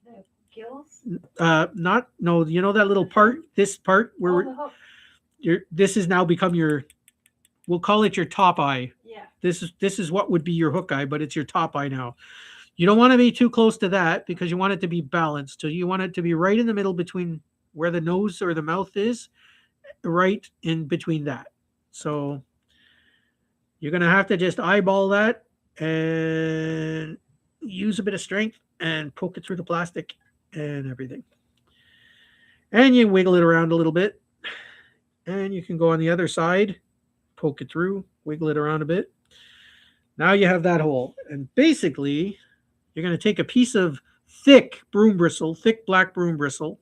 The gills? not no, you know that little part, this part where Oh, we're, the hook. this has now become your, we'll call it your top eye. Yeah. This is what would be your hook eye, but it's your top eye now. You don't want to be too close to that because you want it to be balanced. So you want it to be right in the middle between where the nose or the mouth is, right in between that. So you're going to have to just eyeball that and use a bit of strength and poke it through the plastic and everything. And you wiggle it around a little bit. And you can go on the other side, poke it through, wiggle it around a bit. Now you have that hole. And basically, you're going to take a piece of thick broom bristle, thick black broom bristle.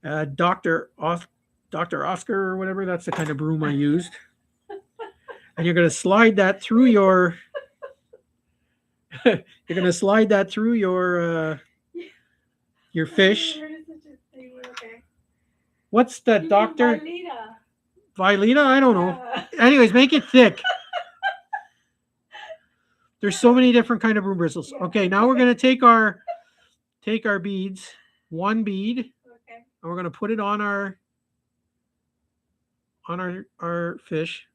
Dr. Oscar or whatever, that's the kind of broom I used. And you're going to slide that through your you're going to slide that through your fish. Okay. What's the You doctor? mean Vyleta. Vyleta? I don't know. Yeah. Anyways, make it thick. There's so many different kind of broom bristles. Yeah. Okay, now we're going to take our beads, one bead, Okay. and we're going to put it on our fish.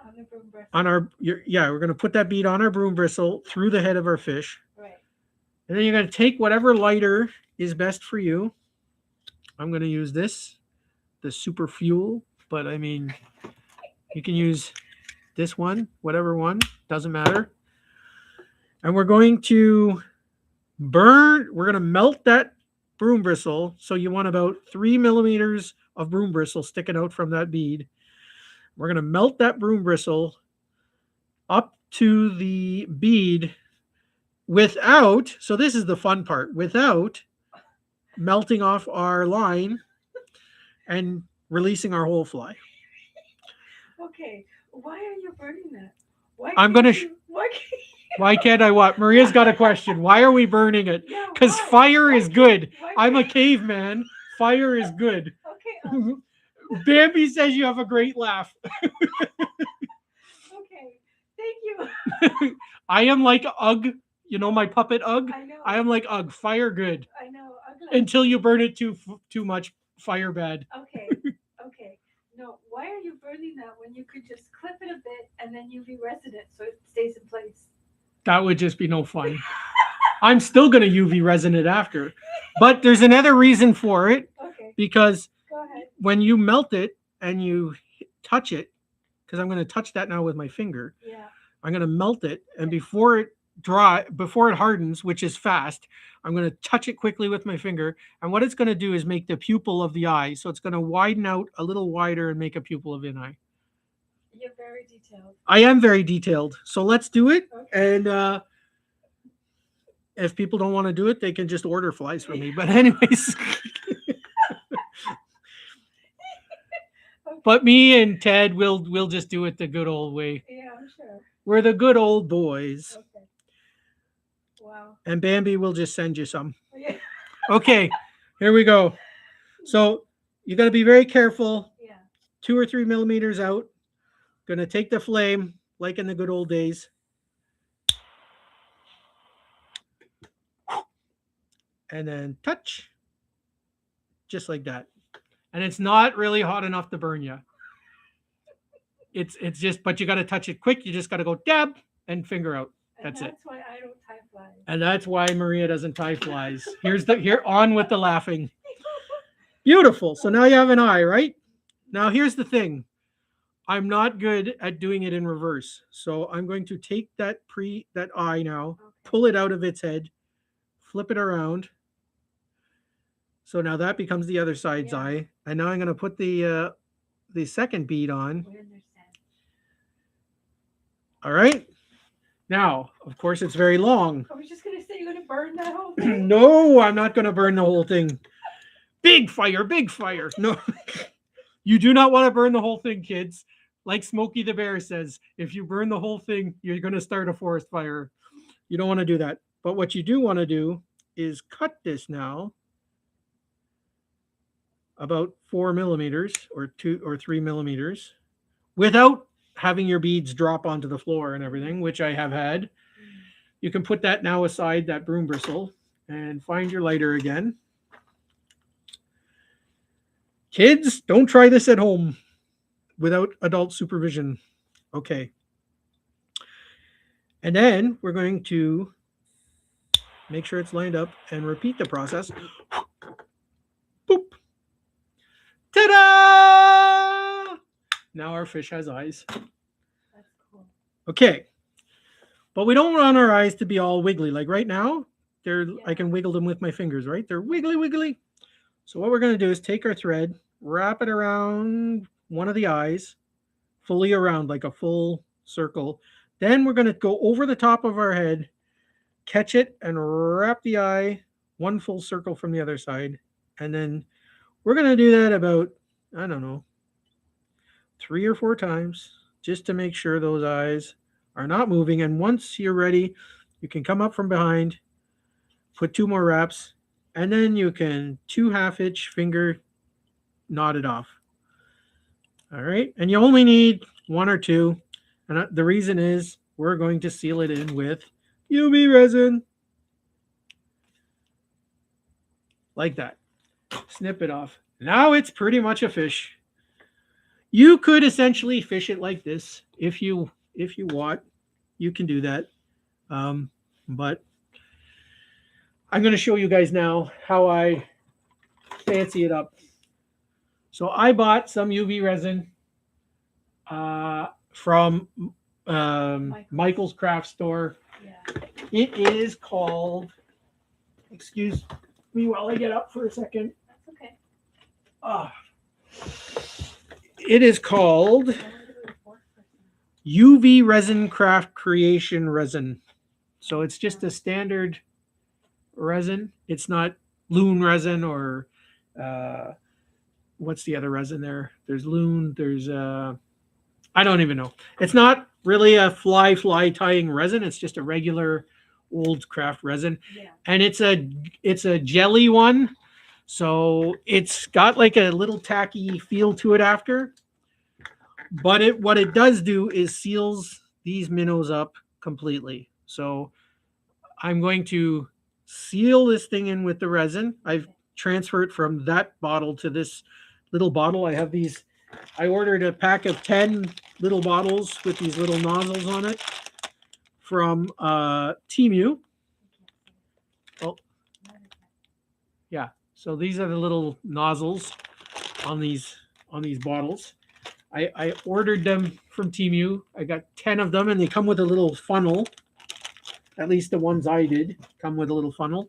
On the broom bristle. We're going to put that bead on our broom bristle through the head of our fish. Right. And then you're going to take whatever lighter is best for you. I'm going to use the Super Fuel, but I mean, you can use this one, whatever one, doesn't matter. And we're going to melt that broom bristle. So you want about 3 millimeters of broom bristle sticking out from that bead. We're going to melt that broom bristle up to the bead so this is the fun part, without melting off our line and releasing our whole fly. Okay. Why are you burning that? Why I'm going to, why can't why can't I what? Maria's got a question. Why are we burning it? Yeah, Because why? fire Why is can't- good. why I'm a can't- caveman. Fire is good. Okay. Bambi says you have a great laugh. Okay. Thank you. I am like Ugg. You know my puppet Ugg? I know. I am like Ugg. Fire good. I know. Ugly. Until you burn it too much. Fire bad. Okay. Okay. No, why are you burning that when you could just clip it a bit and then UV resin it so it stays in place? That would just be no fun. I'm still going to UV resin it after. But there's another reason for it. Okay. Because Go ahead. when you melt it and you touch it, because I'm going to touch that now with my finger, Yeah. I'm going to melt it, and before it hardens, which is fast, I'm going to touch it quickly with my finger, and what it's going to do is make the pupil of the eye, so it's going to widen out a little wider and make a pupil of an eye. You're very detailed. I am very detailed, so let's do it. Okay. And if people don't want to do it, they can just order flies from me. But anyways, but me and Ted will just do it the good old way. Yeah, I'm sure. We're the good old boys. Okay. Wow. And Bambi will just send you some. Yeah. Okay, here we go. So you got to be very careful. Yeah. 2 or 3 millimeters out. Going to take the flame like in the good old days. And then touch. Just like that. And it's not really hot enough to burn you. It's just, but you got to touch it quick. You just got to go dab and finger out. And That's it. that's why I don't tie flies. And that's why Maria doesn't tie flies. Here on with the laughing. Beautiful. So now you have an eye, right? Now here's the thing. I'm not good at doing it in reverse. So I'm going to take that eye now, Okay. pull it out of its head, flip it around. So now that becomes the other side's Yeah. eye. And now I'm going to put the second bead on. We understand. All right. Now, of course, it's very long. I was just gonna say you're gonna burn that whole thing. No, I'm not going to burn the whole thing. Big fire, big fire. No, you do not want to burn the whole thing, kids. Like Smokey the Bear says, if you burn the whole thing, you're going to start a forest fire. You don't want to do that. But what you do want to do is cut this now about 4 millimeters or 2 or 3 millimeters without having your beads drop onto the floor and everything, which I have had. You can put that now aside, that broom bristle, and find your lighter again. Kids, don't try this at home without adult supervision. Okay. And then we're going to make sure it's lined up and repeat the process. Boop. Ta-da! Now our fish has eyes. That's cool. Okay. But we don't want our eyes to be all wiggly. Like right now, I can wiggle them with my fingers, right? They're wiggly, wiggly. So what we're going to do is take our thread, wrap it around one of the eyes, fully around like a full circle. Then we're going to go over the top of our head, catch it, and wrap the eye one full circle from the other side. And then we're going to do that about, I don't know, 3 or 4 times just to make sure those eyes are not moving. And once you're ready, you can come up from behind, put 2 more wraps, and then you can 2 half-inch finger knot it off. All right. And you only need 1 or 2. And the reason is we're going to seal it in with UV resin. Like that. Snip it off. Now it's pretty much a fish. You could essentially fish it like this if you want. You can do that. But I'm going to show you guys now how I fancy it up. So I bought some UV resin from Michael's Craft Store. Yeah. It is called, excuse me while I get up for a second. That's okay. It is called UV Resin Craft Creation Resin. So it's just a standard resin. It's not loon resin or what's the other resin there? There's loon, there's I don't even know. It's not really a fly tying resin. It's just a regular old craft resin. Yeah. And it's a jelly one. So it's got like a little tacky feel to it after. But what it does do is seals these minnows up completely. So I'm going to seal this thing in with the resin. I've transferred from that bottle to this little bottle. I have these. I ordered a pack of 10 little bottles with these little nozzles on it from Temu. Oh, yeah. So these are the little nozzles on these bottles. I ordered them from Temu. I got 10 of them, and they come with a little funnel. At least the ones I did come with a little funnel.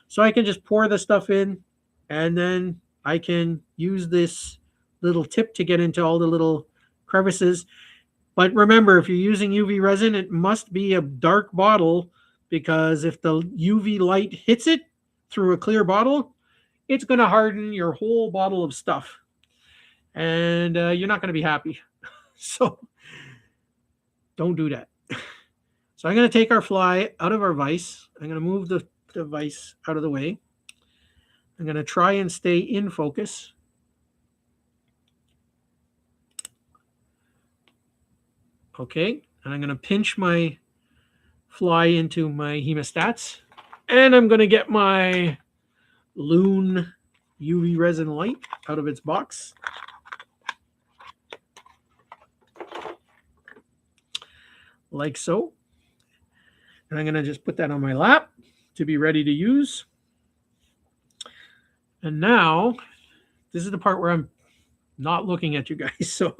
So I can just pour the stuff in, and then I can use this little tip to get into all the little crevices. But remember, if you're using UV resin, it must be a dark bottle, because if the UV light hits it through a clear bottle, it's going to harden your whole bottle of stuff. And you're not going to be happy. So don't do that. So I'm going to take our fly out of our vise. I'm going to move the vise out of the way. I'm going to try and stay in focus. Okay, and I'm going to pinch my fly into my hemostats. And I'm going to get my Loon UV resin light out of its box. like so. And I'm going to just put that on my lap to be ready to use. And now, this is the part where I'm not looking at you guys. So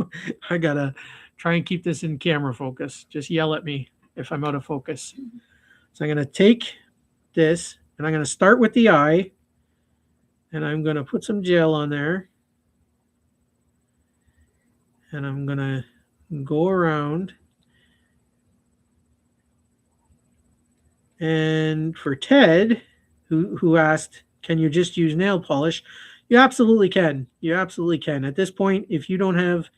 I got to try and keep this in camera focus. Just yell at me if I'm out of focus. So I'm going to take this and I'm going to start with the eye. And I'm going to put some gel on there. And I'm going to go around. And for Ted, who asked, can you just use nail polish? You absolutely can. You absolutely can. At this point, if you don't have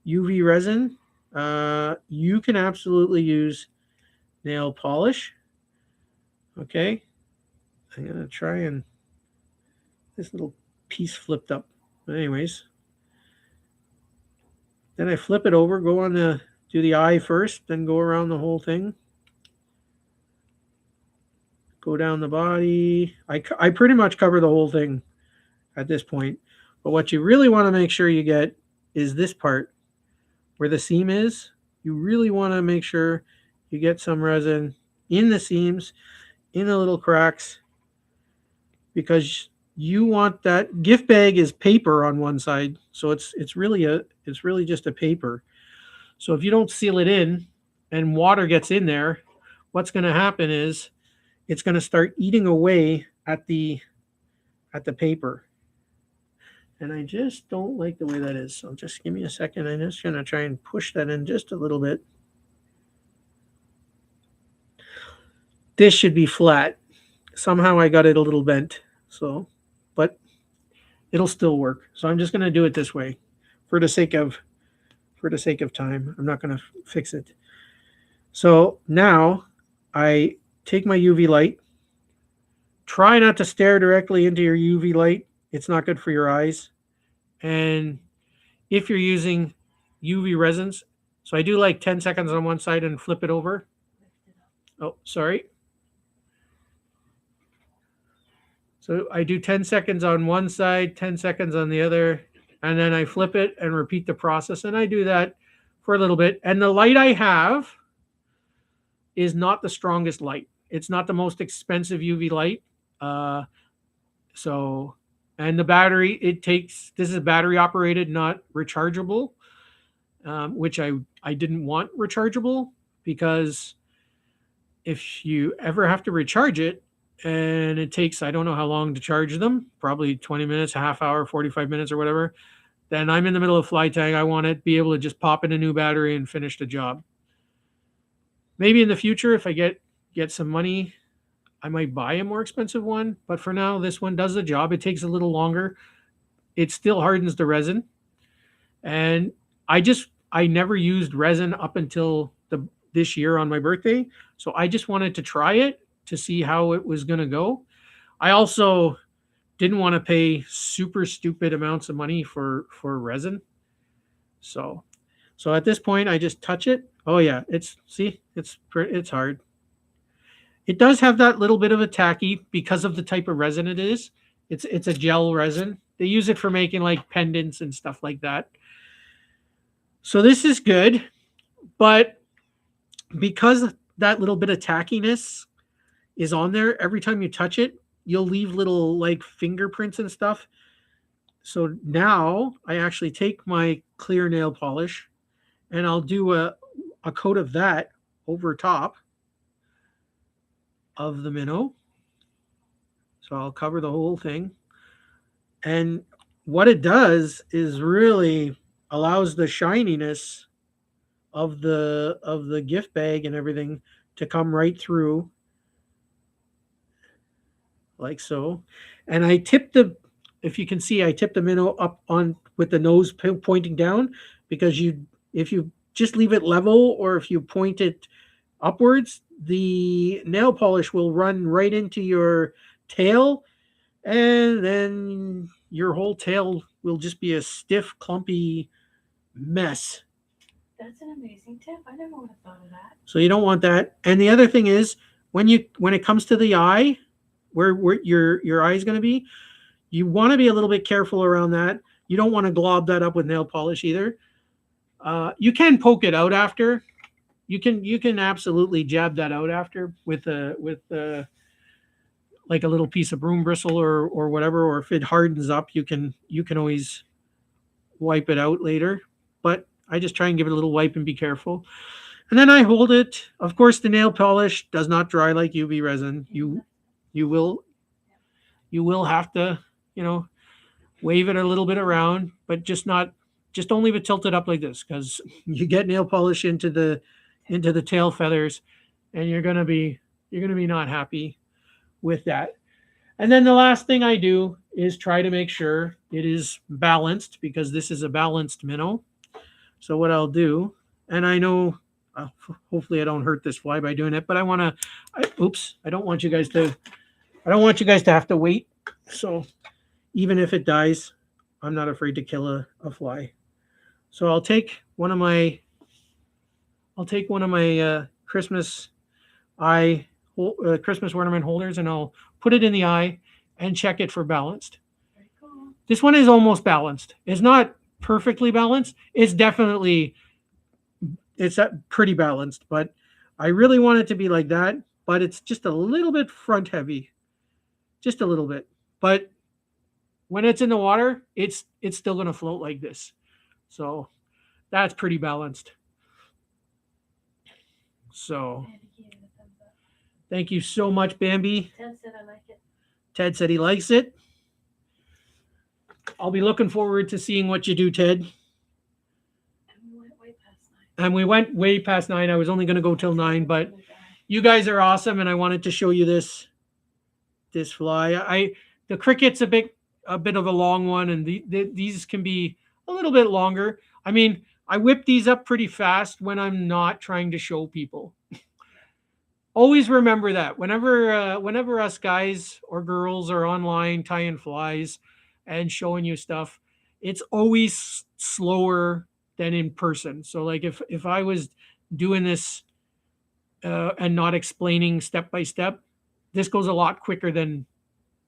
UV resin, you can absolutely use nail polish. Okay. I'm gonna try and this little piece flipped up. But anyways, then I flip it over, do the eye first, then go around the whole thing. Go down the body. I pretty much cover the whole thing at this point. But what you really want to make sure you get is this part where the seam is. You really want to make sure you get some resin in the seams, in the little cracks, because you want that gift bag is paper on one side. So it's really just a paper. So if you don't seal it in and water gets in there, what's going to happen is it's going to start eating away at the paper. And I just don't like the way that is. So just give me a second. I'm just going to try and push that in just a little bit. This should be flat. Somehow I got it a little bent. So, but it'll still work. So I'm just going to do it this way for the sake of time. I'm not going to fix it. So now I take my UV light. Try not to stare directly into your UV light. It's not good for your eyes. And if you're using UV resins, so I do like 10 seconds on one side and flip it over. Oh, sorry. So I do 10 seconds on one side, 10 seconds on the other, and then I flip it and repeat the process. And I do that for a little bit. And the light I have is not the strongest light. It's not the most expensive UV light. And the battery, this is battery operated, not rechargeable, which I didn't want rechargeable, because if you ever have to recharge it and it takes, I don't know how long to charge them, probably 20 minutes, a half hour, 45 minutes or whatever, then I'm in the middle of fly tying. I want to be able to just pop in a new battery and finish the job. Maybe in the future, if I get some money, I might buy a more expensive one, but for now, this one does the job. It takes a little longer. It still hardens the resin. And I never used resin up until this year on my birthday. So I just wanted to try it to see how it was going to go. I also didn't want to pay super stupid amounts of money for resin. So at this point, I just touch it. Oh yeah, it's hard. It does have that little bit of a tacky because of the type of resin it is. It's a gel resin. They use it for making like pendants and stuff like that. So this is good, but because that little bit of tackiness is on there, every time you touch it, you'll leave little like fingerprints and stuff. So now I actually take my clear nail polish and I'll do a coat of that over top of the minnow. So I'll cover the whole thing. And what it does is really allows the shininess of the gift bag and everything to come right through like so. And if you can see, I tip the minnow up on with the nose pointing down, because if you just leave it level or if you point it upwards, the nail polish will run right into your tail, and then your whole tail will just be a stiff, clumpy mess. That's an amazing tip. I never would have thought of that. So you don't want that. And the other thing is, when it comes to the eye, where your eye is going to be, you want to be a little bit careful around that. You don't want to glob that up with nail polish either. You can poke it out after. You can absolutely jab that out after with like a little piece of broom bristle or whatever. Or if it hardens up, you can always wipe it out later. But I just try and give it a little wipe and be careful. And then I hold it. Of course, the nail polish does not dry like UV resin. You will you will have to, you know, wave it a little bit around, but just don't leave it tilted up like this, because you get nail polish into the tail feathers, and you're gonna be not happy with that. And then the last thing I do is try to make sure it is balanced, because this is a balanced minnow. So what I'll do, and I know, hopefully I don't hurt this fly by doing it, but oops, I don't want you guys to, have to wait. So even if it dies, I'm not afraid to kill a fly. So I'll take one of my eye Christmas ornament holders, and I'll put it in the eye and check it for balanced. Very cool. This one is almost balanced. It's not perfectly balanced. It's pretty balanced, but I really want it to be like that. But it's just a little bit front heavy, just a little bit. But when it's in the water, it's still going to float like this. So that's pretty balanced. So And he gave it a thumbs up. thank you so much, Bambi. Ted said I like it. Ted said he likes it. I'll be looking forward to seeing what you do, Ted. And we went way past 9. And we went way past 9. I was only going to go till 9, but you guys are awesome, and I wanted to show you this fly. The cricket's a bit of a long one, and these can be a little bit longer. I mean, I whip these up pretty fast when I'm not trying to show people. Always remember that whenever us guys or girls are online tying flies and showing you stuff, it's always slower than in person. So like if I was doing this and not explaining step by step, this goes a lot quicker than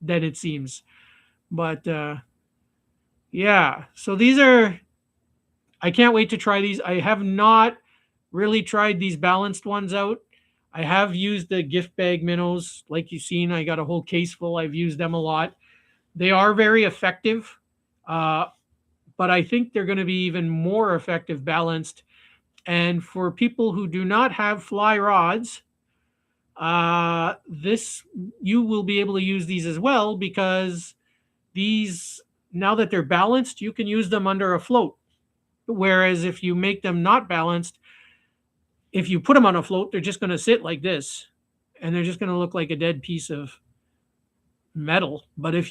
it seems. But yeah, so I can't wait to try these. I have not really tried these balanced ones out. I have used the gift bag minnows, like you've seen. I got a whole case full. I've used them a lot. They are very effective, but I think they're going to be even more effective balanced. And for people who do not have fly rods, you will be able to use these as well, because these, now that they're balanced, you can use them under a float. Whereas if you make them not balanced, if you put them on a float, they're just going to sit like this, and they're just going to look like a dead piece of metal. But if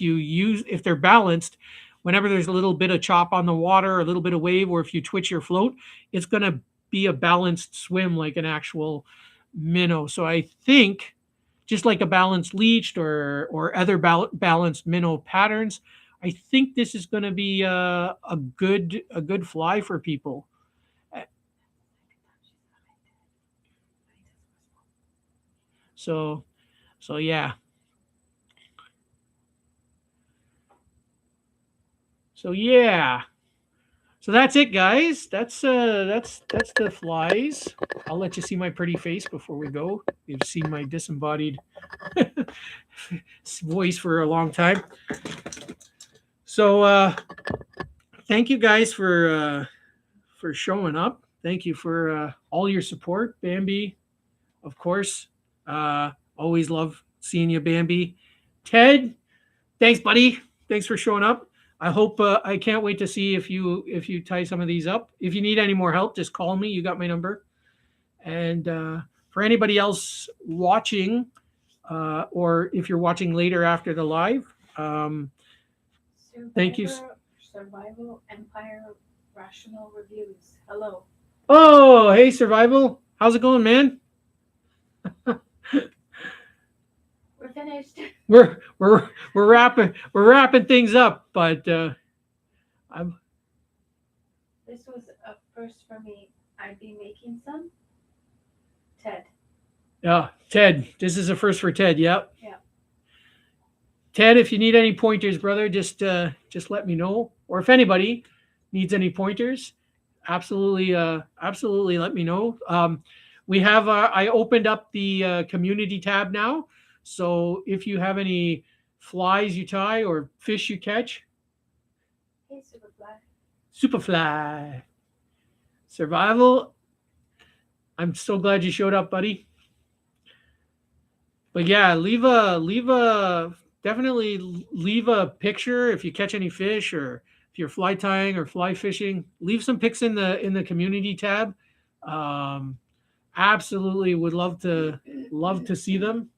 they're balanced, whenever there's a little bit of chop on the water, a little bit of wave, or if you twitch your float, it's going to be a balanced swim like an actual minnow. So I think, just like a balanced leech or other balanced minnow patterns, I think this is going to be a good fly for people. So yeah. So yeah. So that's it, guys. That's the flies. I'll let you see my pretty face before we go. You've seen my disembodied voice for a long time. So thank you guys for showing up. Thank you for all your support, Bambi. Of course, always love seeing you, Bambi. Ted, thanks, buddy. Thanks for showing up. I hope I can't wait to see if you tie some of these up. If you need any more help, just call me. You got my number. And for anybody else watching, or if you're watching later after the live, thank you. Survival Empire Rational Reviews. Hello. Oh, hey, Survival. How's it going, man? We're finished. We're wrapping things up, but This was a first for me. I'd be making some. Ted. Yeah, Ted. This is a first for Ted. Yep. Yeah. Ted, if you need any pointers, brother, just let me know. Or if anybody needs any pointers, absolutely, absolutely let me know. We have, I opened up the community tab now. So if you have any flies you tie or fish you catch, Hey, Superfly. Superfly survival. I'm so glad you showed up, buddy. But yeah, leave a definitely leave a picture if you catch any fish, or if you're fly tying or fly fishing. Leave some pics in the community tab. Um, absolutely would love to see them.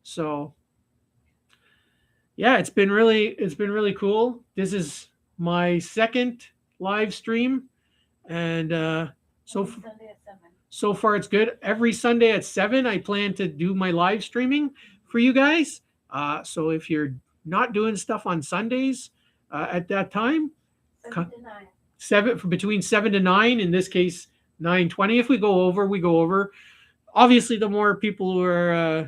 So yeah, it's been really cool. This is my second live stream, and so Every Sunday at 7. so far it's good. Every Sunday at 7 I plan to do my live streaming for you guys. So if you're not doing stuff on Sundays at that time, 7 to 9. between 7 to 9. In this case, 9:20. If we go over, we go over. Obviously, the more people who are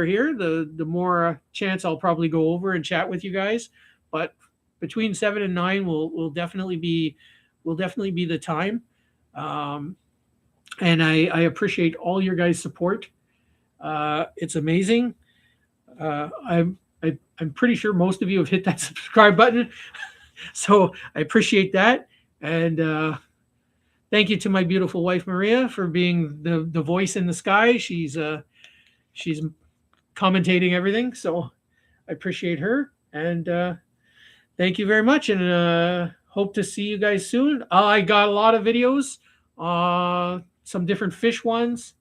here, the more chance I'll probably go over and chat with you guys. But between 7 and 9 will definitely be the time. Um, and I appreciate all your guys' support. It's amazing. I'm pretty sure most of you have hit that subscribe button, so I appreciate that. And thank you to my beautiful wife Maria for being the voice in the sky. She's commentating everything, so I appreciate her. And thank you very much. And hope to see you guys soon. I got a lot of videos, some different fish ones.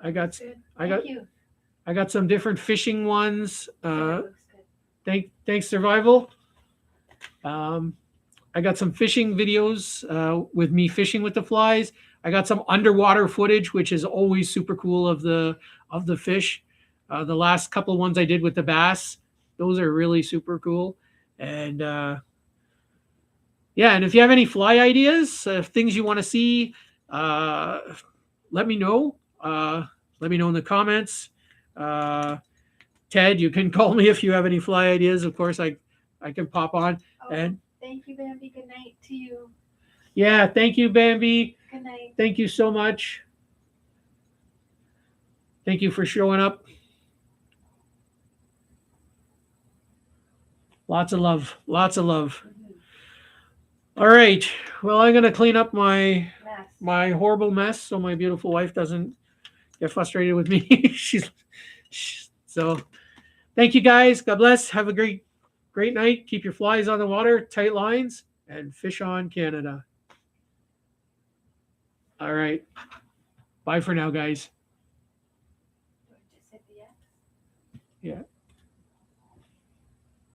I got Good. I got Thank you. I got some different fishing ones. That looks good. Thanks survival. I got some fishing videos with me fishing with the flies. I got some underwater footage, which is always super cool of the fish. The last couple ones I did with the bass, those are really super cool. And yeah, and if you have any fly ideas, things you want to see, uh, let me know. Let me know in the comments. Uh, Ted, you can call me if you have any fly ideas. Of course, I can pop on. Oh, And thank you, Bambi. Good night to you. yeah, thank you, Bambi. Good night. Thank you so much. Thank you for showing up. Lots of love. Lots of love. All right. Well, I'm gonna clean up Mess. my horrible mess so my beautiful wife doesn't get frustrated with me. So. Thank you guys. God bless. Have a great night. Keep your flies on the water, tight lines, and fish on Canada. All right. Bye for now, guys. Do I just hit the X? Yeah.